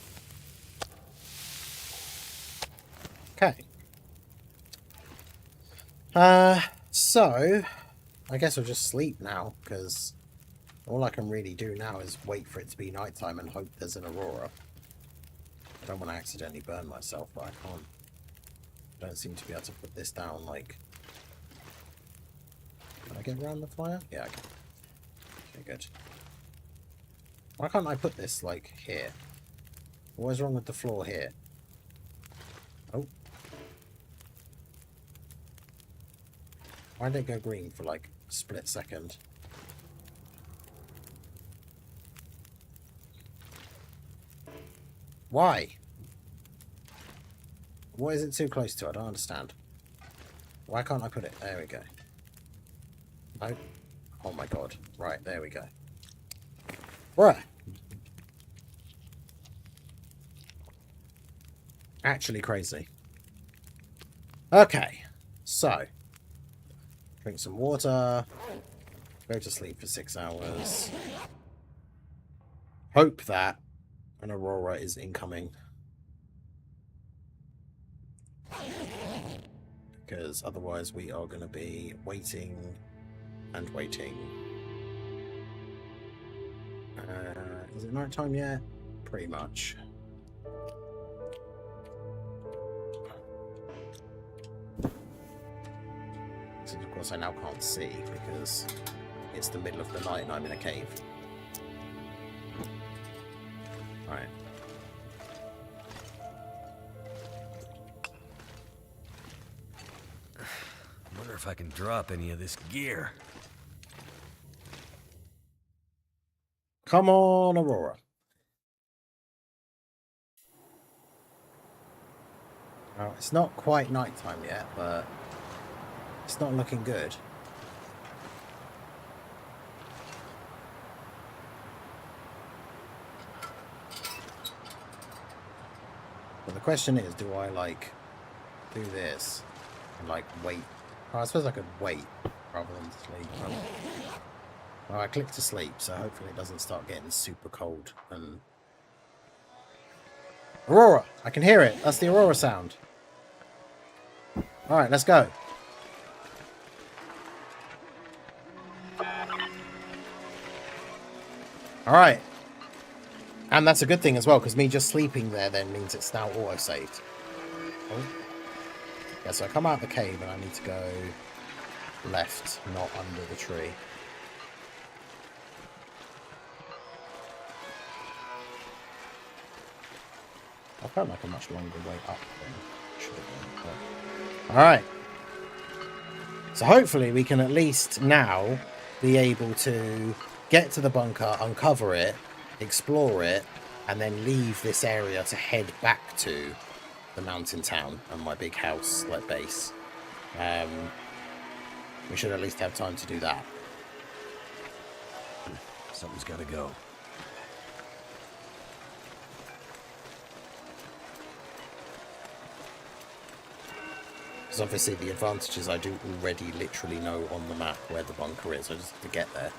Okay. So I guess I'll just sleep now, because all I can really do now is wait for it to be nighttime and hope there's an aurora. I don't want to accidentally burn myself, but I can't. I don't seem to be able to put this down, like... Can I get around the fire? Yeah, I can. Okay, good. Why can't I put this, like, here? What is wrong with the floor here? Oh. Why did it go green for, like, a split second? Why? What is it too close to? I don't understand. Why can't I put it? There we go. Nope. Oh my god. Right, there we go. Bruh. Actually crazy. Okay. So. Drink some water. Go to sleep for 6 hours. Hope that an aurora is incoming. Because otherwise we are going to be waiting and waiting. Is it night time yet? Pretty much. So of course I now can't see because it's the middle of the night and I'm in a cave. Right. I wonder if I can drop any of this gear. Come on, Aurora. Well, it's not quite nighttime yet, but it's not looking good. But the question is, do I, like, do this and, like, wait? Oh, I suppose I could wait rather than sleep. Well, I clicked to sleep, so hopefully it doesn't start getting super cold. And Aurora! I can hear it. That's the Aurora sound. Alright, let's go. Alright. And that's a good thing as well, because me just sleeping there then means it's now auto-saved. Oh. Yeah, so I come out of the cave and I need to go left, not under the tree. I felt like a much longer way up than should have been. Alright. So hopefully we can at least now be able to get to the bunker, uncover it, explore it, and then leave this area to head back to the mountain town and my big house, like, base. We should at least have time to do that. Something's gotta go. Because obviously the advantage is I do already literally know on the map where the bunker is. I just have to get there.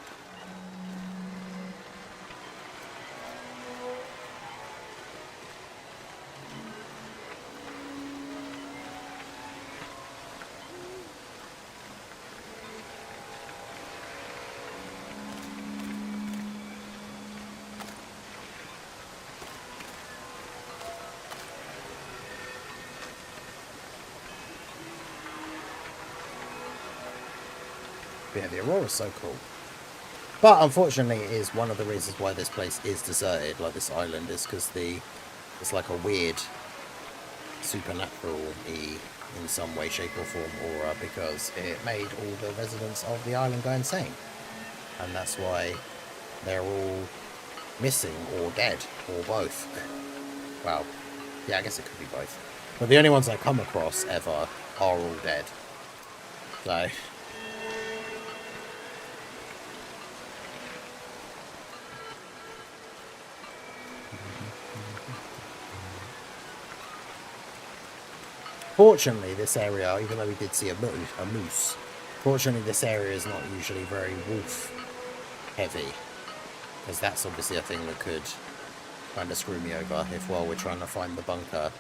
Yeah, the Aurora's so cool. But unfortunately it is one of the reasons why this place is deserted, like this island, is because it's like a weird supernatural-y in some way, shape or form aura, because it made all the residents of the island go insane. And that's why they're all missing or dead or both. Well, yeah, I guess it could be both. But the only ones I come across ever are all dead. So Fortunately, this area, even though we did see a moose, fortunately this area is not usually very wolf heavy, because that's obviously a thing that could kind of screw me over if while we're trying to find the bunker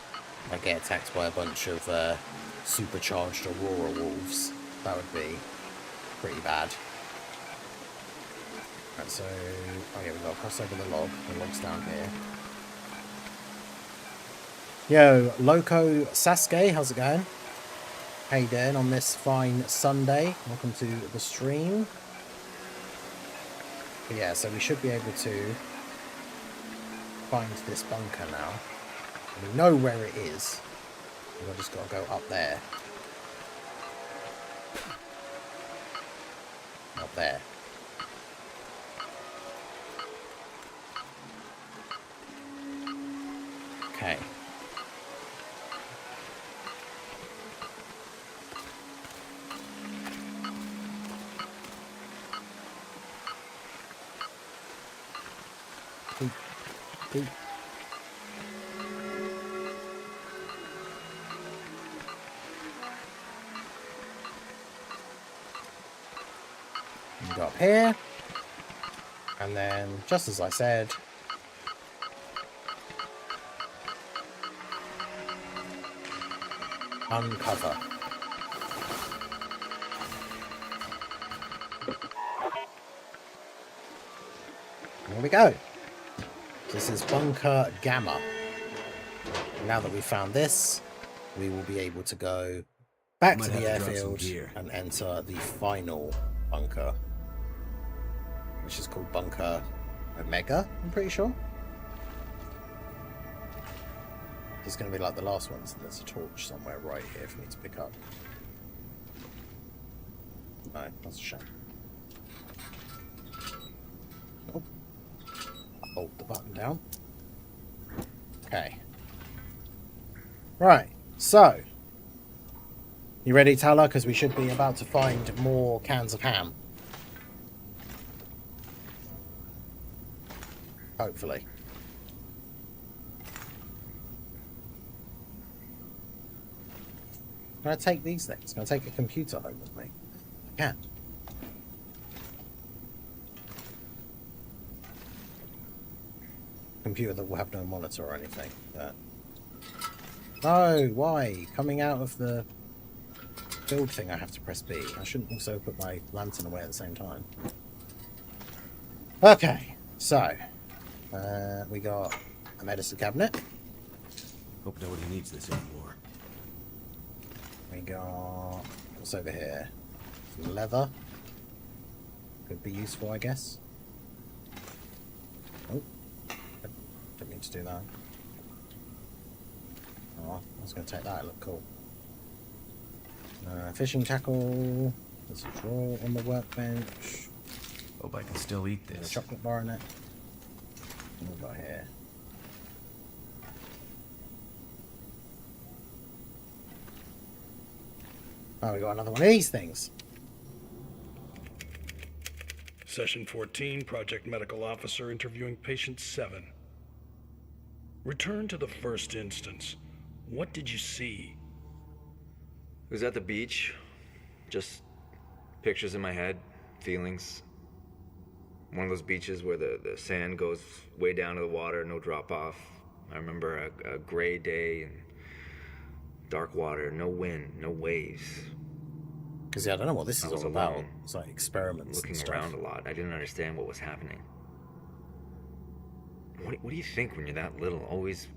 I get attacked by a bunch of supercharged aurora wolves. That would be pretty bad. Right, so oh yeah, we've got to cross over the log. The log's down here. Yo, Loco Sasuke, how's it going? How you doing on this fine Sunday? Welcome to the stream. But yeah, so we should be able to find this bunker now. We know where it is. We've just got to go up there. Up there. Okay. Beep. Beep. Go up here, and then just as I said, uncover. Here we go. This is Bunker Gamma. Now that we've found this, we will be able to go back to the airfield and enter the final bunker, which is called Bunker Omega, I'm pretty sure. It's going to be like the last one, so there's a torch somewhere right here for me to pick up. No, that's a shame. Oh. Hold the button down. Okay. Right, so. You ready, Tala? Because we should be about to find more cans of ham. Hopefully. Can I take these things? Can I take a computer home with me? I can. Computer that will have no monitor or anything. No, why? Coming out of the build thing I have to press B. I shouldn't also put my lantern away at the same time. Okay, so we got a medicine cabinet. Hope nobody needs this anymore. We got what's over here? Some leather. Could be useful, I guess. Oh, didn't mean to do that. Oh, I was going to take that. It looked cool. Fishing tackle. There's a drawer on the workbench. Hope I can still eat There's this. a chocolate bar in it. What have we got here? Oh, we got another one of these things. Session 14, Project Medical Officer interviewing Patient 7. Return to the first instance. What did you see? It was at the beach. Just pictures in my head, feelings. One of those beaches where the sand goes way down to the water, no drop off. I remember a gray day and dark water, no wind, no waves. Because, yeah, I don't know what this is all about. Alone, It's like experiments looking and stuff. around a lot. I didn't understand what was happening. What do you think when you're that little? Always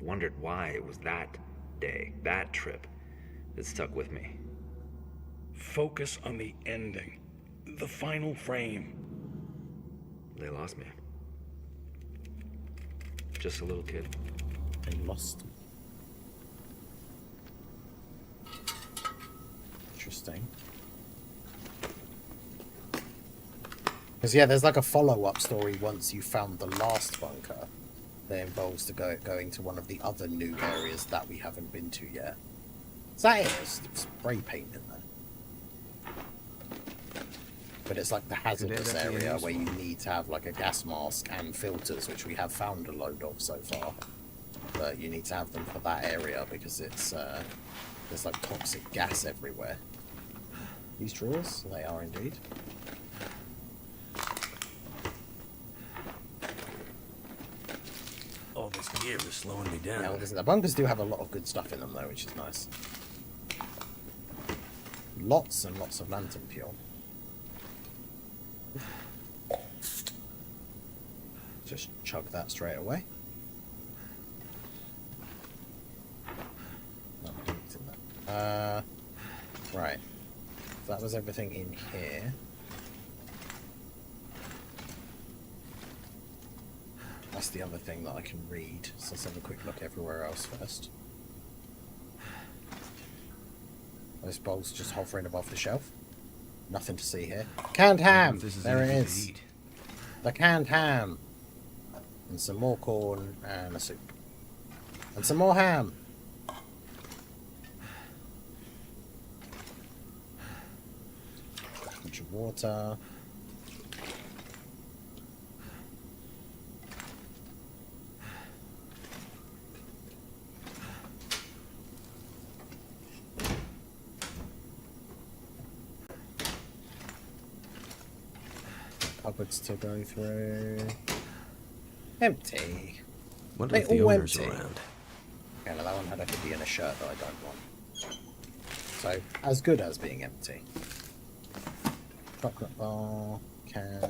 wondered why it was that day, that trip, that stuck with me. Focus on the ending. The final frame. They lost me. Just a little kid. They lost. Interesting. Because, yeah, there's like a follow-up story once you found the last bunker that involves going to one of the other new areas that we haven't been to yet. Is that it? There's spray paint in there. But it's like the hazardous area where you need to have like a gas mask and filters, which we have found a load of so far. But you need to have them for that area because it's There's like toxic gas everywhere. These drawers? They are indeed. All this gear is slowing me down. Yeah, well, the bunkers do have a lot of good stuff in them though, which is nice. Lots and lots of lantern fuel. Just chug that straight away. Oh, it's in there. Right. So that was everything in here. That's the other thing that I can read. So let's have a quick look everywhere else first. Those bowls just hovering above the shelf. Nothing to see here. Canned ham! There it is. The canned ham. And some more corn and a soup. And some more ham. A bunch of water. Cupboards to go through. Empty. Wonder They if the all owner's empty. around. Okay, now that one had a hoodie and a shirt that I don't want. So, as good as being empty. Chocolate bar, can.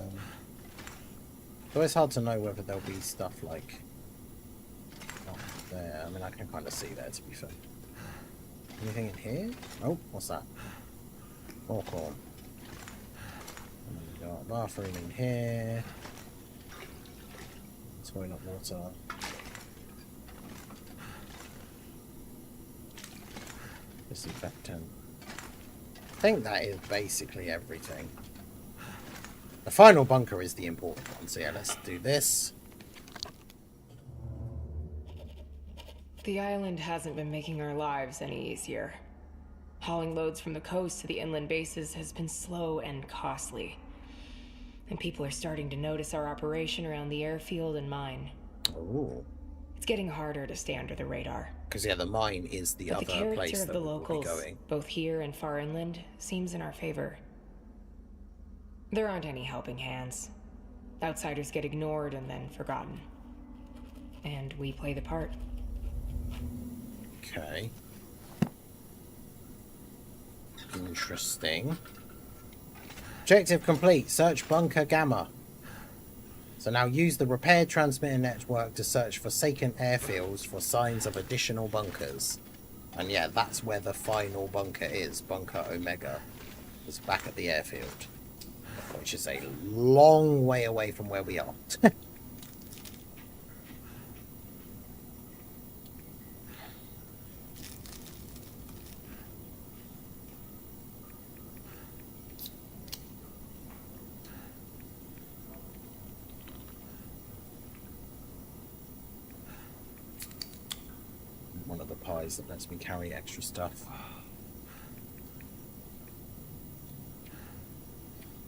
It's always hard to know whether there'll be stuff like up there. I mean, I can kind of see there, to be fair. Anything in here? Oh, what's that? More corn. And we've got a bathroom in here. Toilet water. Disinfectant. I think that is basically everything. The final bunker is the important one, so yeah, let's do this. The island hasn't been making our lives any easier. Hauling loads from the coast to the inland bases has been slow and costly. And people are starting to notice our operation around the airfield and mine. Oh. It's getting harder to stay under the radar. Because yeah, the mine is the But the other character place of that the we'll be locals, going. both here and far inland, seems in our favor. There aren't any helping hands. Outsiders get ignored and then forgotten. And we play the part. Okay. Interesting. Objective complete. Search bunker Gamma. So now use the repaired transmitter network to search forsaken airfields for signs of additional bunkers. And yeah, that's where the final bunker is. Bunker Omega. It's back at the airfield. Which is a long way away from where we are. One of the pies that lets me carry extra stuff.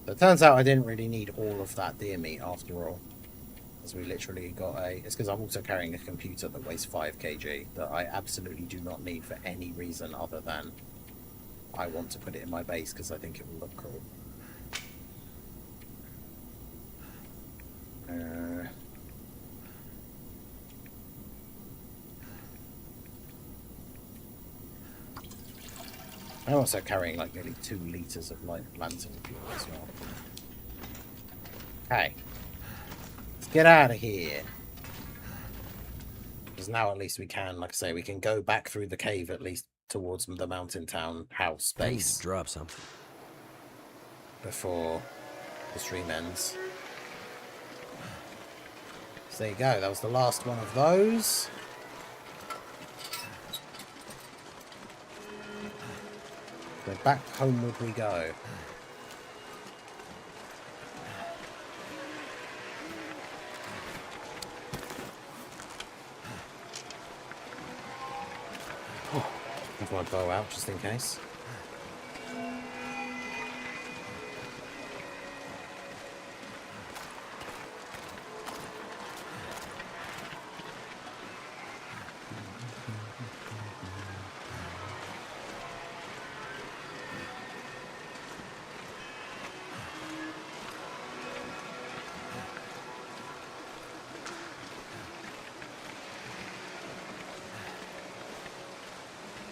So it turns out I didn't really need all of that deer meat after all. As we literally got a... It's because I'm also carrying a computer that weighs 5 kg that I absolutely do not need for any reason other than I want to put it in my base because I think it will look cool. I'm also carrying like nearly 2 litres of light lantern fuel as well. Okay. Let's get out of here. Because now at least we can, like I say, we can go back through the cave at least towards the mountain town house I need base to drop something. before the stream ends. So there you go, that was the last one of those. So back homeward we go. Oh, have my bow out just in case.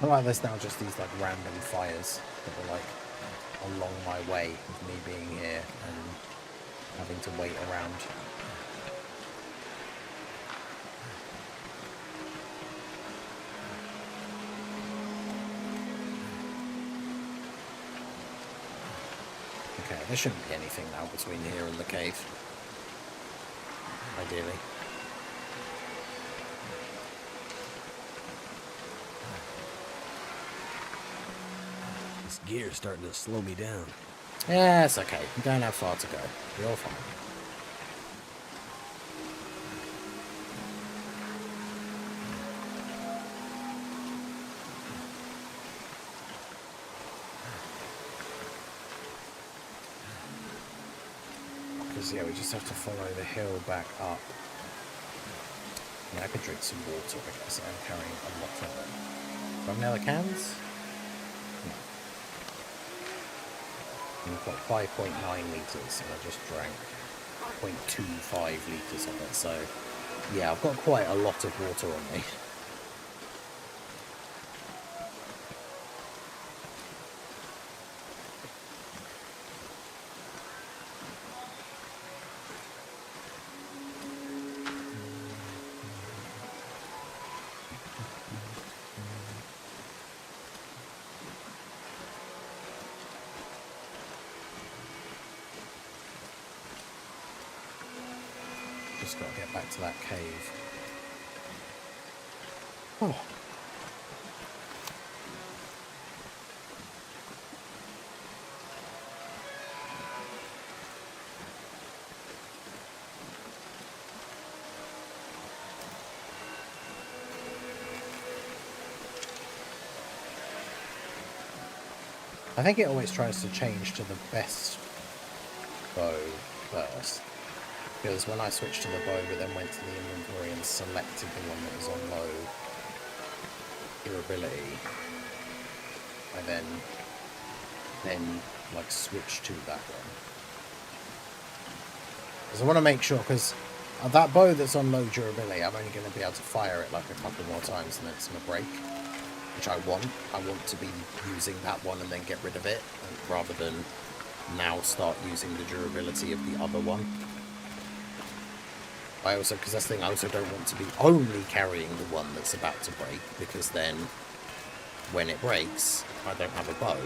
I like there's now just these like random fires that are like along my way with me being here and having to wait around. Okay, there shouldn't be anything now between here and the cave. Ideally. This gear's starting to slow me down. Yeah, it's okay. We don't have far to go. We're all fine. Because, yeah, we just have to follow the hill back up. Yeah, I could drink some water, I guess. I'm carrying a lot of it. From the other cans? No. We've got 5.9 litres, and I just drank 0.25 litres of it, so yeah, I've got quite a lot of water on me. Just got to get back to that cave. Oh. I think it always tries to change to the best bow first. Because when I switched to the bow but then went to the inventory and selected the one that was on low durability, I then like switched to that one. Because I want to make sure, because that bow that's on low durability, I'm only going to be able to fire it like a couple more times and then it's going to break. Which I want. I want to be using that one and then get rid of it, rather than now start using the durability of the other one. I also, because that's the thing, I also don't want to be only carrying the one that's about to break, because then when it breaks, I don't have a bow.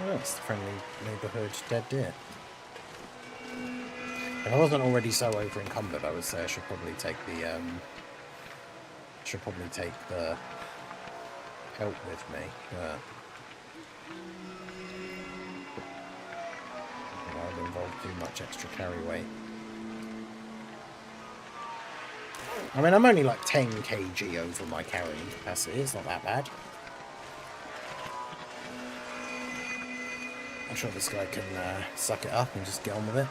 Oh, it's the friendly neighbourhood dead deer. If I wasn't already so over encumbered, I would say I should probably take the help with me. But I would involve too much extra carry weight. I mean, I'm only like 10 kg over my carrying capacity. It's not that bad. I'm sure this guy can suck it up and just get on with it.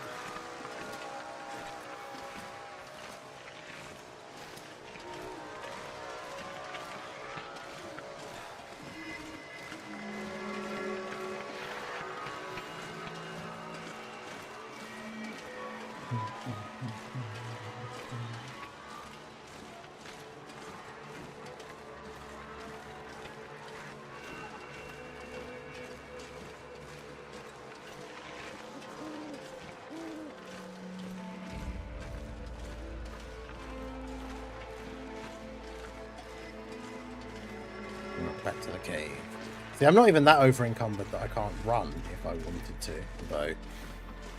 Back to the cave. See, I'm not even that over encumbered that I can't run if I wanted to. Though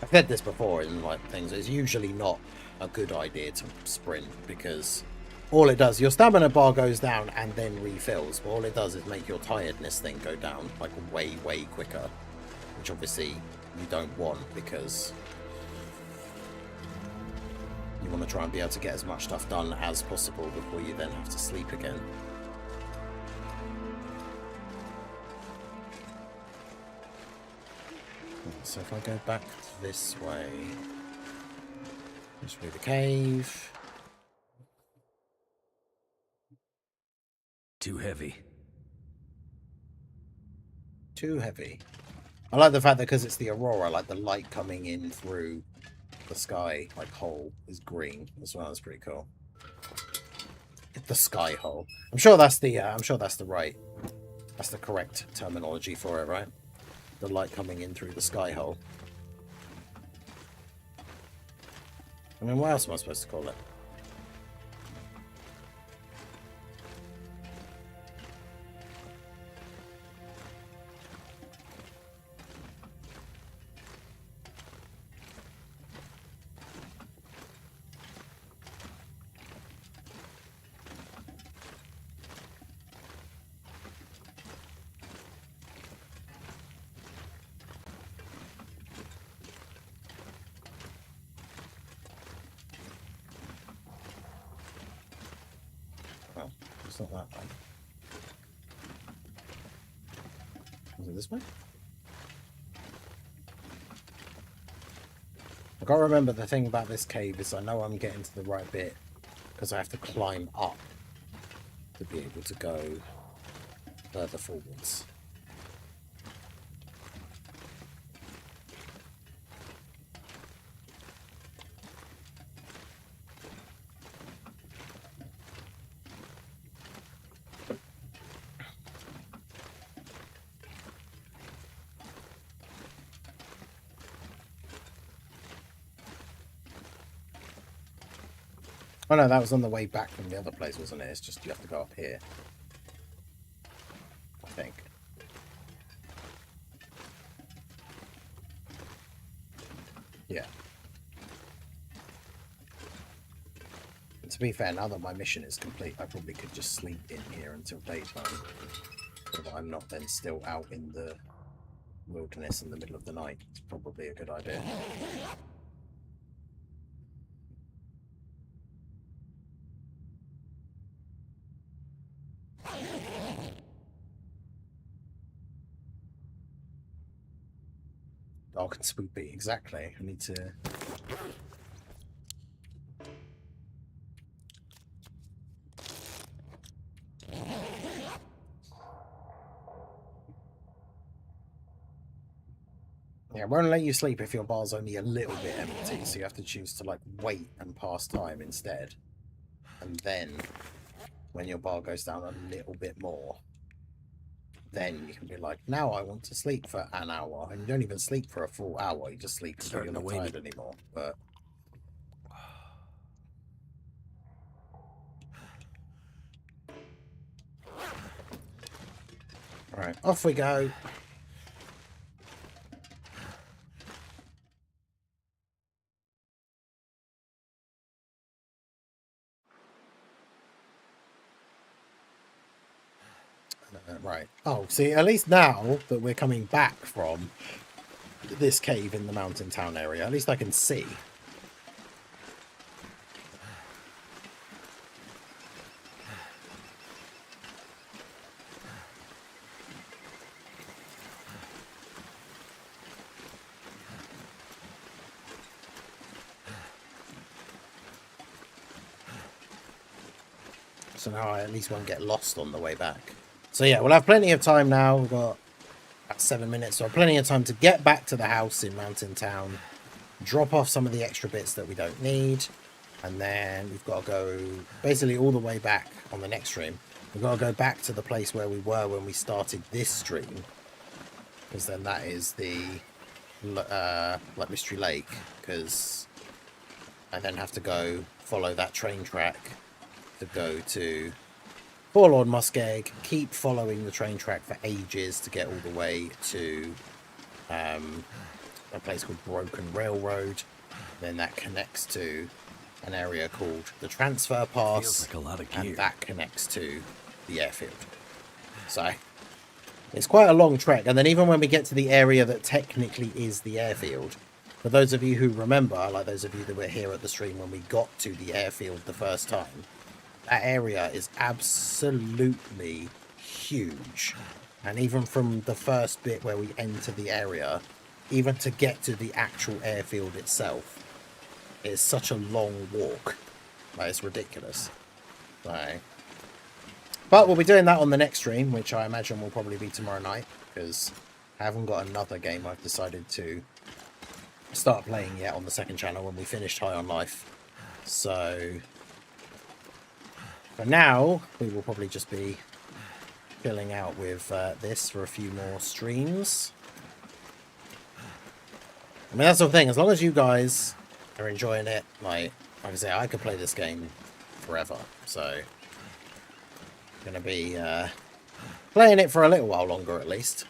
I've said this before in like things, it's usually not a good idea to sprint, because all it does, your stamina bar goes down and then refills, but all it does is make your tiredness thing go down like way quicker, which obviously you don't want, because You want to try and be able to get as much stuff done as possible before you then have to sleep again. So if I go back this way, just through the cave. Too heavy. Too heavy. I like the fact that because it's the aurora, like the light coming in through the sky, like hole, is green as well. That's pretty cool. The sky hole. I'm sure that's the. That's the correct terminology for it, right? The light coming in through the sky hole. I mean, what else am I supposed to call it? It's not that way. Is it this way? I can't remember. The thing about this cave is I know I'm getting to the right bit because I have to climb up to be able to go further forwards. Oh no, that was on the way back from the other place, wasn't it? It's just you have to go up here. I think. Yeah. And to be fair, now that my mission is complete, I probably could just sleep in here until daytime. So that I'm not then still out in the wilderness in the middle of the night. It's probably a good idea. Dark and spoopy, exactly. I need to... Yeah, it won't let you sleep if your bar's only a little bit empty, so you have to choose to, like, wait and pass time instead. And then, when your bar goes down a little bit more, then you can be like, now I want to sleep for an hour. And you don't even sleep for a full hour, you just sleep because you're not tired anymore. But alright, off we go. Right. Oh, see, at least now that we're coming back from this cave in the mountain town area, at least I can see. So now I at least won't get lost on the way back. So yeah, we'll have plenty of time now. We've got about 7 minutes, so plenty of time to get back to the house in Mountain Town, drop off some of the extra bits that we don't need, and then we've got to go basically all the way back on the next stream. We've got to go back to the place where we were when we started this stream, because then that is the like Mystery Lake, because I then have to go follow that train track to go to Forlorn Muskeg, keep following the train track for ages to get all the way to a place called Broken Railroad. Then that connects to an area called the Transfer Pass, Feels like a lot of gear. and that connects to the airfield. So it's quite a long trek, and then even when we get to the area that technically is the airfield, For those of you who remember, like those of you that were here at the stream when we got to the airfield the first time, that area is absolutely huge. And even from the first bit where we enter the area, even to get to the actual airfield itself, it's such a long walk. Like, it's ridiculous. So, but we'll be doing that on the next stream, which I imagine will probably be tomorrow night, because I haven't got another game I've decided to start playing yet on the second channel when we finished High on Life. So for now, we will probably just be chilling out with this for a few more streams. I mean, that's the thing. As long as you guys are enjoying it, like I say, I could play this game forever. So gonna be playing it for a little while longer at least.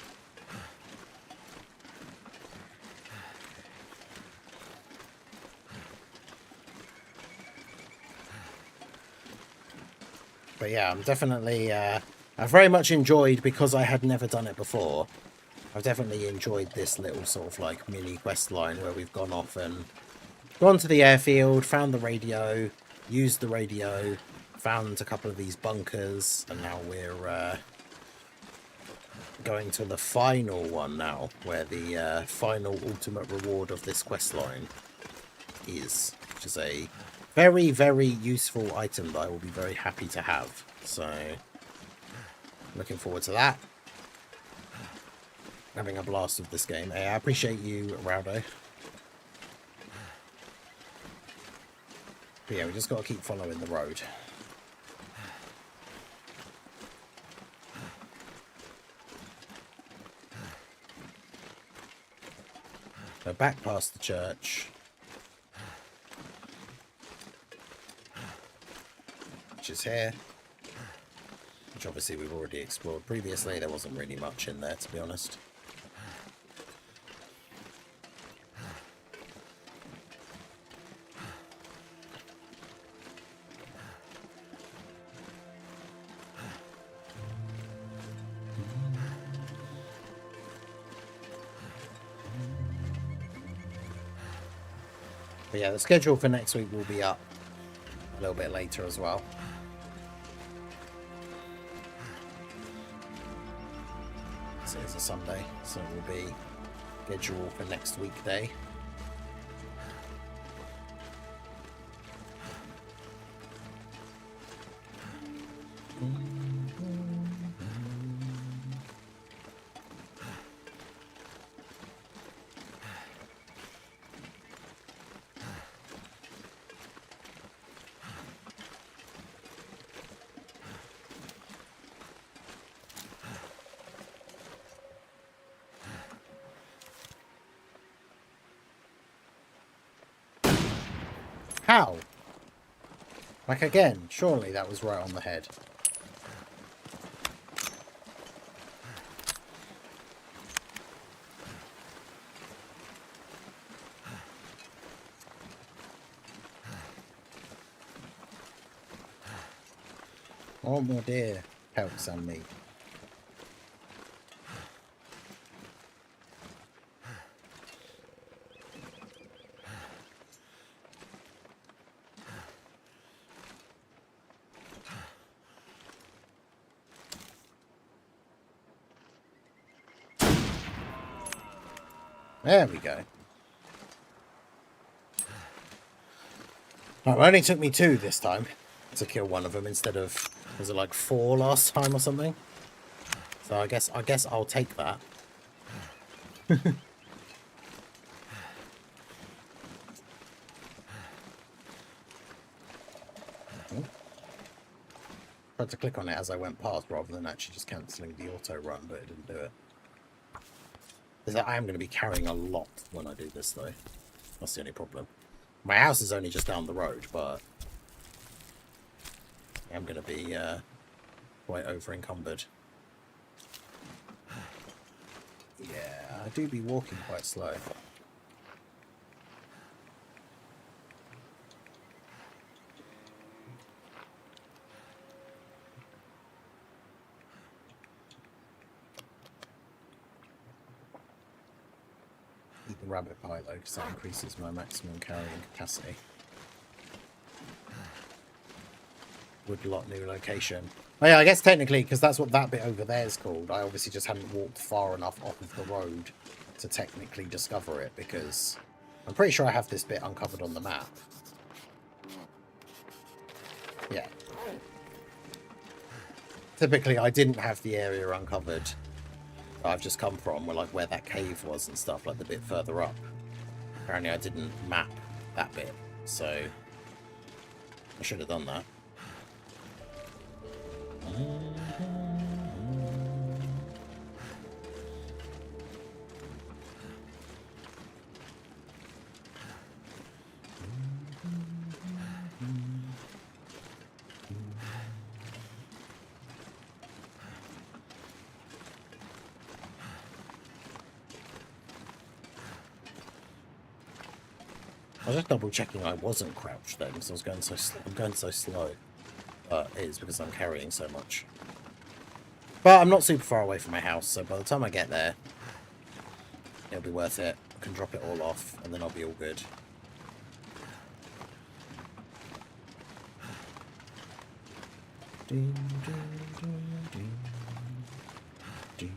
But yeah, I'm definitely I've very much enjoyed, because I had never done it before, I've definitely enjoyed this little sort of like mini quest line where we've gone off and gone to the airfield, found the radio, used the radio, found a couple of these bunkers, and now we're going to the final one now, where the final ultimate reward of this quest line is, which is a very, very useful item that I will be very happy to have. So, looking forward to that. Having a blast with this game. Hey, I appreciate you, Rowdo. But yeah, we just got to keep following the road. So back past the church. Which is here. Which obviously we've already explored previously. There wasn't really much in there, to be honest. But yeah, the schedule for next week will be up a little bit later as well. So it's a Sunday, so it will be scheduled for next weekday. How? Like again, surely that was right on the head. Oh my dear, helps on me. There we go. Right, it only took me 2 this time to kill one of them instead of, was it like 4 last time or something? So I guess I'll take that. Tried to click on it as I went past rather than actually just cancelling the auto run, but it didn't do it. I am going to be carrying a lot when I do this, though. That's the only problem. My house is only just down the road, but I'm going to be quite over-encumbered. Yeah, I do be walking quite slow. Eat the rabbit pie though, because that increases my maximum carrying capacity. Woodlot new location. Oh yeah, I guess technically, because that's what that bit over there is called, I obviously just hadn't walked far enough off of the road to technically discover it, because I'm pretty sure I have this bit uncovered on the map. Yeah. Typically, I didn't have the area uncovered that I've just come from, where that cave was and stuff, like the bit further up. Apparently, I didn't map that bit, so I should have done that. I was just double checking I wasn't crouched then, because I was going so I'm going so slow. It is because I'm carrying so much. But I'm not super far away from my house, so by the time I get there, it'll be worth it. I can drop it all off, and then I'll be all good. Ding, ding, ding, ding, ding.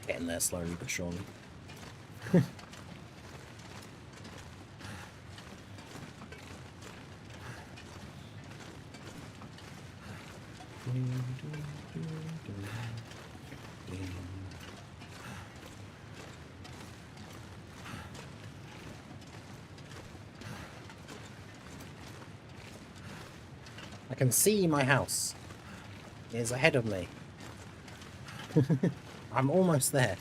Getting there slowly but surely. I can see my house. It is ahead of me. I'm almost there.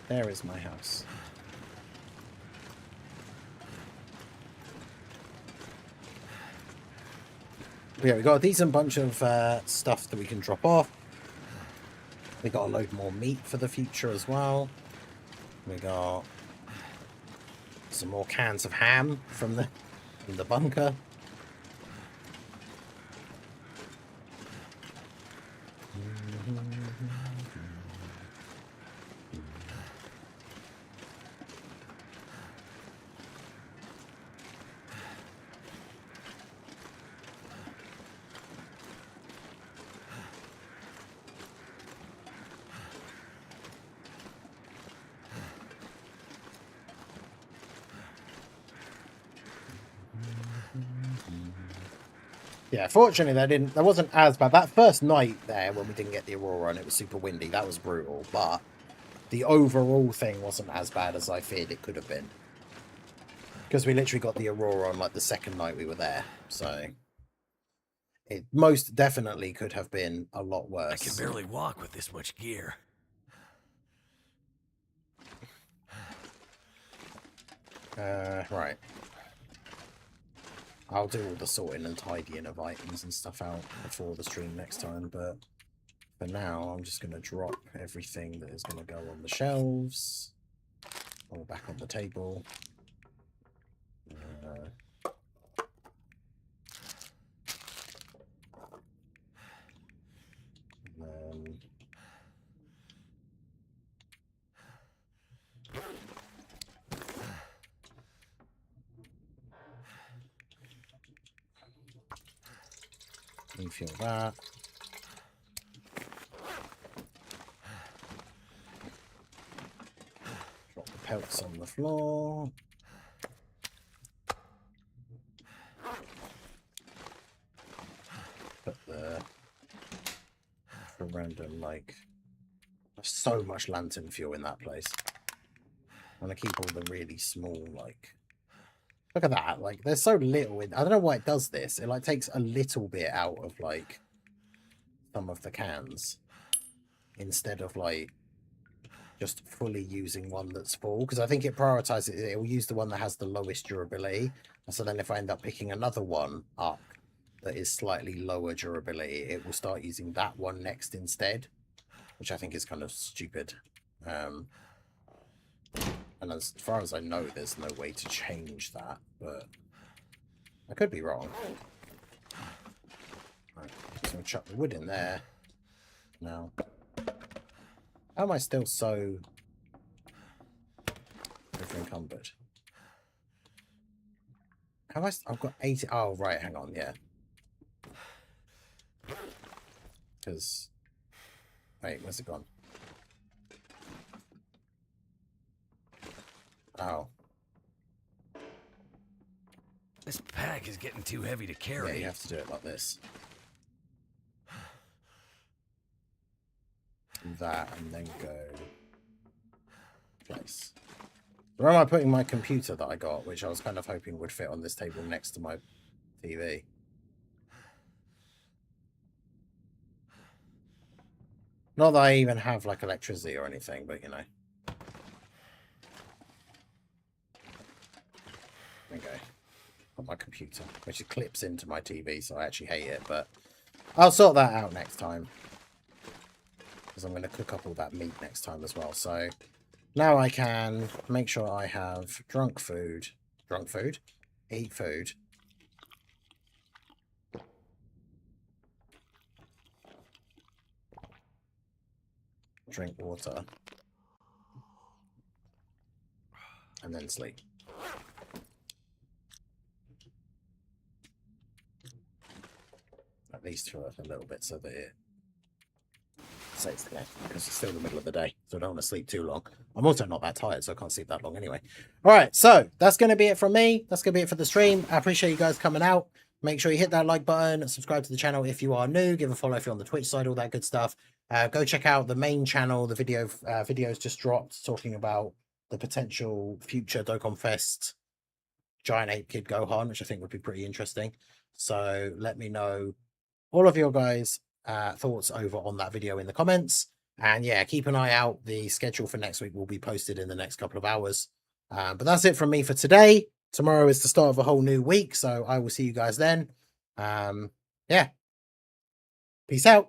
There is my house. Yeah, we got a decent bunch of stuff that we can drop off. We got a load more meat for the future as well. We got some more cans of ham from the bunker. Yeah, fortunately that wasn't as bad. That first night there when we didn't get the aurora and it was super windy, that was brutal, but the overall thing wasn't as bad as I feared it could have been. Because we literally got the aurora on like the second night we were there, so it most definitely could have been a lot worse. I can barely walk with this much gear. Right. I'll do all the sorting and tidying of items and stuff out before the stream next time, but for now I'm just going to drop everything that is going to go on the shelves, all back on the table. Refill that. Drop the pelts on the floor. Put the for random, like, there's so much lantern fuel in that place. I'm gonna keep all the really small, like, look at that, like, there's so little in, I don't know why it does this. It, like, takes a little bit out of, like, some of the cans instead of like just fully using one that's full, because I think it prioritizes it will use the one that has the lowest durability, and so then if I end up picking another one up that is slightly lower durability, it will start using that one next instead, which I think is kind of stupid. And as far as I know, there's no way to change that, but I could be wrong. Right, just gonna chuck the wood in there now. How am I still so encumbered? Have I've got 80. Oh, right, hang on, yeah. Because, wait, where's it gone? Oh. This pack is getting too heavy to carry. Yeah, you have to do it like this. That, and then go place. Where am I putting my computer that I got, which I was kind of hoping would fit on this table next to my TV? Not that I even have like electricity or anything, but you know. There we go. Got my computer, which it clips into my TV, so I actually hate it, but I'll sort that out next time. Because I'm going to cook up all that meat next time as well. So now I can make sure I have eat food, drink water, and then sleep. At least for a little bit, so that it stays there, because it's still the middle of the day, so I don't want to sleep too long. I'm also not that tired, so I can't sleep that long anyway. All right, so that's going to be it from me. That's going to be it for the stream. I appreciate you guys coming out. Make sure you hit that like button, subscribe to the channel if you are new, give a follow if you're on the Twitch side, all that good stuff. Go check out the main channel. The videos just dropped talking about the potential future Dokkan Fest Giant Ape Kid Gohan, which I think would be pretty interesting. So let me know all of your guys' thoughts over on that video in the comments. And yeah, keep an eye out. The schedule for next week will be posted in the next couple of hours. But that's it from me for today. Tomorrow is the start of a whole new week, so I will see you guys then. Yeah. Peace out.